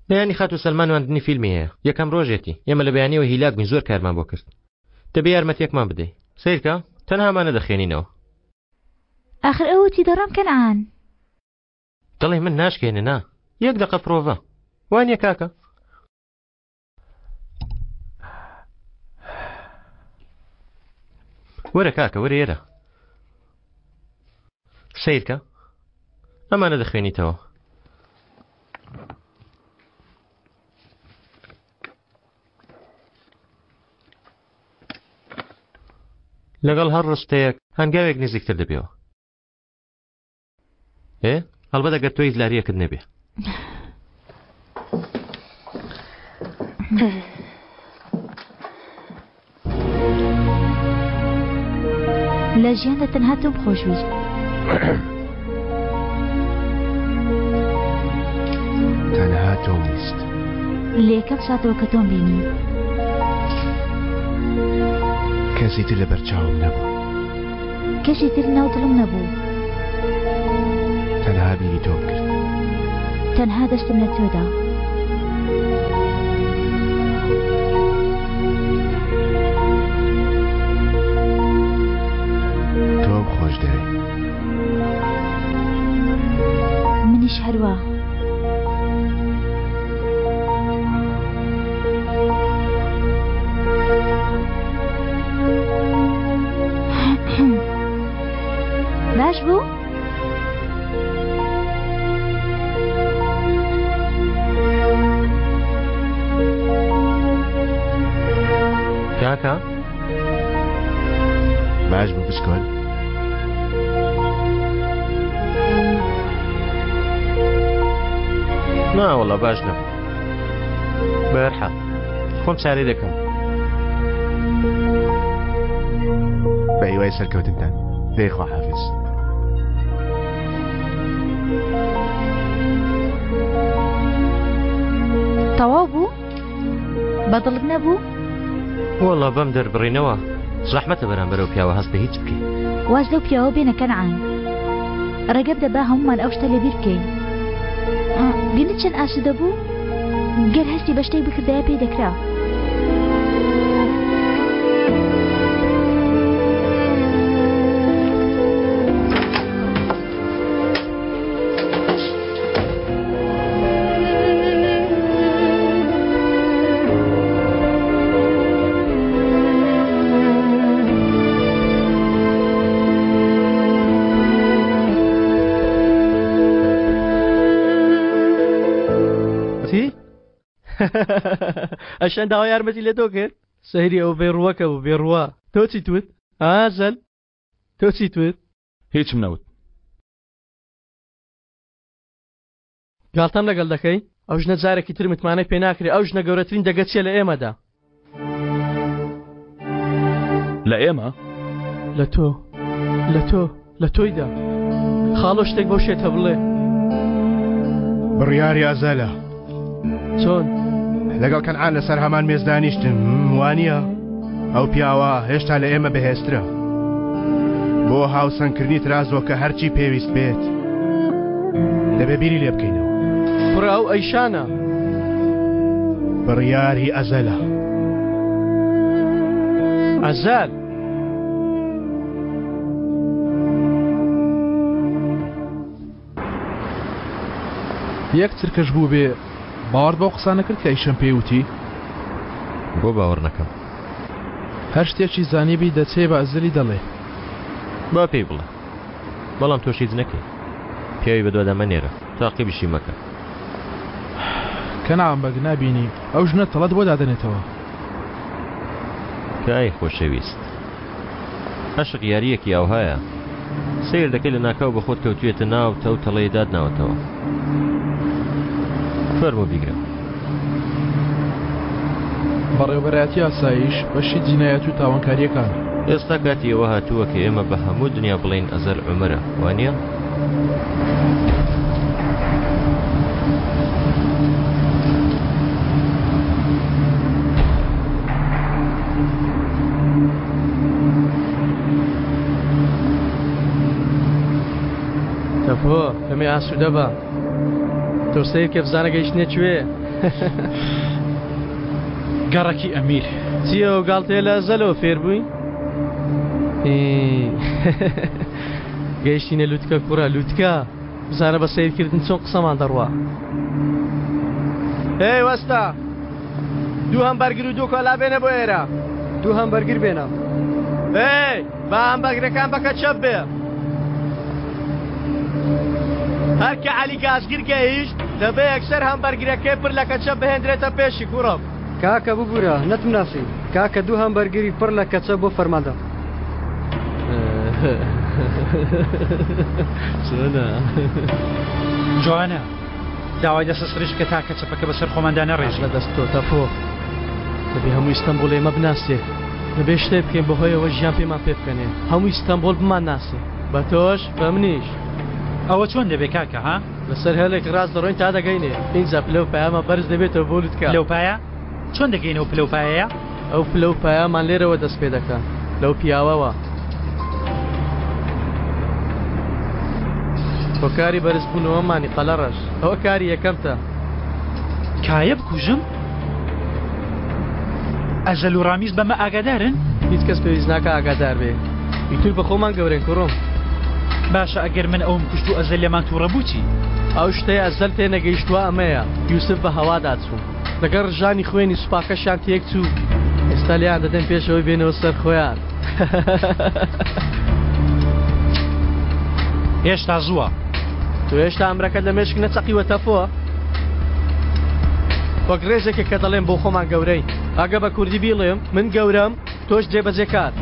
بەیانی خات و سەلمان واندنی فیلمی هەیە. یەکەم ڕۆژێتی ئێمە لە بەیانیەوە هیلاک بووین زۆر کارمان بۆ کرد. دەبێ یارمەتیەکمان بدەی. سیرکە تەنهامانە دەخێنینەوە. ئاخر ئەوەتی دەڕام کەنعان. دڵێ من ناشکێنێ نا یەک دەقە پرۆڤە وانیە کاکە؟ وەرە کاکە وەرە ئێرە سیرکە ئەمانە دەخوێنیتەوە لەگەڵ هەر ڕستەیەک هەنگاوێک نزیکتر دەبێەوە هەڵبەت ئەگەر تۆی لارەکەت نەبێ لە ژیاندا تەنها تۆم خۆشویست تەنها تۆم ویست لە یەکەم ساتەوە کە تۆم بینی کەسی تر لە بەرچاوم نەبوو کەسی تر ناو دڵم نەبوو تەنها بینی تۆم کرد تەنها دەستم لە تۆدا تۆم خۆش دەوێ منیش هەروە باش بوو؟ کاکە باش بوو بچکۆل ناوەڵە باش نەبوو بەهەرحاڵ خۆم چارەی دەکەم بە هیوای سەرکەوتنتان دەیخوا حافظ تەواو بوو؟ بەدڵت نەبوو؟ وەڵا بەم دەربڕینەوە زەحمەتە بەرامبەرەو پیاوە هەست بە هیچ بکەین واز لەو پیاوە بێنە کەنعان ڕێگە بدە هەمومان ئەو شتە لەبیر بکەین بینت چەند ئاسوودە بوو؟ گەر هەستی بە شتێک بکردایە پێی دەکرا ئەشان داوا یارمەتی لە تۆ کرد سەیری ئەو بێڕووەکە بوو بێڕووە تۆ چی توت؟ ئازەل تۆ چی توت؟ هیچم نەوت گاڵتەم لەگەڵ دەکەی؟ ئەو ژنە جارێکی تر متمانەی پێ ناکرێ ئەو ژنە گەورەترین دەگەچێ لە ئێمەدا لە ئێمە؟ لە تۆیدا خاڵۆ شتێک بەو شێتە بڵێ بڕیاری ئازالە چۆن؟ لەگەڵ کەنعان لەسەر هەمان مێزدانیشتن وانە ئەو پیاوە هێشتا لە ئێمە بەهێزترە بۆ هاوسەنگکردنی ترازۆ کە هەرچی پێویست بێت دەبێ بیری لێ بکەینەوە پڕ ئەو ئەیشانە بڕیاری ئەزەلە ئەزال یەک چرکەش بوو بێ باوەڕ بەو قسانە کرد کە ئیشەم پێوتی بۆ باوەڕ نەکەم هەر شتێکی زانیبی دەچێ بە ئەزلی دەڵێ با پێی بڵێ بەڵام تۆ هیچ نەکەی پیاوی بەدوادەمە نێرە تاقیبیشی مەکە کەناڵم بەگ نابینی ئەو ژنە تەڵەت بۆ دادەنێتەوە کە ئای خۆشەویست عەشق یاریەکی ئەوهایە سیر دەکەی لە ناکاو بە خۆت کەوتوێتە ناو تەو تەڵەی دادناوەتەوە فەرموو بیگرە بەڕێوەبەرایەتی ئاسایش بەشی جینایەت و تاوانکاریەکان ئێستا کاتی ئەوە هاتووە کە ئێمە بە هەموو دنیا بڵین ئەزەر عومەرە وانییە؟ تەپۆ ئەمێ ئاسوودە بە تۆ سیر کە بزانە گەیشتنێ کوێ گەڕێکی ئەمیر چیە و گاڵتێ لە ئەزەلەوە فێر بووی؟ گەیشتینە لوتکە کوڕە لوتکە بزانە بە سیرکردن چۆن قسەمان دەڕوا هی وەستا دوو هەمبەرگر و دوو کۆلا بێنە بۆ ئێرە دوو هەمبەرگر بێنە با ئەم بەگرەکان بەکە چەپ بێ هەرکە عەلی گازگیر گەیشت دەبێ یەکسەر هەمبەرگرەکەی پڕ لە کەچەپ بهێنرێتە پێشی کوڕم کاکە ببوورە نەتوناسی کاکە دوو هەمبەرگری پڕ لە کەچە بۆ فەرماندە چۆنە جوانە داوای دەسە سرش کە تا کەچەپەکە بەسەر خۆماندا نەڕێژ لە دەستۆ تەفۆ دەبێ هەموو ئیستەمبوڵ ئێمە بناسێ دەبێ شتێ بکەین بەهۆیەوە ژیان پێمان پێ بکەنێ هەموو ئیستەمبوڵ بمان ناسێ بە تۆش بە منیش ئەوە چۆن دەبێ کاکە ها لەسەر هەلێک ڕاست دەڕۆین تا دەگەینێ اینجا پلە و پایامە بەرز دەبێتەوە بۆ لوتکە لەو پایە چۆن دەگەینەوە پلە و پایەیە ئەو پلە و پایامان لێرەوە دەست پێ دەکە لەو پیاوەوە هۆکاری بەرزبوونەوەمانی قەلەڕەش ئەوە کاری یەکەمتە کایە بکوژم ئەژەل و ڕامیز بەمە ئاگادارن هیچ کەس پێویست ناکە ئاگادار بێ ئیتر بە خۆمان گەورێن کوڕۆم باشە ئەگەر من ئەوم کوشت و ئەزەل لێمان تووڕە بووچی ئەو شتەی ئەزەل تێ نەگەیشتووە ئەمەیە یوسف بە هەوادا چوو لەگەڵ ژانی خوێنی سوپاکەشان تێک چوو ئێستا لیان دەدەن پێشەوەی بێنەوە سەر خۆیان هێشتا زووە تو هێشتا ئەمرەکەت لە مێشک نەچەقیوە تەفۆ وەک ڕێزێکە کە دەڵێم بۆ خۆمان گەورەی ئاگە بە کوردی بیڵێم من گەورەم تۆش جێبەجێکار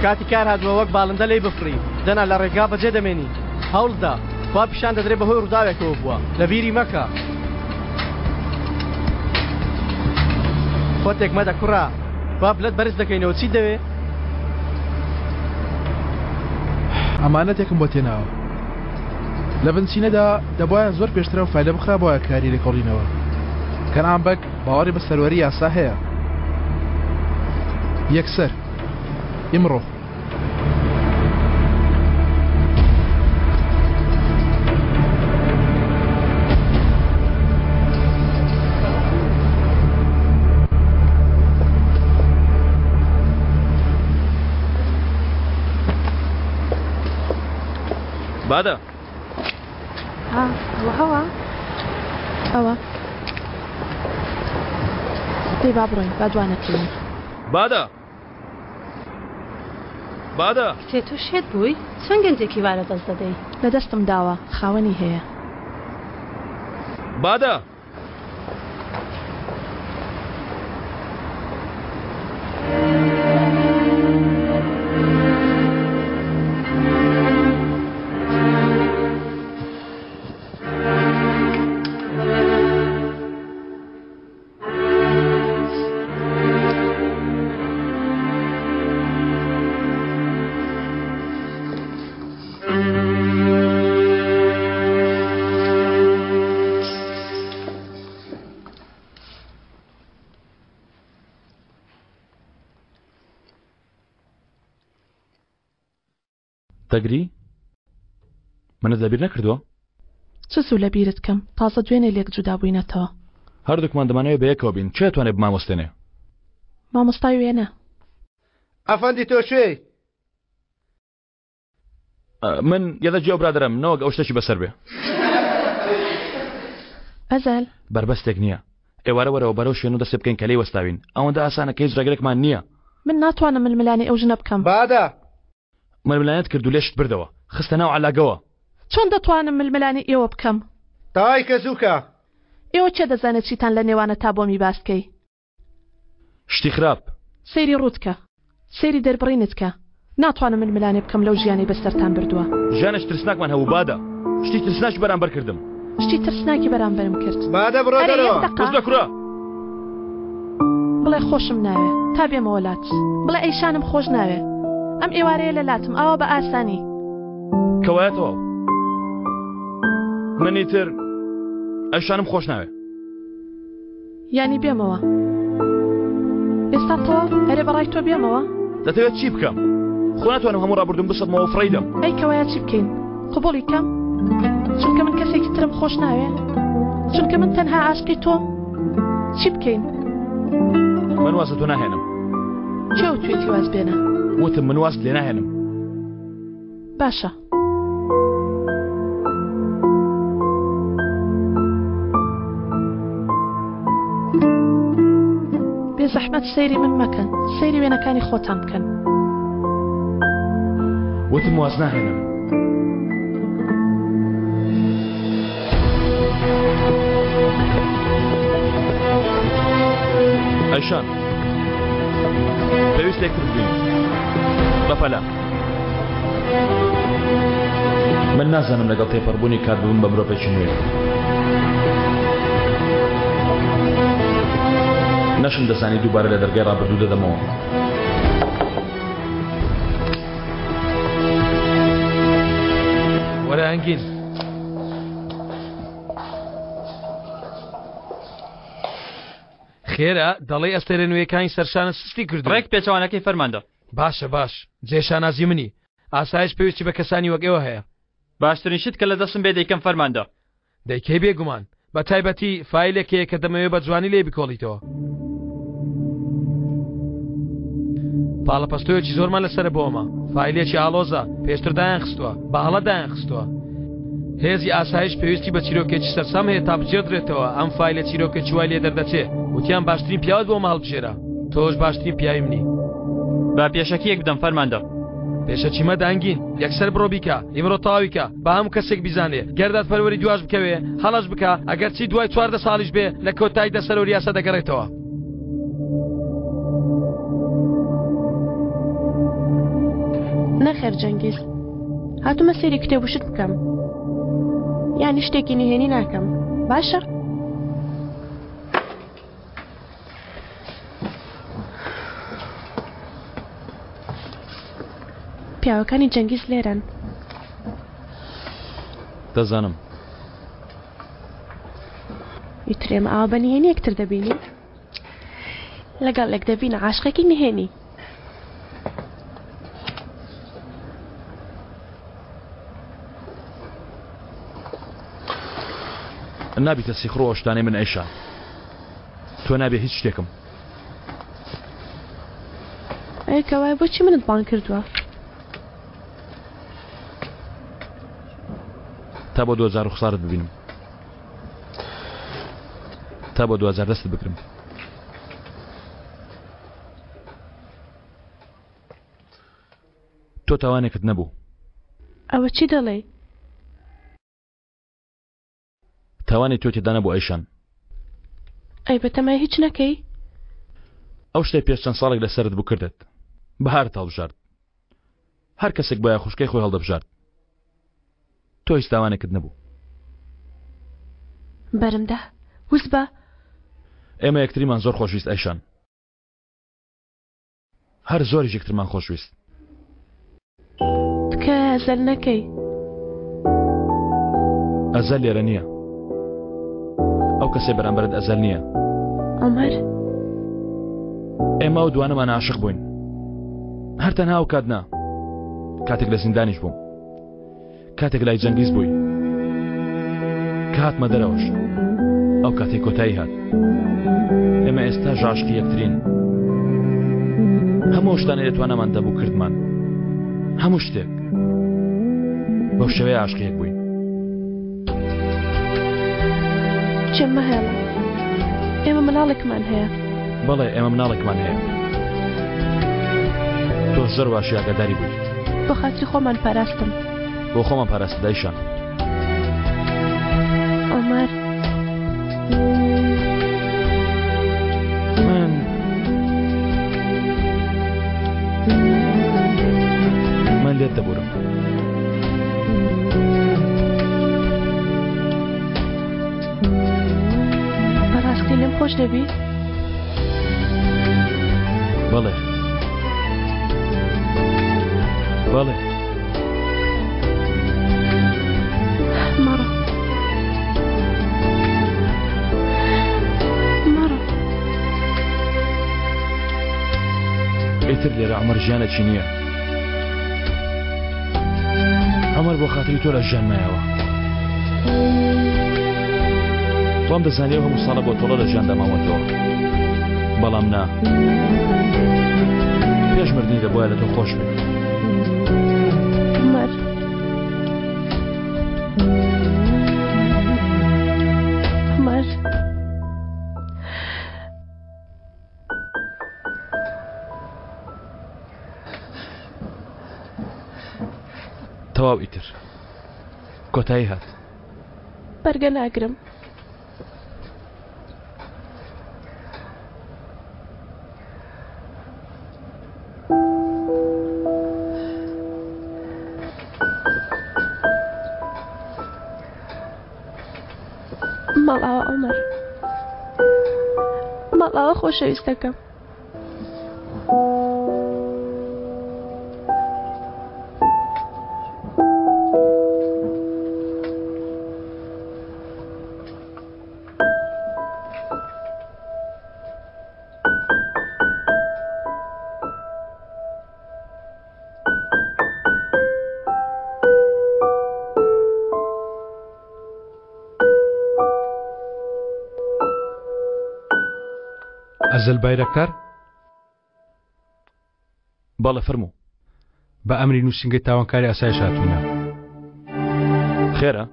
کاتی کار هاتووە وەک باڵندە لێی بفڕی دەنا لە ڕێگا بەجێ دەمێنی هەوڵدا وا پیشان دەدرێت بەهۆی ڕووداوێکەوە بووە لە بیری مەکە خۆتێک مەدە کوڕا وا بلەت بەرز دەکەینەوە چی دەوێ ئەمانەتێکم بۆ تێناوە لە بنچینەدا دەبایە زۆر پێشترە و فایلە بخرا بۆیە کاری لێکۆڵینەوە کەنان بەک باوەڕی بە سەروەری یاسا هەیە یەکسەر ئیمڕۆ بادە هەوا ئەوە دەی با بڕۆین با دوانەتین بادە بادە سێ تۆ شێت بووی چەند گەنجێکی وارە دەست دەدەی لە دەستم داوە خاوەنی هەیە بادە دەگری منت لەبیر نەکردووە چ سوو لە بیرت کەم تازە دوێنێ لێک جودا بووینەتەوە هەردووکمان دەمانەوێت بە یەکەوە بین چێ توانێت بمامۆستێنێ مامۆستای وێنە ئەفەندی تۆ شوێ من یەدە جێ برادرم نەوەک ئەو شتێکی بەسەر بێ ئەزەل بربەستێک نییە ئێوارە وەرەوە بەرەو شوێن و دەست بکەین کە لێی وەستاوین ئەوەندە ئاسانە کە هیچ ڕێگەرێکمان نییە من ناتوانم ململانی ئەو ژنە بکەم بادە ململانیت کرد و لێشت بردەوە خستە ناو عەلاگەوە چۆن دەتوانم ململانی ئێوە بکەم تای کە زووکە ئێوە چێ دەزانێت چیتان لە نێوانە تا بۆمی باسکەی شتی خراپ سەیری ڕوودکە سەیری دەربڕینت کە ناتوانم ململانی بکەم لەو ژیانی بەسەرتان بردووە ژیانش ترسناکمان هەبوو بادە شتی ترسناش بەرامبەر کردم شتی ترسناکی بەرامبەرم کرد بادە بڕۆ دەرەوە کوژدە کوڕە بڵێ خۆشم ناوێ تا بێمەوە لات بڵێ ئەیشانم خۆش ناوێ ئەم ئێوارەیە لە لاتم ئاوا بە ئاسانی کەوایەتەوە منی تر ئەیشانم خۆش ناوێ یانی بێمەوە ئێستا تۆ ئەرێ بەڕای تۆ بێمەوە دەتەوێت چی بکەم خۆ ناتوانم هەموو ڕابردوم بسەدمەوە فڕیدەم ئەی کەوایە چی بکەین قبوڵی کەم چونکە من کەسێکی ترم خۆش ناوێ چونکە من تەنها عاشقی تۆم چی بکەین من وازە تۆ ناهێنم چێ توێتی واز بێنە وتم من واز لێ ناهێنم باشە بێ زەحمەت سەیری من مەکەن سەیری وێنەکانی خۆتان بکەن وتم واز ناهێنم ئەیشان پێویست لێکتر ببین بەپەلا من نازانم لەگەڵ تێپەڕبوونی کار بوون بە مرۆڤێکی نوێ نەشم دەزانی دووبارە لە دەرگای ڕابردوو دەدەمەوە وەرە ئەنگین خێرە دەڵێ ئەستێرە نوێیەکانی سەرشانە سستی کردو ڕێک پێچەوانەکەی فەرماندە باشە باش جێشانازی منی ئاسایش پێویستی بە کەسانی وەگەوە هەیە باشترین شت کە لە دەستم بێ دەیکەم فەرماندە دەیکەی بێگومان بە تایبەتی فایلێکەیە کە دەمەوێت بە جوانی لێ بکۆڵیتەوە پاڵەپەستۆیەکی زۆرمان لەسرە بۆمە فایلێکی ئالۆزە پێشتر دایان خستووە بە هەڵە دایان خستووە هێزی ئاسایش پێویستی بە چیرۆکێکی سەرسام هەیە تا بجێدرێتەوە ئەم فایلە چیرۆکێکی وای لێ دەردەچێت وتیان باشترین پیاوت بۆ ماڵ بژێرە تۆش باشترین پیاوی منی با پێشەکیەک بدەم فەرماندە پێشەچی مەدانگین یەکسەر بڕۆ بیکە ئیمڕۆ تاویکە بە هەموو کەسێک بیزانێ گەردات پەروەری دواش بکەوێ هەڵەش بکە ئەگەر چی دوای 14 ساڵیش بێ لە کۆتایی دەسەرۆری یاسا دەگەڕێتەوە نەخێر جەنگیز هاتومە سەیری کتێب و شت بکەم یانی شتێکی نهێنی ناکەم باشە پیاوەکانی جەنگیز لێرەن دەزانم ئیترێمە ئاوا بە نهێنی یەکتر دەبینی لەگەڵ لێک دەبینە عاشقێکی نهێنی نابیتە سیخڕۆ ئەشتانەی من ئەیشان تۆ نابێ هیچ شتێکم ئەیکەوای بۆچی منت بان کردووە تا بۆ 2000 خسارت ببینم تا بۆ 2000 دەست بکرم تۆ تاوانێکت نەبوو ئەوە چی دەڵێ تاوانی تۆ تێدا نەبوو ئەیشان ئەی بەتەمای هیچ نەکەی ئەو شتێ پێش چەند ساڵێک لەسەرت بوو کردت بەهارت هەڵبژارد هەر کەسێک بایە خوشکەی خۆی هەڵدەبژارد تۆ هیچ تاوانێکت نەبوو بەرمدا وس بە ئێمە یەکتریمان زۆر خۆشویست ئەیشان هەر زۆریش یەکترمان خۆشویست تکە ئەزەل نەکەی ئەزەل لێرە نییە ئەو کەسێ بەرامبەرت ئەزەل نییە عومەر ئێمە و دوانەمان عاشق بووین هەر تەنها ئەو کات نا کاتێک لە زیندانیش بووم کاتێک لای جەنگیز بووی کە هاتمە دەرەوەش ئەو کاتێک کۆتایی هات ئێمە ئێستا عاشقی یەکترین هەموو شتانە لێتوانەمان دەبوو کردمان هەموو شتێک بەو شێوەیە عاشقیەک بووین چێم مەهێڵە ئێمە مناڵێکمان هەیە بەڵێ ئێمە مناڵێکمان هەیە تۆ زۆر باشی ئاگاداری بووی بۆ خاتری خۆمان پاراستم بۆ خۆمان پاراستە دایشان عومەر من لێت دەبورم بەڕاستی لێم خۆش دەبی بەڵێ بەڵێ مەڕە مەڕە ئیتر لێرە عومەر ژیانێکی نییە عومەر بۆ خاتری تۆ لە ژیان مایەوە تۆم دەزانیەوە هەموو ساڵە بۆ تۆڵە لە ژیان دەماوەتەوە بەڵام نا پێش مردنی دەبووە لە تۆ خۆش بێت عومەر عومەر تەواو ئیتر کۆتایی هات بەرگە ناگرم. ماڵاوە عومەر، ماڵاوە خۆشەویستەکەم. ئەزل بایرەکار بەڵێ فەرموو. بە ئەمری نووسینگەی تاوانکاری ئاسایش هاتوونە. خێرە؟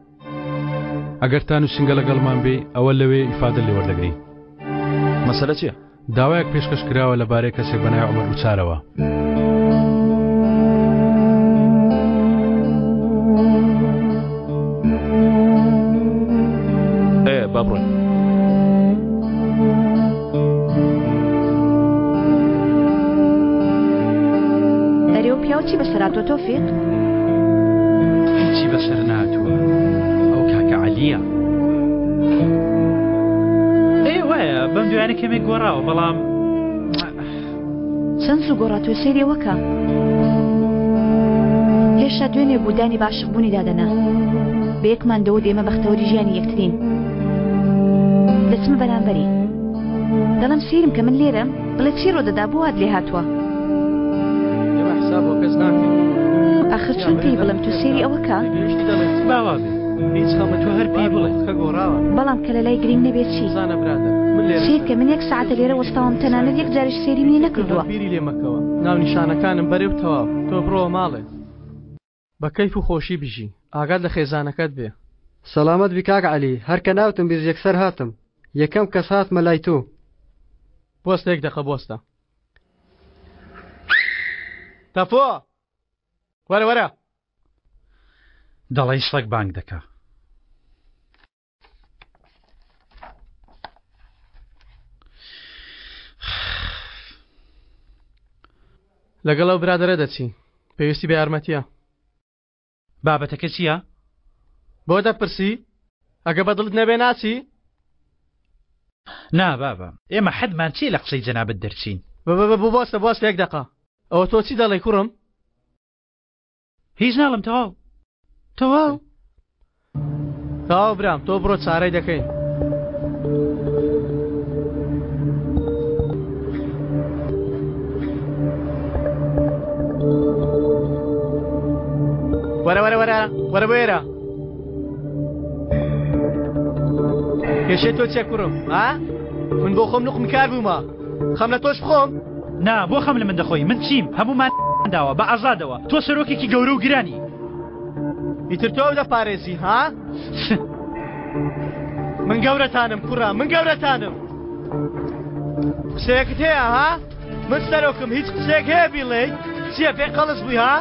ئەگەر تا نووسینگە لەگەڵمان بێ ئەوە لەوێ ئیفادە لێ وەردەگری. مەسەلە چییە؟ داوایەک پێشکەش کراوە لەبارەی کەسێک بە ناوی عومەر وچارەوە. با بڕۆین. چی بەسەراتۆ تۆفیق؟ هیچی بەسەر ناتووە، ئەو کاکە عەلیە. وایە بەم دوایانە کەمێک گۆڕاوە، بەڵام چەند زوو گۆڕاتۆ سەیرێوەکە هێشتا دوێنێ بوودانی باشبوونی دادەنا بە یەکمان دەوت ئێمە بەختەوەری ژیانی یەکترین. دەچمە بەرامبەری دەڵم سیرم کە من لێرەم بڵێ چی ڕۆ دەدا بۆ هات لێ هاتووە. ئاخر چۆن پێی بڵم تو سێری ئەوەکە؟ باوابێ هیچ خەمە تۆ هەر پێی بڵێ بەڵام کە لە لای گرنگ نەبێت چی؟ سیر کە من 1 ساعتە لێرە وەستاوم تەنانەت یەک جارش سێری منی نەکردووە. بیری لێ مەکەوە، ناو نیشانەکانم بەرێ و تەواو، تۆ بڕۆ ماڵێ بە کەیف و خۆشی بژی، ئاگات لە خێزانەکەت بێ. سەلامەت بی کاک عەلی، هەر کە ناوتم بیست یەکسەر هاتم، یەکەم کەس هاتمە لای تۆ. بۆستە یەک دەقە بۆستە. تەفۆ وەرە وەرە. دەڵی شتێک بانگ دەکا. لەگەڵ ئەو برادەرە دەچی، پێویستی بە یارمەتیە. بابەتەکە چییە؟ بۆ دەپرسی؟ ئەگە بەدڵت نەبێ ناچی؟ نا بابا، ئێمە حەدمان چی لە قسەی جەنابەت دەرچین؟ بۆستە بۆستە یەک دەقە. ئەوە تۆ چی دەڵێ کوڕم؟ هیچ ناڵم تەواو. تەواو برام، تۆ بڕۆ چارەی دەکەین. وەرە بێرە. کێشەی تۆ چێ کوڕم؟ من بۆ خۆم نوقم کار بوومە، خەم لە تۆش بخۆم؟ نا بۆ خەم لە من دەخۆی، من چیم هەمومان داوە بە ئازادەوە، تۆ سەرۆکێکی گەورە و گرانی. ئیتر تۆ دەپارێزی ها؟ من گەورەتانم کوڕە، من گەورەتانم. قسەیەکت هەیە ها؟ من سەرۆکم، هیچ قسەیەک هەیە بیڵێ؟ چییە پێ قەڵس بووی ها؟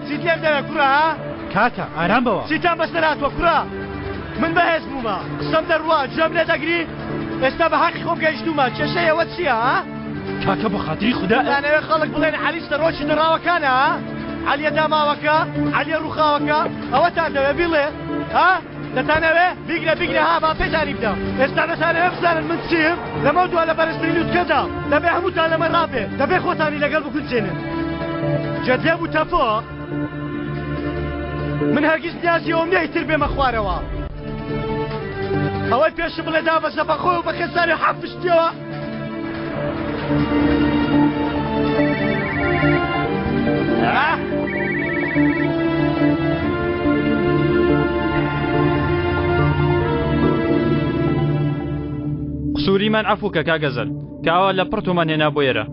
چیت لێم دەوێ کوڕە ها؟ کاکە ئارام بەوە. چیتان بەسەر هاتووە کوڕە؟ من بەهێز بوومە، قسەم دەڕوا، جێم لێ دەگری؟ ئێستا بە حەقی خۆم گەیشتومە، کێشەی ئەوە چییە ها؟ کاکە بە خاتری خوددا دانەوێ خەڵک بڵێن عەلی سەرۆکی نەڕاوەکانە ها؟ عەلیە داماوەکە، عەلیە ڕووخاوەکە، ئەوەتان دەوێ بیڵێ ها؟ دەتانەوێ بیگرە ها با پێتانی بدەم. ئێستا دەتانەوێ بزانن من چیم؟ لەمە دووە لە بەرزترین لووتکەدا دەبێ هەمووتان لەمە ڕابێ، دەبێ خۆتانی لەگەڵ بکوچێنن. جەدێ بوو تەفۆ، من هەرگیز نیازیەوەم نییە ئیتر بێمە خوارەوە. ئەوەی پێشم بڵێ دابەزە بە خۆی و بە خێزانی حەفشتیەوە. قسووریمان عەفووکە کاگەزەل کە ئەوە لە پڕتۆمان هێنا بۆ ئێرە.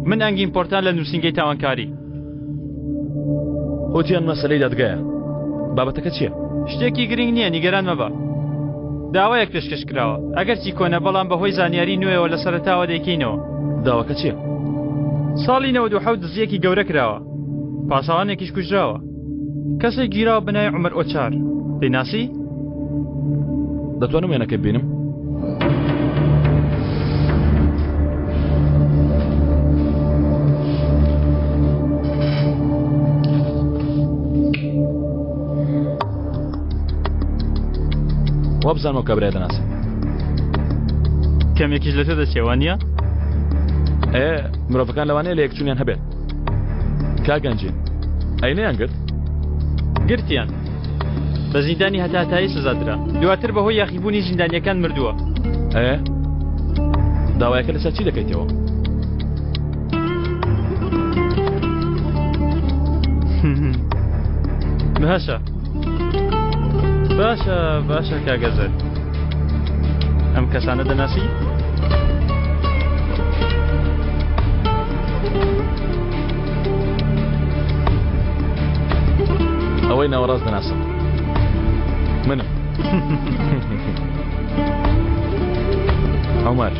من ئەنگی ئیمپۆرتان لە نووسینگەی تاوانکاری. وتیان مەسەلەی دادگایە. بابەتەکە چییە؟ شتێکی گرنگ نییە، نیگەران مەبە. داوایەک پێشکەش کراوە، ئەگەرچی کۆنە بەڵام بەهۆی زانیاری نوێەوە لە سەرەتاوە دەیکەینەوە. داواکە چییە؟ ساڵی 97 دزیەکی گەورە کراوە، پاسەوانێکیش کوژراوە. کەسێک گیراوە بەناوی عومەر ئۆچار دەیناسی؟ دەتوانم وێنەکەی ببینم؟ وا بزانمەوە کابرای دەناسم. کەمێکیش لە تۆ دەچێوە نییە؟ مرۆڤەکان لەوانەیە لە یەکچوونیان هەبێت. کاگەنجین ئەینەیان گرت؟ گرتیان بە زیندانی هەتاتایی سزادرا، دواتر بەهۆی یاخیبوونی زیندانیەکان مردووە. داوایەکە لەسەر چی دەکەیتەوە؟ باشە باشە باشە کاگەزەر، ئەم کەسانە دەناسی؟ ئەوەی ناوەڕاست دەناسم منم. عومەر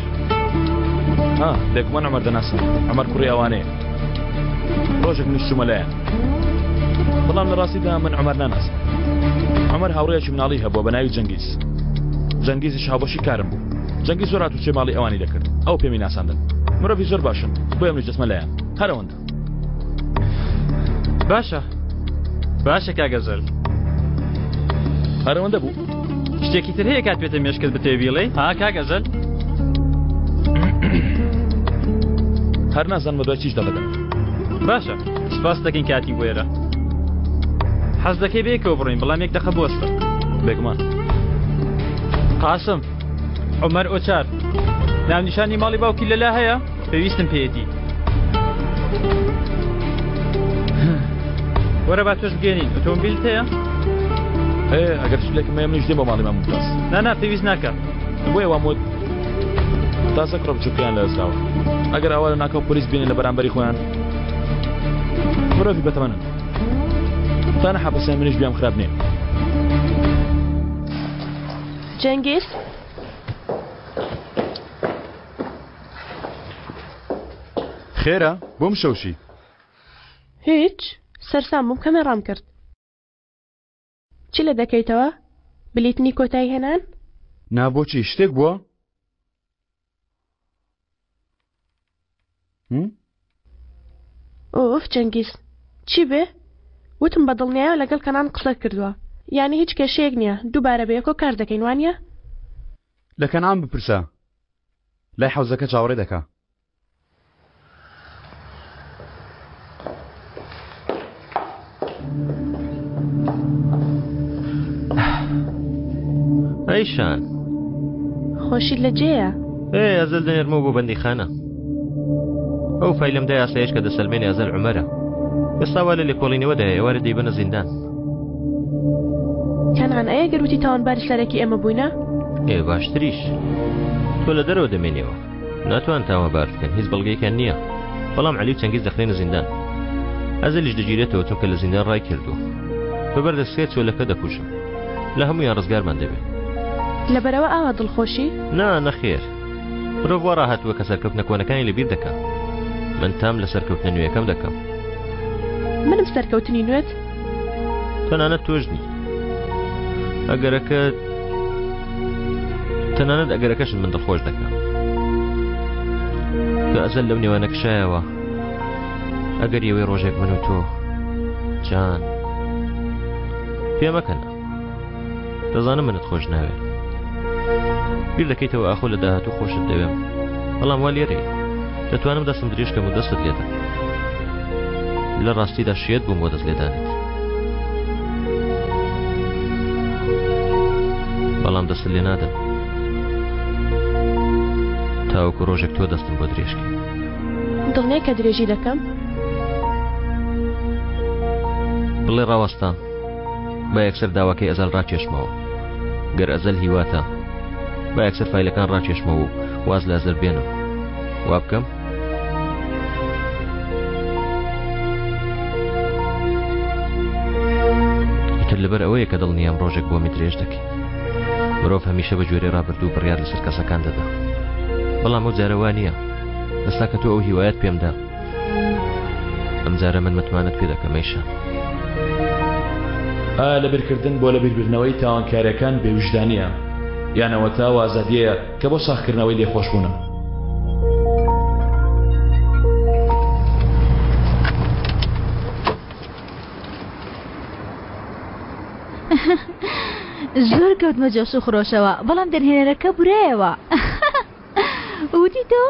دێکمان عومەر دەناسم. عومەر کوڕی ئەوانەیە. ڕۆژێک نیشتومە لایەن، بەڵام لە ڕاستیدا من عومەر ناناسم. عومەر هاوڕێیەکی مناڵی هەبووە بە ناوی جەنگیز. جەنگیزیش هاوبەشی کارم بوو. جەنگیز زۆر هاتوچێ ماڵی ئەوانی دەکرد، ئەو پێمی ناساندن. مرۆڤی زۆر باشن، بۆیە منیش دەچمە لایەن. هەرەوەندە. باشە کاگەزەر، هەرەوەندە بوو. شتێکی تر هەیە کات پێتە مێشکت بتێ بیڵێ؟ کاگەزەر؟ هەر نازانم بە دوای چیش دەڵێدەم. باشە، سپاس دەکەین کاتی وێرە. حەز دەکەی بێکەوە بڕین، بەڵام یەک دەخە بۆستە. بێگومان. قاسم، عومەر ئۆچار، ناونیشانی ماڵی باوکی لەلا هەیە؟ پێویستم پێیەتی. وەرە با تۆش بگەێنین. ئۆتۆمبیلت هەیە؟ ئەگەر شتێکم هەیە منیش دێم بۆ ماڵی مامۆ ممتاز. نا پێویست ناکە. بۆیە وامۆ تازە کڕۆ بچووکیان لە ئەسراوە. ئەگەر ئەوە لە ناکەو پۆلیس بینێ لە بەرامبەری خۆیان مرۆڤی بەتەمەنن. تانە حەبسیان منیش بیام خراپ نییە. جەنگیز خێرە بۆم شەوشی. هیچ سەرسام بووم کەمێ ڕام کرد. چی لە دەکەیتەوە؟ بلیتنی کۆتایی هێنان؟ نابۆچی شتێک بووە؟ ئۆف جەنگیز چی بێ؟ وتم بە دڵنیایە لەگەڵ کەنان قسە کردووە، یعنی هیچ کێشەیەک نییە، دووبارە بەیەکۆ کار دەکەین وانە؟ لە کەنان بپرسە، لای حەوزەکە چاوەڕێ دەکا. ئەیشان خۆشیت لە جێیە؟ ئەزل دەنێرمەوە بۆ بەندیخانە. ئەو فایلمدا یاسایش کە دەسەلمێنی ئەزەل عومەرە. ئێستاوا لە لێکۆڵینەوەدایە ئێوارە دەیبەنە زیندان. کەنان ئەیە گەروتی تاوانباری سەرەکی ئێمە بووینە؟ باشتریش. تۆ لە دەرەوە دەمێنیەوە، ناتوان تاوانبار بکەن، هیچ بەڵگەیەکیان نییە. بەڵام عەلی و چەنگیز دەخرێنە زیندان. ئەزەلیش دەگیرێتەوە چونکە لە زیندان ڕای کردووە. بەبەردەستێت چۆلەکە دەپوشم، لە هەموویان ڕزگارمان دەبێت. لەبەرەوە ئاوا دڵخۆشی؟ نەخێر، مرۆڤ وا ڕاهاتووە کە سەرکەوتنە کۆنەکانی لەبیر دەکەم. من تام لە سەرکەوتنە نوێیەکەم دەکەم. منم سەرکەوتنی نوێت؟ تەنانەت تۆژنی. ئەگەرەکەت تەنانەت ئەگەرەکەشن من دڵخۆش دەکەم. کە ئەزەل لەو نێوانە کشایەوە، ئەگەر یەوەی ڕۆژێک من و تۆ جان پێمەکەنە. دەزانم منت خۆش ناوێت. بیر دەکەیتەوە ئاخۆ لە داهاتوو خۆشت دەوێم، بەڵام وا لێرەی دەتوانم دەستم درێژکەم و دەستت لێدەم. لە ڕاستیدا شێت بووم بۆ دەست لێدانت، بەڵام دەست لێ نادەم تاوەکو ڕۆژێک تۆ دەستم بۆ درێژکە. دڵنیە کە درێژی دەکەم؟ بڵێ ڕاوەستا با یەکسەر داواکەی ئەزەل ڕاکێشمەوە. گەر ئەزەل هیواتە با یەکسەر فایلەکان ڕاکێشمەوە و واز لە ئەزەر بێنم. وا بکەم؟ ئیتر لەبەر ئەوەیە کە دڵنیام ڕۆژێک بۆ می درێژ دەکەی. مرۆڤ هەمیشە بە جۆرەی ڕابردوو بڕیار لەسەر کەسەکان دەدا، بەڵام ئەو جارە وا نییە. ئێستا کە تۆ ئەو هیوایەت پێمدا، ئەم جارە من متمانەت پێ دەکەم ئەیشان. لەبیرکردن بۆ لەبیربردنەوەی تاوانکاریەکان بێوجدانیە یانەوە تا ئازادیەیە کە بۆ ساخکردنەوەی لێخۆشبوونە. زۆر کەوتمە جۆش و خڕۆشەوە بەڵام دەرهێنەرەکە بورایەوە. وتی تۆ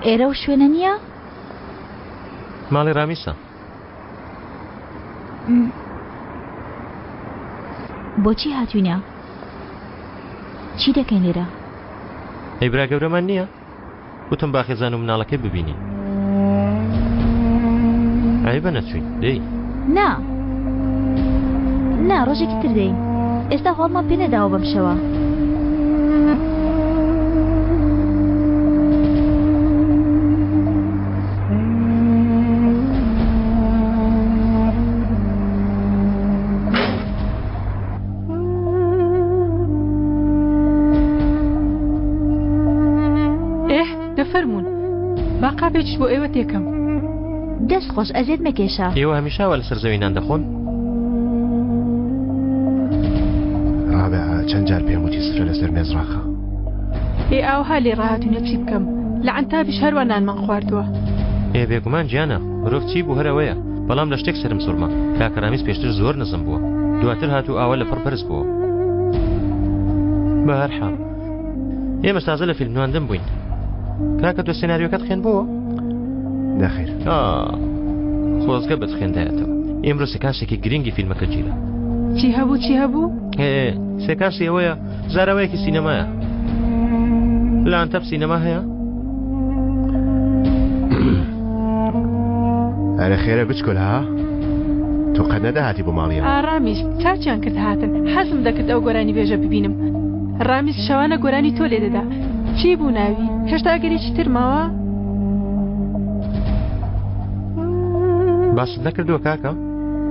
ئێرە و شوێنە نییە؟ ماڵی ڕامیسە. بۆچی هاتوینە؟ چی دەکەین لێرە؟ ئەی برا گەورەمان نییە؟ وتم با خێزان و مناڵەکەی ببینین. عیبە نەچوین دەی؟ نا ڕۆژێکی تر دەین. ئێستا هەڵمان پێ نەداوە بەم شەوە. دەفەرمونون با قاپێکیش بۆ ئێوە تێکەم. دەست خۆش ئەزێت مەکێشە. ئێوە هەمیشاوە لەسەر زەوینان دەخۆن؟ ڕابێ چەند جار پێم وتی سفرە لەسەر مێزراخە. ئاوها لێ ڕاهاتوونە چی بکەم لە عەنتابیش هەروە نانمان خواردووە. بێگومان گیانە مرۆڤ چی بوو هەرەوەیە بەڵام لە شتێک سرم سوورمە کاکەرامیس پێشتر زۆر نزم بووە دواتر هاتوو ئاوە لە پڕپەرز بووە. بە هەر حاڵ ئێمە تازە لە فیلمنواندن بووین. کاکە تۆ سێناریۆکەت خوێندبووە؟ نەخێر. خۆزگە بەدخێندایەتەوە. ئێمڕۆ سێکانسێکی گرنگی فیلمەکە جیرە. چی هەبوو؟ سێکانسی ئەوەیە زاراوەیەکی سینەمایە. لە ئەنتەب سینەما هەیە؟ ئەرە خێرە بچکۆل ها؟ تۆ قەت نەداهاتی بۆ ماڵیە؟ ڕامیز چاچیان کرد هاتن حەزم دەکرد ئەو گۆرانی بێژە ببینم. ڕامیز شەوانە گۆرانی تۆ لێ دەدا. چی بوو ناوی؟ هێشتا گەرێکی تر ماوە؟ باست نەکردووە کاکە؟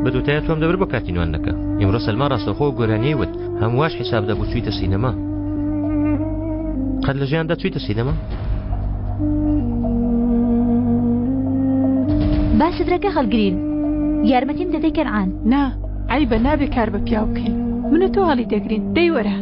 بەدووتایە تۆم دەبر بۆ کاتینوانەکە. ئێمڕۆ سەلمان ڕاستەوخۆ و گۆرانیی وت هەمواش حیساب دەبوو چوویتە سینەما. قەت لە ژیاندا چوویتە سینەما؟ با سفرەکە هەڵگرین. یارمەتیم دەدەی کەنعان. نا عیبە نابێ کار بە پیاو بکەین. منە تۆ هەڵی دەگرین دەی وەرە.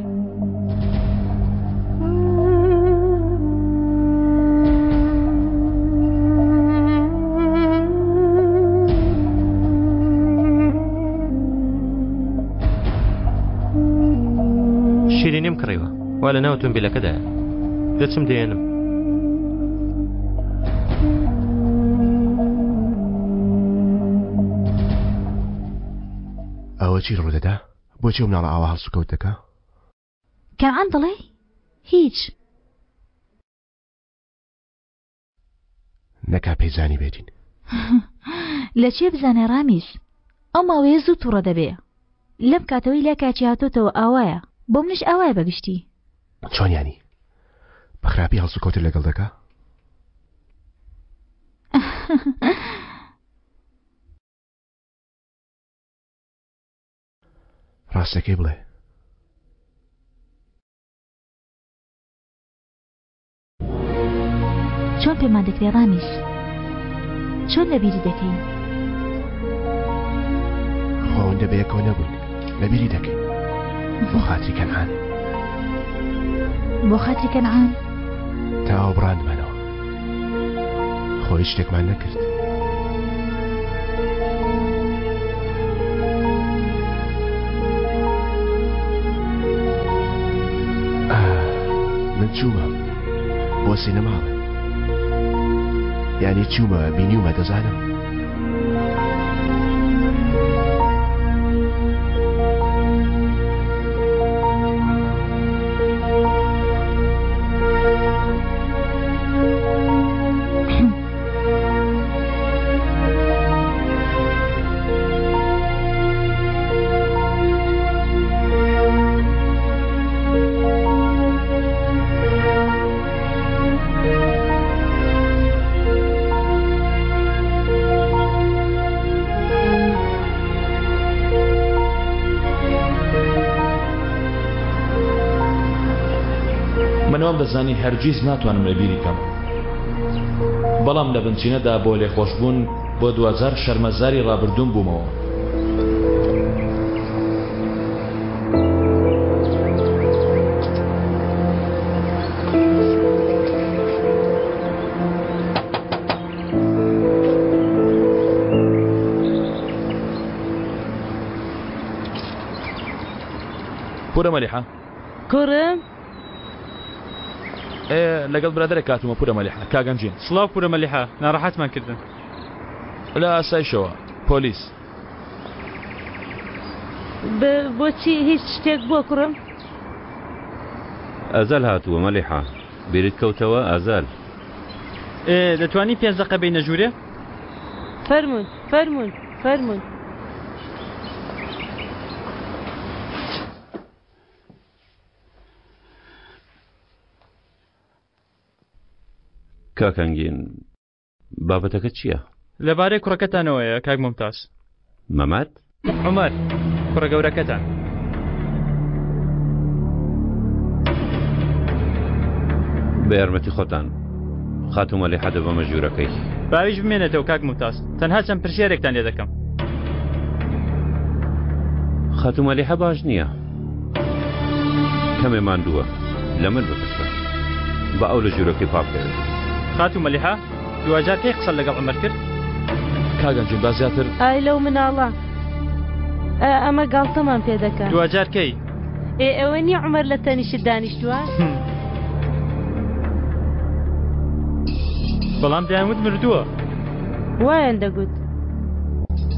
شیرینیم کڕیوە وا لە ناو تۆمبیلەکەدایە دەچم دێنم. ئەوە چی ڕوودەدا؟ بۆچی ئەو مناڵە ئاوا هەڵسوکەوت دەکا؟ کەنعان دەڵێ؟ هیچ. نەکا پێیزانی بێتین. لەکێ بزانێ ڕامیز؟ ئەو ماوەیە زوو تووڕە دەبێ. لەم کاتەوەی لە کاچی هاتۆتەوە ئاوایە. بۆ منش ئاوایە بەگشتی. چۆنیانی؟ بەخراپی هەڵسوکەوتت لەگەڵ دەکا؟ ڕاستەکەی بڵێ. چۆن پێمان دەکرێ ڕامیز؟ چۆن لەبیری دەکەین؟ خۆوەندە بەیەکەوە نەبووین لەبیری دەکەین. بۆ خاتری کەنعان. بۆ خاتری کەنعان؟ تاوە بڕاندمانەوە. خۆی شتێکمان نەکرد. من چوومە بۆ سینەماڵە. یعنی چوومە بینیومە دەزانم. منەوەم دەزانی هەرگیز ناتوانم لەبیری کەم. بەڵام لە بنچینەدا بۆ لێخۆشبوون بۆ 2000 شەرمەزاری ڕابردوون بوومەوە. پورە مەلیحە کوڕم لەگەڵ برادرە کاتومە پورە مەلیحە کاگەنجین. سڵاو پورە مەلیحە، ناڕەحەتمان کردن. لە ئاسایشەوە پۆلیس. بۆچی هیچ شتێک بۆ کوڕم؟ ئەزەل هاتووە مەلیحە، بیرت کەوتەوە ئازال. دەتوانی 5 دقە بینە ژوورێ؟ فەرموون. کاکەنگین بابەتەکە چییە؟ لەبارەی کوڕەکەتانەوەیە کاک ممتاز. مەمەد؟ عومەر کوڕە گەورەکەتان. بە یارمەتی خۆتان خاتوو مەلیحە دەبەمە ژوورەکەی. باویش بمێنێتەوە کاک ممتاز، تەنها چەند پرسیارێکتان لێ دەکەم. خاتوو مەلیحە باش نییە، کەمێ ماندووە لە من بپرسە بە ئەو لە ژوورەکەی پاکەوێت. خاتوو مەلیحە دوجار کەی قسە لەگەڵ عومەر کرد؟ کاگەنجین با زیاتر ئای لەو مناڵە ئەمە گاڵتەمان پێ دەکەن. دوجار کەی؟ ئێوە نییە عومەر لە تەنیشت دانیشتووە؟ بەڵام دەیانوت مردووە. وایان دەگوت،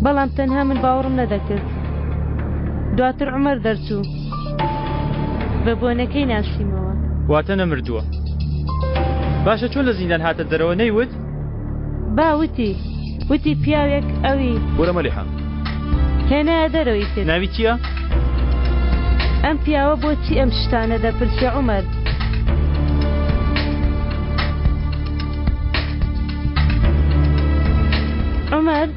بەڵام تەنها من باوەڕم نەدەکرد. دواتر عومەر دەرچوو بە بۆنەکەی ناسیمەوە. واتە نەمردووە. باشە چۆن لە زیندان هاتە دەرەوە نەیوت؟ وتی پیاوێک ئەوی وەرە مەلیحە هێنایە دەرەوەی کرد. ناوی چییە؟ ئەم پیاوە بۆچی ئەم شتانە دەپرسێ عومەر؟ عومەر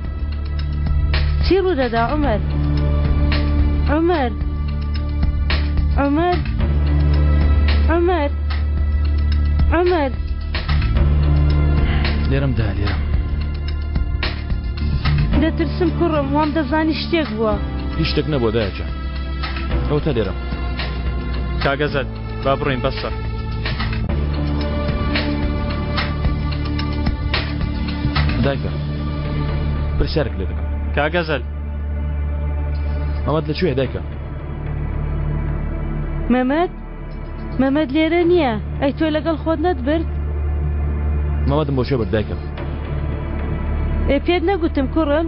چی ڕوودەدا عومەر؟ عومەر لێرەم دەترسم کوڕم، وام دەزانی شتێک بووە. هیچ شتێک نەبووە دایەجان، ئەوە تا لێرەم. کاگەزەت با بڕۆین بەسە. دایکە پرسیارێک لێ دەکەم. کاگەزەل مەمەد لەکوێیە دایکە؟ مەمەد لێرە نییە، ئەی تۆ لەگەڵ خۆت نەتبرد؟ مەمەدم بۆ شێ برد دایکە. پێت نەگوتم کوڕم،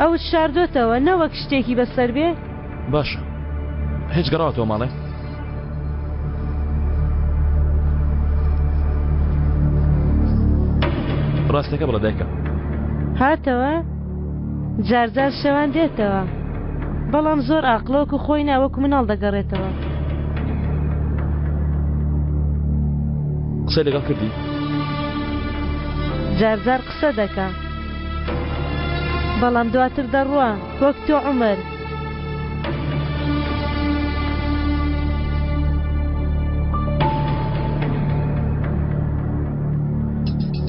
ئەوت شاردۆتەوە نەوەک شتێکی بەسەر بێ؟ باشە، هیچ گەڕاوەتەوە ماڵێ؟ ڕاستەکە بڵە دایکە. هاتەوە جارجار شەوان دێتەوە، بەڵام زۆر ئاقلۆکو خۆی ناوەکو مناڵ دەگەڕێتەوە. قسەی لەگەڵ کردی؟ جارجار قسە دەکا، بەڵام دواتر دەڕوە وەک تۆ عومەر.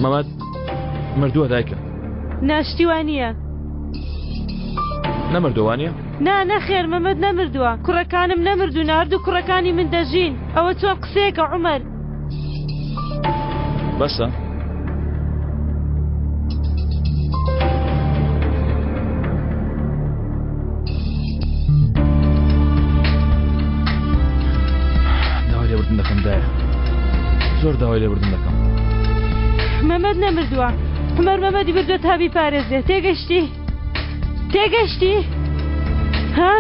مەمەد مردووە دایکە. ناشتیوانیە. نەمردووانیە؟ نەخێر مەمەد نەمردووە، کوڕەکانم نەمردوون، هەردوو کوڕەکانی من دەژین. ئەوە چۆن قسەیەکە عومەر؟ بەسە داوای لێبوردن دەکەم دایە، زۆر داوای لێبوردن دەکەم. مەمەد نەمردووە، عومەر مەمەدی بردوێت هەبی پارێزێ. تێگەشتی؟ ها؟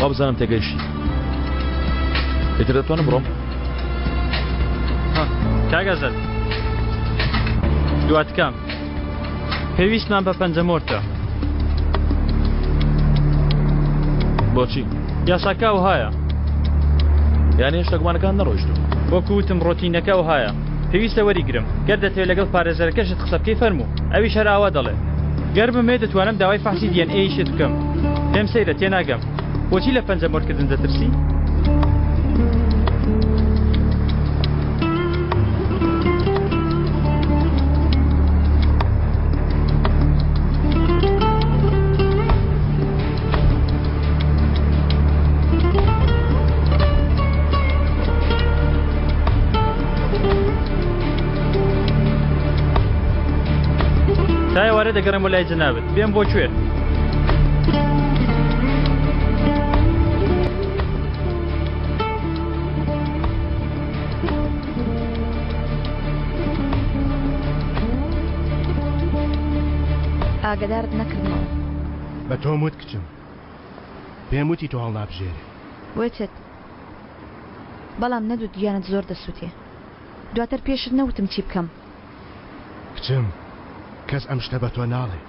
وا بزانم تێگەیشتی. ئیتر دەتوانم بڕۆم؟ کاگەزەل دواتکەم پێویستمان بە پەنجەمۆرتە. بۆچی؟ یاساکە وهایە. یانی هێشتا گومانەکان نەڕۆیشتووە. وەکو وتم ڕۆتینەکە وهایە، پێویستە وەریگرم گەر دەتەوێت لەگەڵ پارێزەرەکەشت قسە بکەی فەرموو ئەویش هەر ئاوا دەڵێ گەر بمێ دەتوانم داوای فحسی DNA شت بکەم پێم سەیرە تێناگەم بۆچی لە پەنجە مۆرکردن دەترسی؟ تا ئێوارە دەگەڕێمەوە لای جەنابەت بێم بۆ کوێ؟ ئاگدارت نەکردمەوە بە تۆم وت کچم پێم وتی تۆ هەڵ نابژێرێ وێتت بەڵام نەدوت گیانت زۆر دەسووتێ دواتر پێشت نەوتم چی بکەم کچم کەس ئەم شتە بە تۆ ناڵێ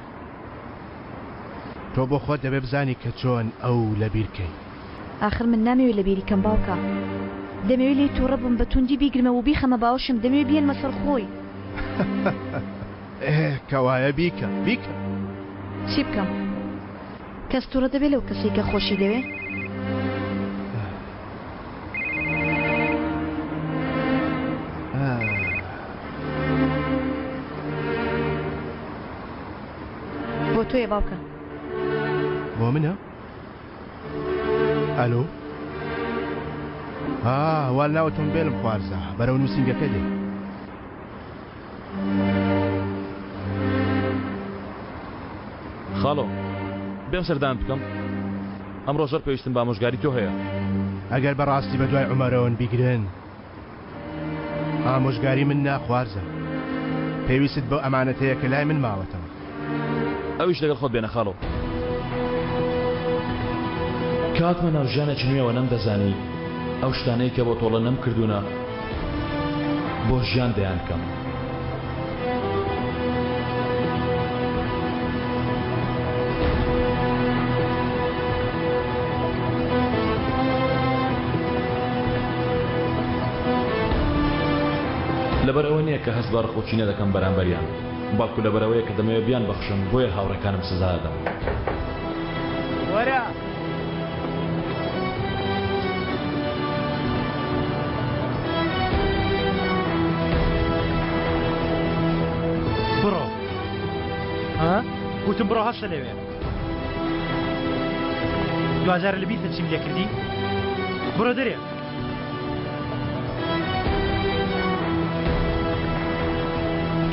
تۆ بۆ خۆت دەبێ بزانی کە چۆن ئەو لەبیرکەی آخر من نامەوێت لە بیری کەم باوکە دەمەوێت لێی تووڕە بم بە توندی بیگرمەوە و بیخەمە باوشم دەمەوێت بێنمە سەر خۆی کەوایە بیکە چی بکەم کەس تووڕە دەبێت لەو کەسی کە خۆشی دەوێ بۆ تۆیە باوکە بۆ منە؟ ئەلۆ؟ وال ناوە ئۆتۆمبێلم خوارزە بەرەو نووسینگەکە دێ خاڵۆ بێم سەردان بکەم ئەمڕۆ زۆر پێویستم بە ئامۆژگاری تۆ هەیە ئەگەر بەڕاستی بە دوای عومەرەوەن بیگرن ئامۆژگاری من ناخوارزە پێویست بۆ ئەمانەتەیە کە لای من ماوەتەوە ئەویش لەگەڵ خۆت بێنە خاڵۆ کاتمە ناوژانێکی نوێەوە نەمدەزانی ئەو شتانەی کە بۆ تۆڵە نەم کردوونە بۆ ژیان دەیان بکەم لەبەر ئەوە نییە کە هەست بە ڕخۆچینە دەکەم بەرامبەریان باڵکو لەبەرەوەیە کە دەمەوێت بیان بەخشم بۆیە هاوڕێکانم سزا دەدەم وەرە بڕۆ گوتم بڕۆ هەشە لەوێ دوازار لە بیرتە چیم لێ کردی بڕۆ دەرێ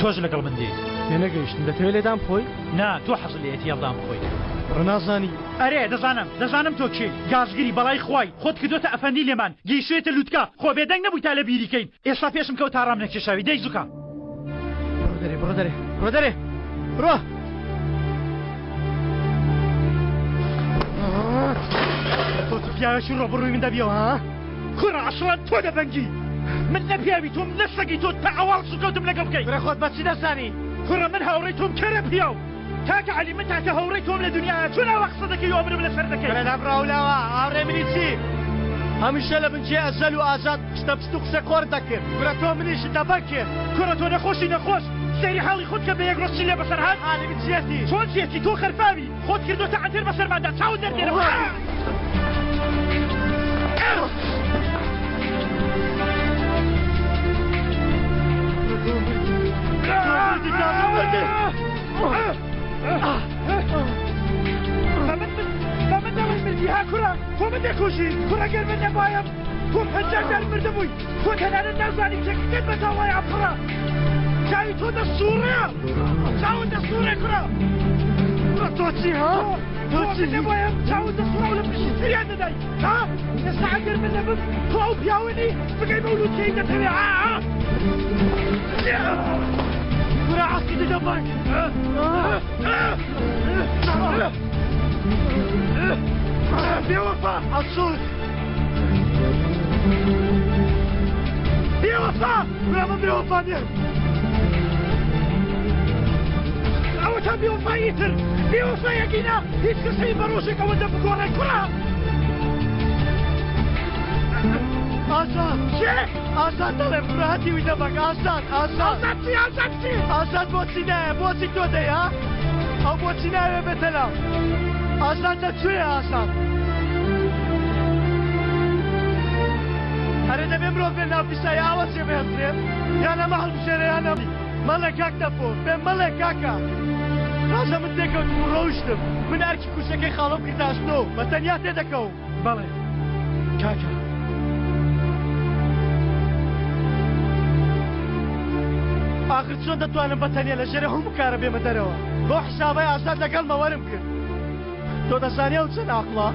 تۆش لەگەڵ من دێ نەگەیشتن دەتەوێت لێدام خۆی؟ نا تۆ حەز لە ئێتیاڵدام خۆی ڕنازانی ئەرێ دەزانم تۆ کێ گازگیری بەڵای خوای خۆت کردوتە ئەفەندی لێمان گەیشتوێتە لوتکە خۆ بێدەنگ نەبووی تا لە بیریکەین ئێستا پێشم کەوت تا ڕام نەکێشاوی دەی زووکە بڕۆ دەرێ بڕۆ تۆ پیاوێکی ڕۆبڕووی من دەبیەوە ها کوڕە عەشڕەن تۆ دەبەنگی من نەپیاوی تۆم نەسەگی تۆ تا ئەواڵ سوکەوتم لەگەڵ بکەی برە خۆت بەچی دەزانی کوڕە من هاوڕێی تۆم کەرە پیاو تاکە عەلی من تاکە هاوڕێی تۆم لە دنیاە چۆن ئاوا قسە دەکەی و منم لەسەر دەکەی بەرەدا بڕاولاوە هاوڕێ منی چی هەمیشە لە بنجێ ئەزەل و ئازاد شتە پست و قسە قۆر دەکرد برە تۆ منیش دەبەر کرد کوڕە تۆ نەخۆشی نەخۆش سەیری حاڵی خۆت کە بە یەک ڕۆژ چی لێ بەسەر هات حاڵی چیەتی چۆن چیەتی تۆ خەرفاوی خۆت کردوتە عەتر بەسەرماندا چاوت دەردێنەوە ها كرة تو من دكوشي كرة غير من نبايم تو حجاج در مردموي تو تنان نازاني شكت بتاوي عفرا جاي تو دسورة جاو دسورة كرة توتشي ها توتشي نبايم جاو دسورة ولا بشي سريع نداي ها نسعى غير من نبم تو بياوني بقي مولود شيء تتبع ها كرة عسكي تدبر بيوفا الصوت بيوفا ولا ما بيوفا دي او بيوفا يتر بيوفا يقينا يتكسي بروشك او دفق ورا الكرة ئازاد ئازاد دەڵێ فراهەتی وی دەبک ئازاد ئازاد بۆچی نایە بۆچی تۆ دەیە ئەو بۆچی ناوێ بێتە لام ئازاد لەکوێیە ئازاد هەرێ دەبێ مرۆڤ بێ ناو پیسایی ئاوە چێ بێترێت یانە مە هەڵبژێرە یانە مەڵێ کاک دەپۆ پێم مەڵێ کاکە ڕازە من تێکەوتم و ڕۆیشتم من ئەرکی کوشەکەی خاڵۆم کرداشتۆ بە تەنیا تێدەکەوم بەڵێ کاکە ئاخر چۆن دەتوانم بە تەنیا لە ژێرە هەموو کارە بێمە دەرەوە بۆ حسابەی ئازاد لەگەڵمە وەرم کرد تۆ دەزانێ ئەو چەند ئاقڵە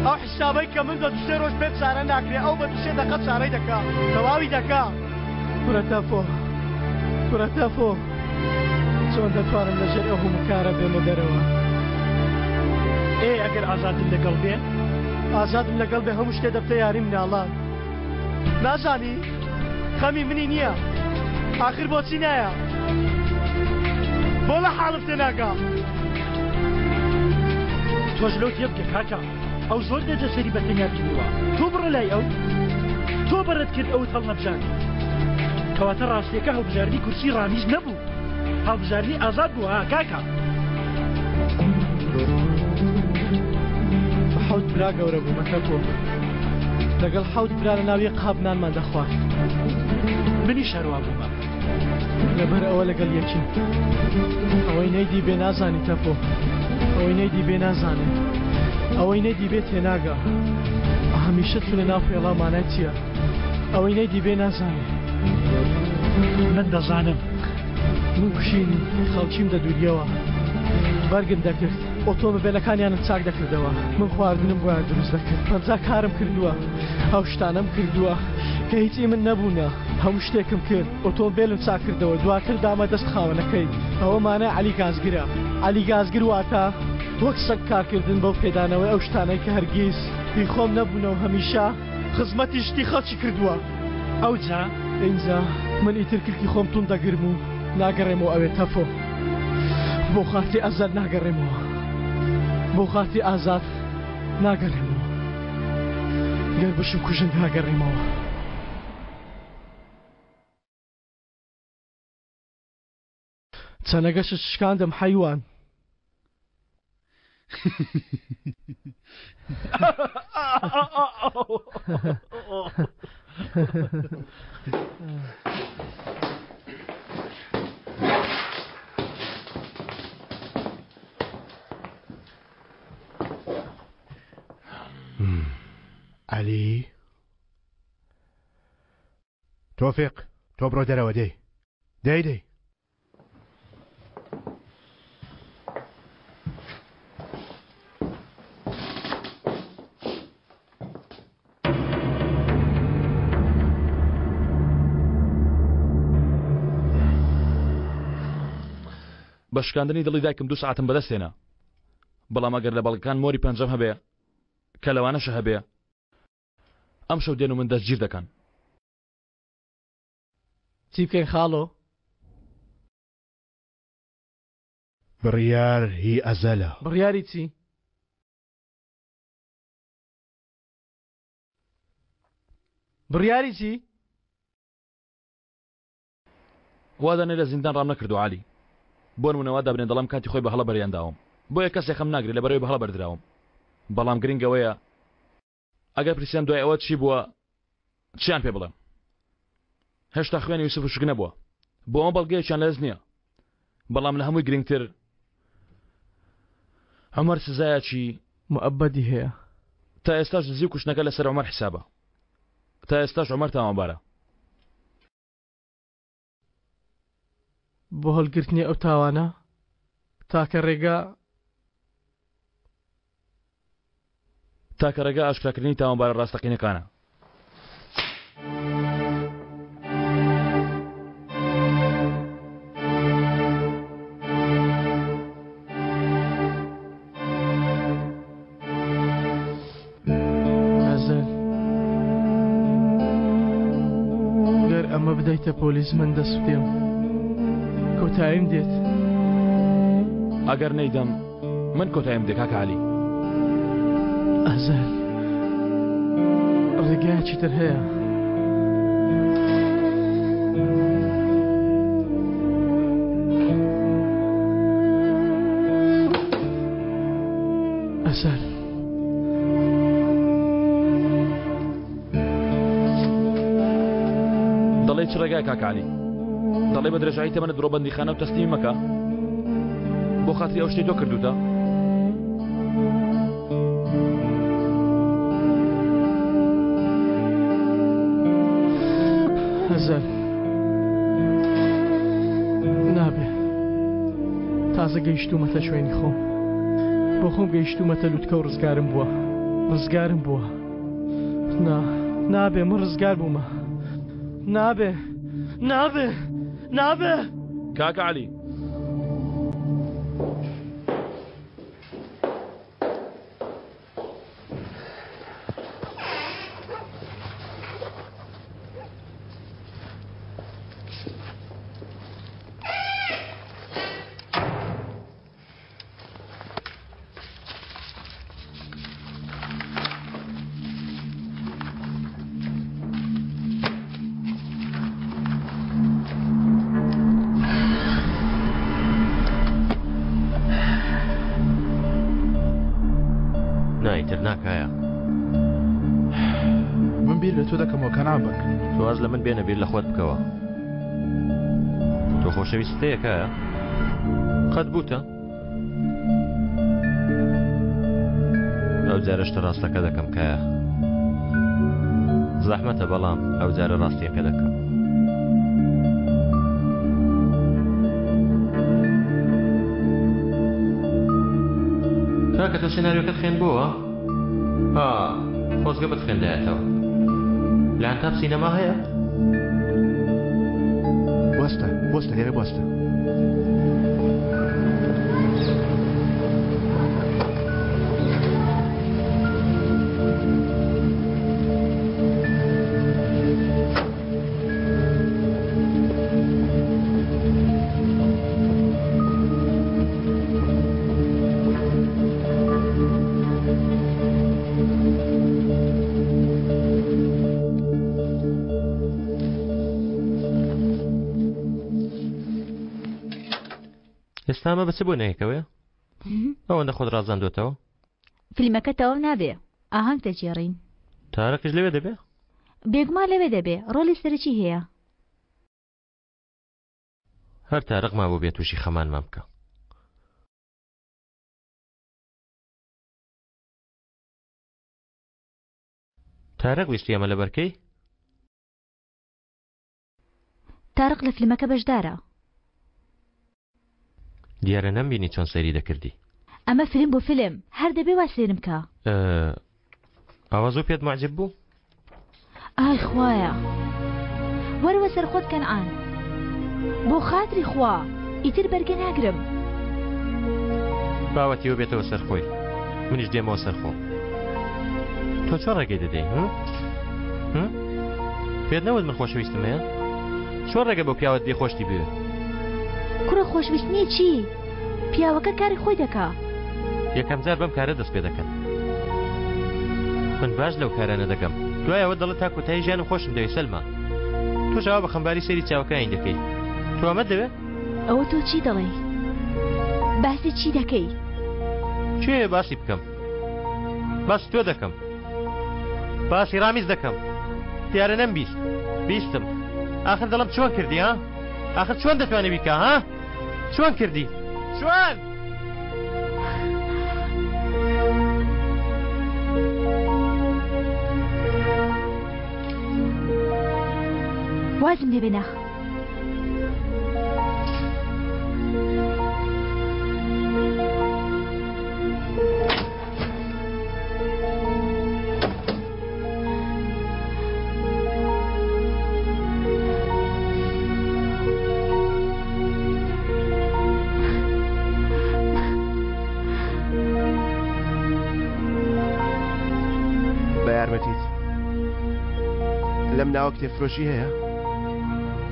ئەو حسابەی کە من بە دوسێ ڕۆژ پێت چارە ناکرێ ئەو بە دوسێ دەقە چارەی دەکا تەواوی دەکا کوڕە تەفۆ چۆن دەتوانم لە ژێر ئەو هەموو کارە بێمە دەرەوە ئەگەر ئازادم لەگەڵ بێ ئازادم لەگەڵ بێ هەموو شتێ دەبتە یاری مناڵان نازانی خەمی منی نییە آخر بۆچی نایە بۆ لە حاڵم تێناگا تۆش لەو تێ بکە کاکە ئەو زۆر دەجەسەری بە تەنیا بووە تۆ بڕە لای ئەو تۆ بەرت کرد ئەوت هەڵنەبژاند کەواتە ڕاستیەکە هەڵبژاردنی کورسی ڕامیز نەبوو هەڵبژاردنی ئازاد بووە کاکە حەوت برا گەورە بوومەکە بۆ لەگەڵ حەوت برا لە ناوی قابنانمان دەخوارد منی شەروا بوومە لەبەر ئەوە لەگەڵ یەکین ئەوەی نەیدی بێ نازانی تەپۆ ئەوەی نەیدی بێ نازانێت ئەوەی نەیدی بێ تێناگا هەمیشە تو لە ناو پێڵامانای چییە ئەوەی نەیدی بێ نازانێت من دەزانم من کوشینی خەڵکیم دەدوریەوە بەرگم دەکرد ئۆتۆمبیلەکانیانم چاک دەکردەوە من خواردنم بۆیان دروست دەکرد پەنجا کارم کردووە ئەو شتانەم کردووە کە هیچی من نەبوونە هەموو شتێکم کرد ئۆتۆمبیلم چاک کردەوە دواتر دامە دەست خاوەنەکەی ئەوە مانە عەلی گازگرە عەلی گازگر واتە وەک سەگ کارکردن بەو پێدانەوەی ئەو شتانەی کە هەرگیز هی خۆم نەبوونەوە هەمیشە خزمەتی شتی خەڵکی کردووە ئەوجا ئینجا من ئیتر کلکی خۆم تون دەگرم و ناگەڕێمەوە ئەوێ تەفۆ بۆ خاتی ئازاد ناگەڕێمەوە بۆ خاتی ئازاد ناگەڕێمەوە گەر بشم کوژن ناگەڕێمەوە چەنەگەشت شکاندم حەیوان علی تۆفیق تۆ بڕۆ دەرەوە دەی بە شکاندنی دڵی دایکم 2 ساعتم بەدەستێنە بەڵام ئەگەر لە بەڵگەکان مۆری پەنجەم هەبێ کە لەوانەشە هەبێ ئەم شەو دێن و من دەستگیر دەکەن چی بکەین خاڵۆ بڕیار هی ئەزەلە بڕیاری چی بڕیاری چی وا دەنێ لە زیندان ڕام نەکردو عالی بۆ نمونەوە دەبنێ دەڵام کاتی خۆی بە هەڵە بەریانداوم بۆیە کەسێک خەم ناگرێت لە بەرەوەی بە هەڵە بەردراوم بەڵام گرنگەوەیە ئەگەر پرسیان دوای ئەوە چی بووە چیان پێ بڵێم هێشتا خوێنی یوسف شک نەبووە بۆ ئەمە بەڵگەیەکیان لەدەست نییە بەڵام لە هەمووی گرنگتر عومەر سزایەکی مؤبەدی هەیە تا ئێستاش دزی و کوشتنەکە لەسەر عومەر حسابە تا ئێستاش عومەر تاوانبارە بۆ هەڵگرتنی ئەو تاوانە تاکە ڕێگا ئاشکراکردنی تاوانبارە ڕاستەقینەکانە گەر ئەمە بدەیتە پۆلیس من دەسووتێم کۆتاییم دێت ئەگەر نەیدەم من کۆتایم دێ کاکە عەلی ئەزەل ڕێگایەکی تر هەیە. ئەسەر دەڵێ چ ڕێگای کاکالی دەڵێ بە درێژایی تەمەنە درۆبەندیخانە و تەسلیمی مەکە بۆ خاتری ئەو شتەی تۆ کردوتە. هەزار نابێ تازە گەیشتومەتە شوێنی خۆم بۆ خۆم گەیشتومەتە لوتکە و ڕزگارم بووە نابێ من ڕزگار بوومە نابێ کاکە عەلی ناکایە من بیر لە تۆ دەکەمەوە کە نابک تۆواز لە من بێنە بیر لە خۆت بکەوە تۆ خۆشەویستەیەکایە قەت بووتە ئەو جارەشتە ڕاستەکە دەکەم کایە زەحمەتە بەڵام ئەو جارە ڕاستیەکە دەکەم کاکە تۆ سێناریۆکەت خوێن بووە؟ خۆزگە بەت خوێندایەتەوە لەعنتاب سینەما هەیە؟ بۆستە لێرە بۆستە ئێستامە بەچ بۆ نەیەکەوێ؟ ئەوەندە خۆت ڕازاندوێتەوە؟ فیلمەکە تەواو نابێ ئاهەنگ دەجێڕین تارەکەش لەوێ دەبێ؟ بێگومان لەوێ دەبێ ڕۆلی سەرەکی هەیە هەر تارەقما بۆ بێت تووشی خەمانمان بکە تارەق ویستی ئەمە لە بەرکەی؟ تارق لە فیلمەکە بەشدارە دیارە نەمبینی چۆن سەیری دەکردی ئەمە فیلم بۆ فیلم هەر دەبێ وا سێرم کە ئەوە زوو پێت معجب بوو؟ ئای خوایە وەرەوە سەر خۆت کەنعان بۆ خاتری خوا ئیتر بەرگە ناگرم باوەتیەوە بێتەوە سەرخۆی منیش دێمەوە سەرخۆ تۆ چۆن ڕێگەی دەدەی پێت نەوت من خۆشەویستم هەیە چۆن ڕێگە بۆ پیاوەت دێ خۆشتی بوێ کوڕە خۆشویستنیە چی پیاوەکە کاری خۆی دەکا یەکەم جار بەم کارە دەست پێ دەکەن من باش لەو کارانە دەکەم دوای ئەوە دەڵێت تا کۆتایی ژیانم خۆشم دەوێت سەلما تۆ شەوا بە خەمباری سەیری چاوەکانی دەکەی تۆ ئەمە دەوێت ئەوە تۆ چی دەڵێ باسی چی دەکەی کوێ باسی بکەم باسی تۆ دەکەم باسی ڕامیز دەکەم دیارە نەمبیست بیستم آخر دەڵم چۆن کردی ها آخر چۆن دەتوانێ بیکە ها چۆن کردی چۆن وازم لێ بێنە لەم ناوە کتێبفرۆشی هەیە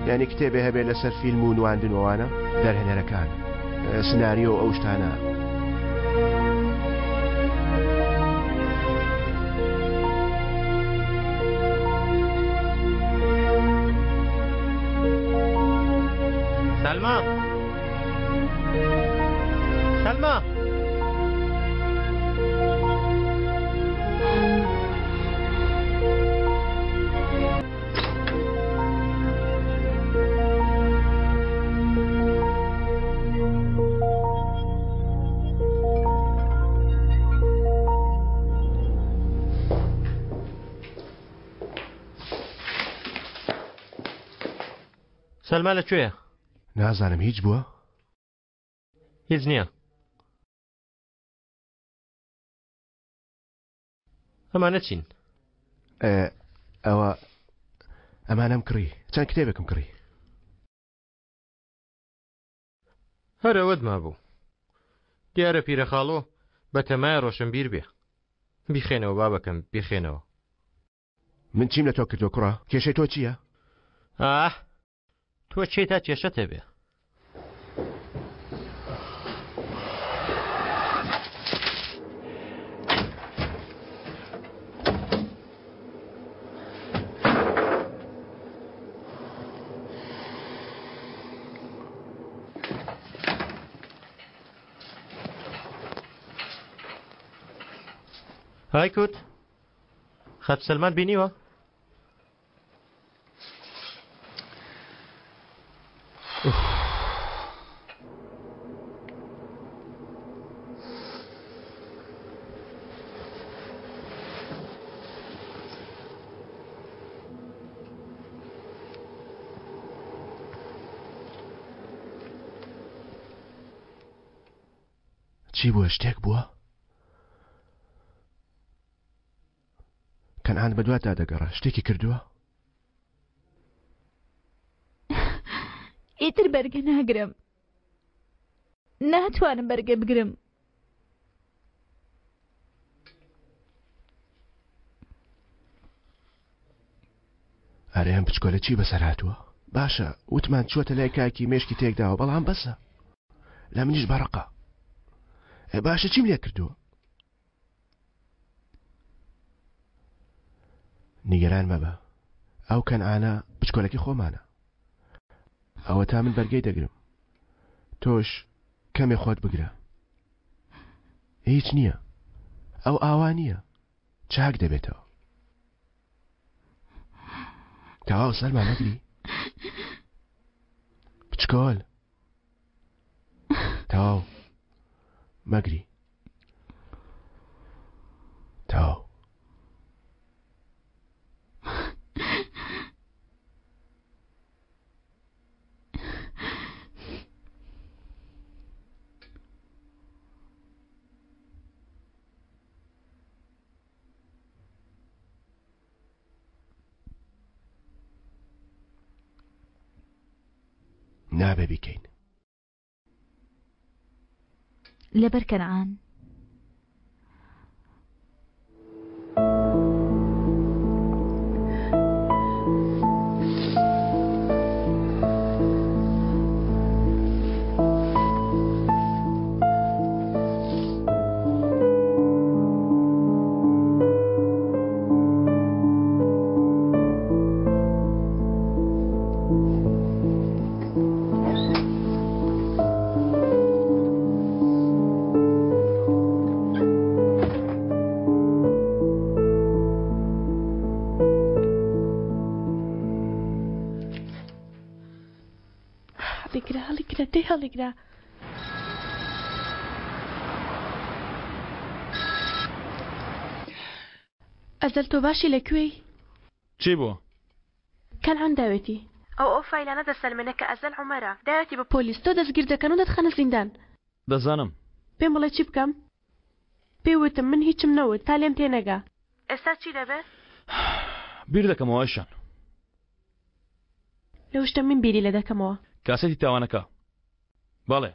یعنی کتێبێ هەبێت لەسەر فیلم و نواندنەوەوانە دەرهێنەرەکان سناریۆ ئەو شتانە سەلما لەکوێیە؟ نازانم هیچ بووە؟ هیچ نییە. ئەمانە چین؟ ئەمانەم کڕی چەند کتێبێکم کڕی. هەرەوەت مابوو. دیارە پیرەخاڵۆ بە تەمایە ڕۆشنبیر بێ. بیخێنەوە بابەکەم بیخێنەوە. من چیم لە تۆ کردو کوڕە؟ کێشەی تۆ چییە؟ تۆ چێ تا کێشەت هەبێ؟ های کوت خەت سەلمان بینیوە؟ چی بووە؟ شتێک بووە؟ کەنعان بە دوات دادەگەڕە شتێکی کردووە؟ ئیتر بەرگە ناگرم. ناتوانم بەرگە بگرم. ئەرێ ئەم پچکۆلە چی بەسەر هاتووە؟ باشە وتمان چووەتە لای کاکی مێشکی تێکداوە بەڵام بەسە لە منیش بەڕقە. باشە چیم لێ کردووە؟ نیگەران مەبە ئەو کەنعانە پچکۆلەکی خۆمانە. ئەوە تا من بەرگەی دەگرم تۆش کەمێ خۆت بگرە. هیچ نییە ئەو ئاوا نییە چاک دەبێتەوە. تەواو سەلمان نەگری پچکۆل تەواو مەگری تەواو. نابێ بیکەین لەبەر کەنعان. هەڵیگرا ئەزەل تۆ باشی لەکوێی؟ چی بووە؟ کەنعان داوێتی ئەو فایلانە دەسەلمێنە کە ئەزەل عومەرە داوێتی بە پۆلیس تۆ دەستگیر دەکەن و دەتخەنە زیندان. دەزانم پێم بڵێ چی بکەم؟ پێیوتم من هیچم نەوت تا لێم تێنەگا. ئێستا چی دەبێت؟ بیر دەکەمەوە ئەشان لەو شتە من بیری لە دەکەمەوە. کاسەتی تاوانەکە بەڵێ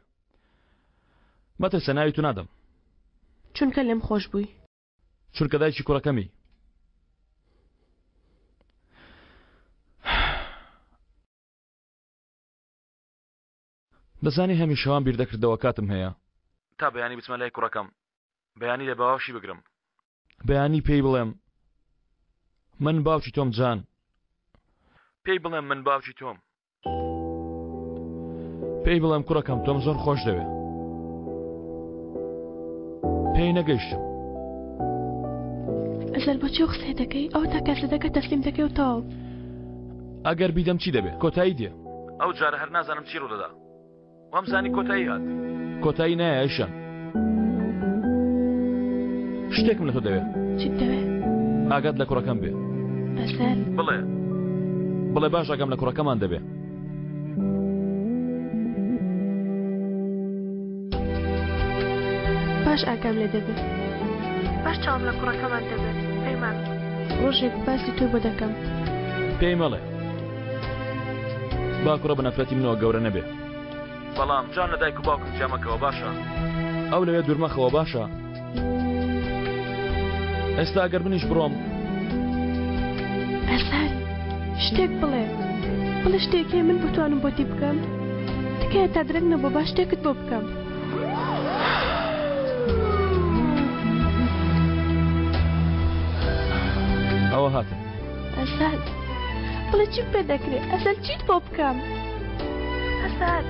مەترسە ناوی تو نادەم چونکە لێم خۆش بووی. چونکە دایکی کوڕەکەمی دەزانی هەمیشەوان بیر دەکردەوە کاتم هەیە تا بەیانی بچمە لای کوڕەکەم بەیانی لە باوەشی بگرم بەیانی پێی بڵێم من باوکی تۆم جان پێی بڵێم من باوکی تۆم پێی بڵێم کوڕەکەم تۆم زۆر خۆش دەوێ پێی نەگەیشتم. ئەزەل بۆ چی قسە دەکەی؟ ئەو تا کەس دەکە تەسلیم دەکەی و تاو. ئەگەر بیدەم چی دەبێت؟ کۆتایی دێ. ئەو جارە هەر نازانم چی ڕوودەدا وەمزانی کۆتایی هات. کۆتایی نایە ئەیشان شتێکم لە تۆ دەوێت. چیت دەوێت؟ ئاگات لە کوڕەکەم بێ. ئەزەل بڵێ باش ئاگام لە کوڕەکەمان دەبێ. باش ئاگام لێ دەبێت باش چاوم لە کوڕەکەمان دەبێت پەیمان ڕۆژێک باسی تۆ بۆ دەکەم پێی مەڵێ با کوڕە بە نەفرەتی منەوە گەورە نەبێ بەڵام جان لە دایک و باوکم جامەکەوە باشە ئەو لەوێ دوورمەخەوە باشە ئێستا ئەگەر منیش بڕۆم ئەساد شتێک بڵێ شتێکی من بتوانم بۆتی بکەم تکایە تا درەنگ نەبوو با شتێکت بۆ بکەم ئەوە هاتە ئەساد بڵێ چی پێ دەکرێت ئەساد چیت بۆ بکەم ئەساد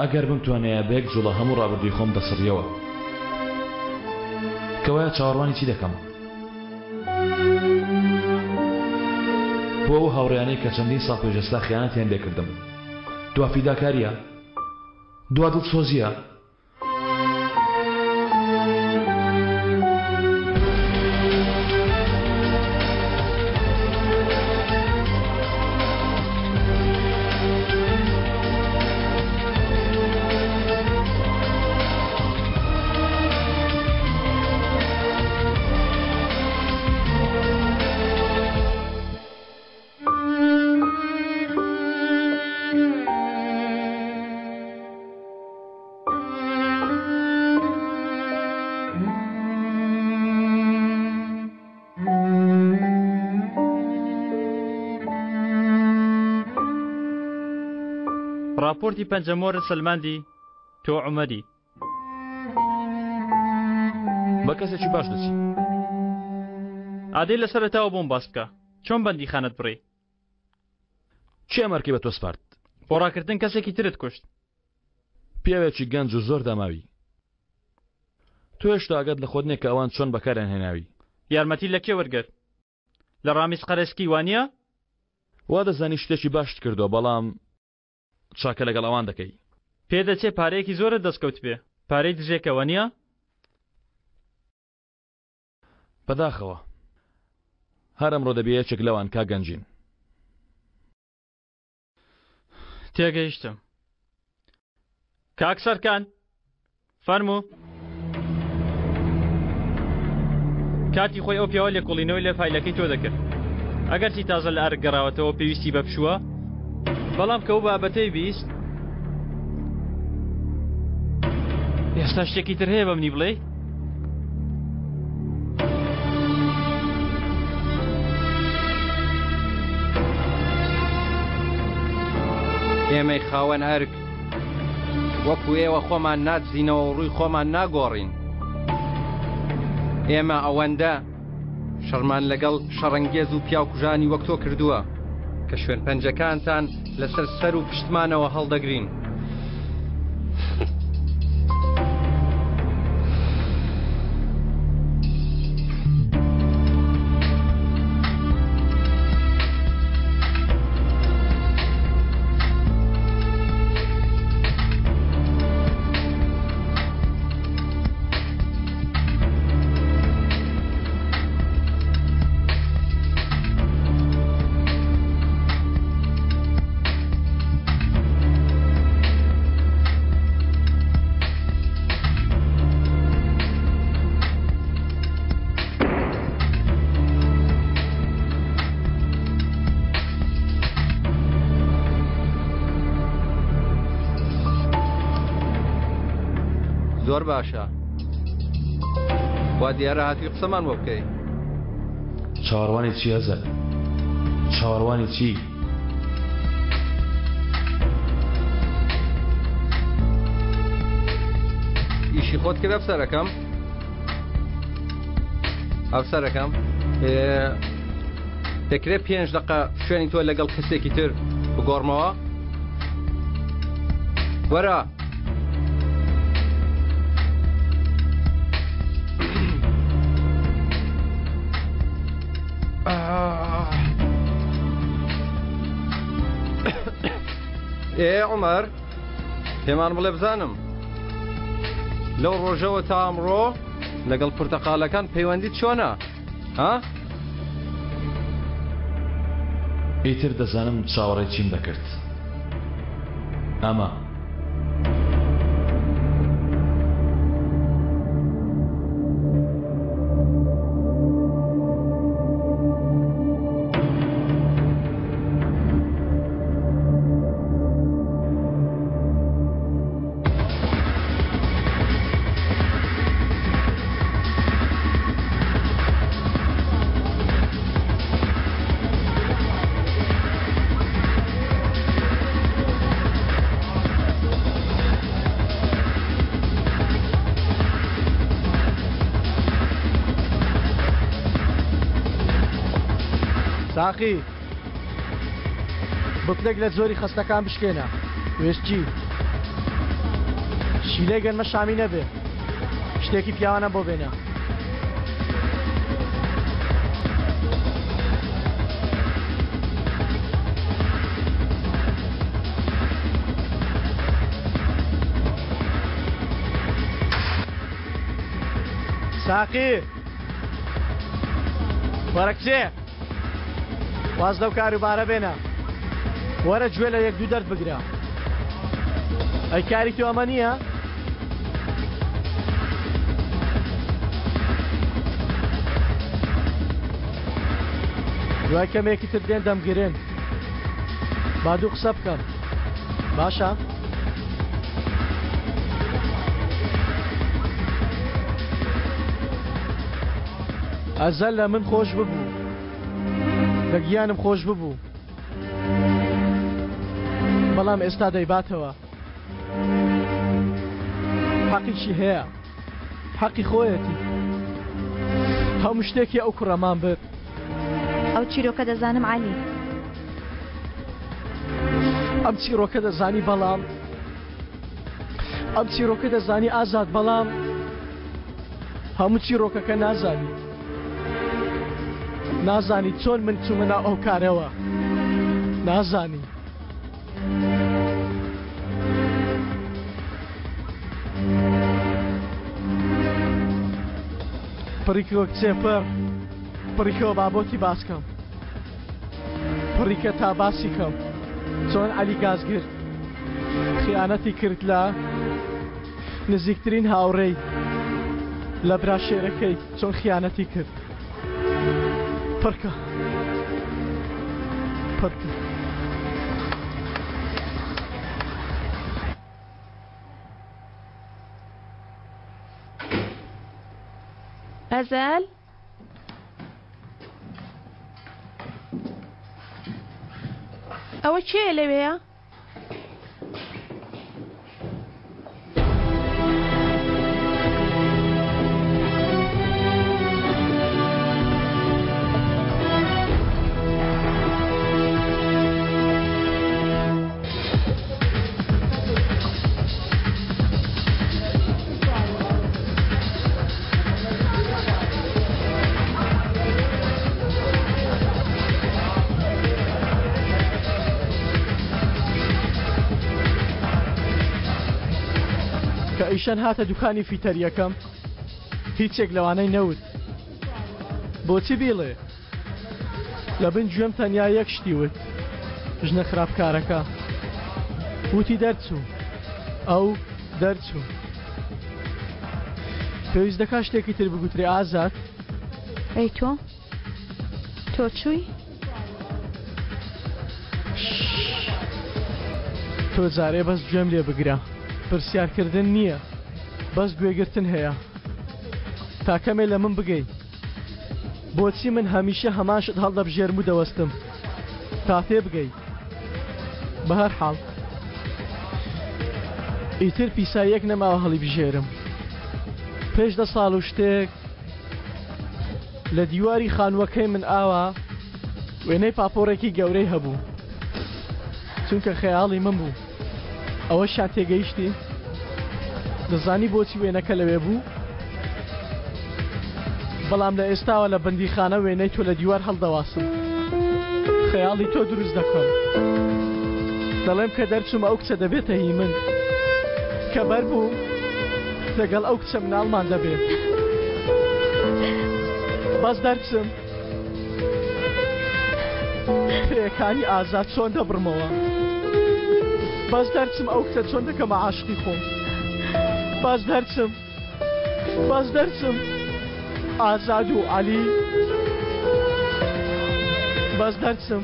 ئەگەر بمتوانەیە بەیەک جوڵە هەموو ڕابردووی خۆم دەسڕیەوە کەوایە چاوەڕوانی چی دەکەم بۆ ئەو هاوڕێیانەی کە چەندین ساڵ پێشەستا خیانەتیان لێکردم دوا فیداکاریە دوا دڵسۆزیە راپۆرتی پەنجەمۆرت سلماندی تۆ عومەری بە کەسێکی باش دەچی ئادەی لەسەرەتاوە بۆم باس بکە چۆن بەندی خانت بڕێ چی ئەمەرکی بە تۆ سپارد بۆ ڕاکردن کەسێکی ترت کوشت پیاوێکی گەنج و زۆر داماوی تۆ هێشتا ئاگات لە خۆت نییە کە ئەوان چۆن بەکاریان هێناوی یارمەتی لە کێ وەرگرت لە ڕامیز قەرەسکی وانە وا دەزانی شتێکی باشت کردو بەڵام چاکە لەگەڵ ئەوان دەکەی پێدەچێ پارەیەکی زۆرت دەستکەوت بێ پارەی دژێکەوە نییە بەداخەوە هەر ئەمڕۆ دەبێ یەکێک لەوان کاگەنجین تێگەیشتم کاک سەرکان فەرموو کاتی خۆی ئەو پیاوە لێکۆڵینەوەی لێ فایلەکەی تۆ دەکرد ئەگەرچی تازە لە ئەرک گەڕاوەتەوە پێویستی بە پشووە بەڵام کە ئەو بابەتەی بیست ئێستا شتێکی تر هەیە بەمنی بڵێ ئێمەی خاوەن ئەرک وەکو ئێوە خۆمان ناتزینەوە و ڕووی خۆمان ناگۆڕین ئێمە ئەوەندە شەڕمان لەگەڵ شەڕەنگێز و پیاوکوژانی وەک تۆ کردووە کە شوێن پەنجەکانتان لەسەر سەر و پشتمانەوە هەڵدەگرین زۆر باشە وا دیارە هاتی قسەمان بۆ بکەی چاوەڕوانی چی هەزار چاوەڕوانی چی ئیشی خۆت کرە بسەرەکەم ئەفسەرەکەم دەکرێت 5 دقە شوێنی تۆ لەگەڵ کەسێکی تر بگۆڕمەوە وەرە عومەر پێمان بڵێ بزانم لەو ڕۆژەوە تا ئەمڕۆ لەگەڵ پورتەقالەکان پەیوەندیت چۆنە؟ ها؟ ئیتر دەزانم چاوەڕێی چیم دەکرد ئەمە ساقی بکلێک لە زۆری خستەکان بشکێنە وێستچی شیلەی گەنمە شامی نەبێ شتێکی پیاوانە بۆ بێنە ساقی وەرە کچێ واز لەو کاروبارە بێنە وەرە گوێ لە 1-2 دەرد بگرە ئەی کاری تۆ ئەمە نییە؟ دوای کەمێکی تر دێن دەمگرێن با دوو قسە بکەم باشە؟ ئەزەل لە من خۆش ببوو لە گیانم خۆش ببوو بەڵام ئێستا دەیباتەوە حەقیشی هەیە حەقی خۆیەتی هەموو شتێکی ئەو کوڕەمان برد ئەو چیرۆکە دەزانم عالی ئەم چیرۆکە دەزانی بەڵام ئەم چیرۆکە دەزانی ئازاد بەڵام هەموو چیرۆکەکە نازانی نازانی چۆن من چوومە ئەو کارەوە نازانی پڕیکەوە کچێ پڕیکەوە بابۆتی باسکەم پڕیکە تا باسی کەم چۆن عەلی گازگر خیانەتی کرد لە نزیکترین هاوڕێی لە براشێرەکەی چۆن خیانەتی کرد پڕکە ئەزەل ئەوە چێە لەوەیە؟ ئیشان هاتە دوکانی فیتەریەکەم هیچێک لەوانەی نەوت بۆچی بیڵێ لە بن گوێم تەنیا یەک شتی وت ژنە خراپکارەکە وتی دەرچوو ئەو دەرچوو پێویست دەکا شتێکی تر بگوترێ ئازاد ئەی تۆ چووی؟ تۆ جارێ بەس گوێم لێ بگرە پرسیارکردن نییە بەس گوێگرتن هەیە تاکەمێ لە من بگەی بۆچی من هەمیشە هەماشت هەڵدەبژێرم و دەوەستم تا تێ بگەی بە هەر حاڵ ئیتر پیساییەک نەماوە هەڵی بژێرم پێش 10 ساڵ و شتێک لە دیواری خانووەکەی من ئاوا وێنەی پاپۆرێکی گەورەی هەبوو چونکە خەیاڵی من بوو ئەوە شان تێگەیشتی دەزانی بۆچی وێنەکە لەوێ بوو بەڵام لە ئێستاوە لە بەندیخانە وێنەی تۆ لە دیوار هەڵدەواسم خەیاڵی تۆ دروست دەکەم دەڵێم کە دەرچم ئەو کچە دەبێتە هی من کە بەر بوو لەگەڵ ئەو کچە مناڵمان دەبێت بەس دەرچم پێیەکانی ئازاد چۆن دەبڕمەوە بەس دەرچم ئەو کچە چۆن دەکەمە عاشقی خۆم بەس دەرچم ئازاد و عەلی بەس دەرچم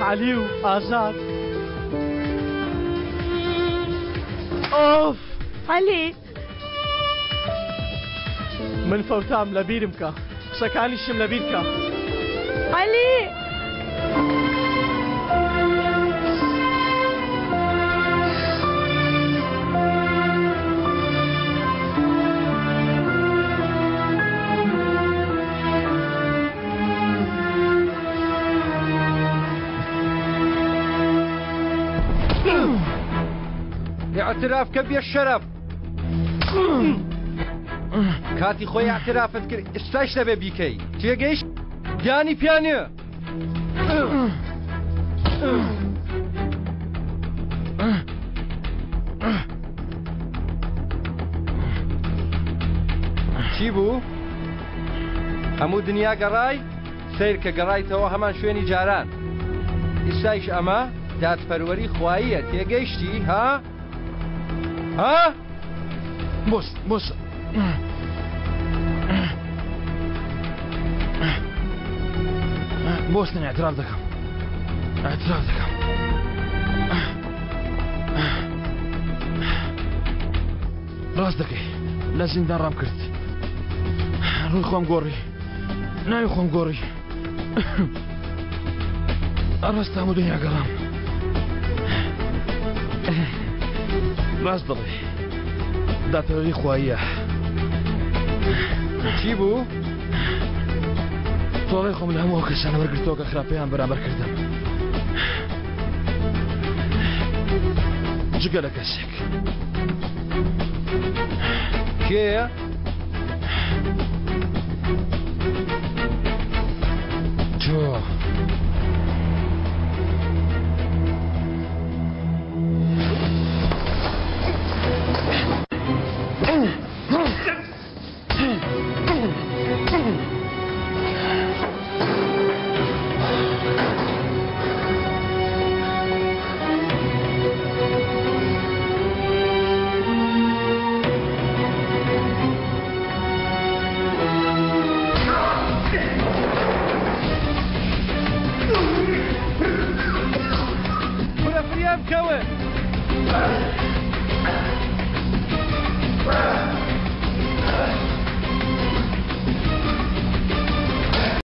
عەلی و ئازاد ئۆف عەلی من فەوتام لە بیرم کە قسەکانیشم لە بیر کە عەلی اعتراف کە بێ شەرەف کاتی خۆی اعترافت کرد ئێستاش دەبێ بیکەی تێگەیشت گیانی پیانە چی بوو؟ هەموو دنیا گەڕای سیر کە گەڕایتەوە هەمان شوێنی جاران ئێستایش ئەمە دادپەروەری خواییە تێگەیشتی ها؟ ها؟ بۆس بۆستن اعتراف دەکەم ڕاست دەکەی لە زیندان ڕام کرد ڕووی خۆم گۆڕی ناوی خۆم گۆڕی ڕاست هەموو دنیا گەڕام ڕاست دەڵێ دادپەروەری خواییە چی بوو؟ تۆڵی خۆم لە هەموو کەسانە وەرگرتەوە کە خراپەیان بەرامبەر کردم جگە لە کەسێک کێیە؟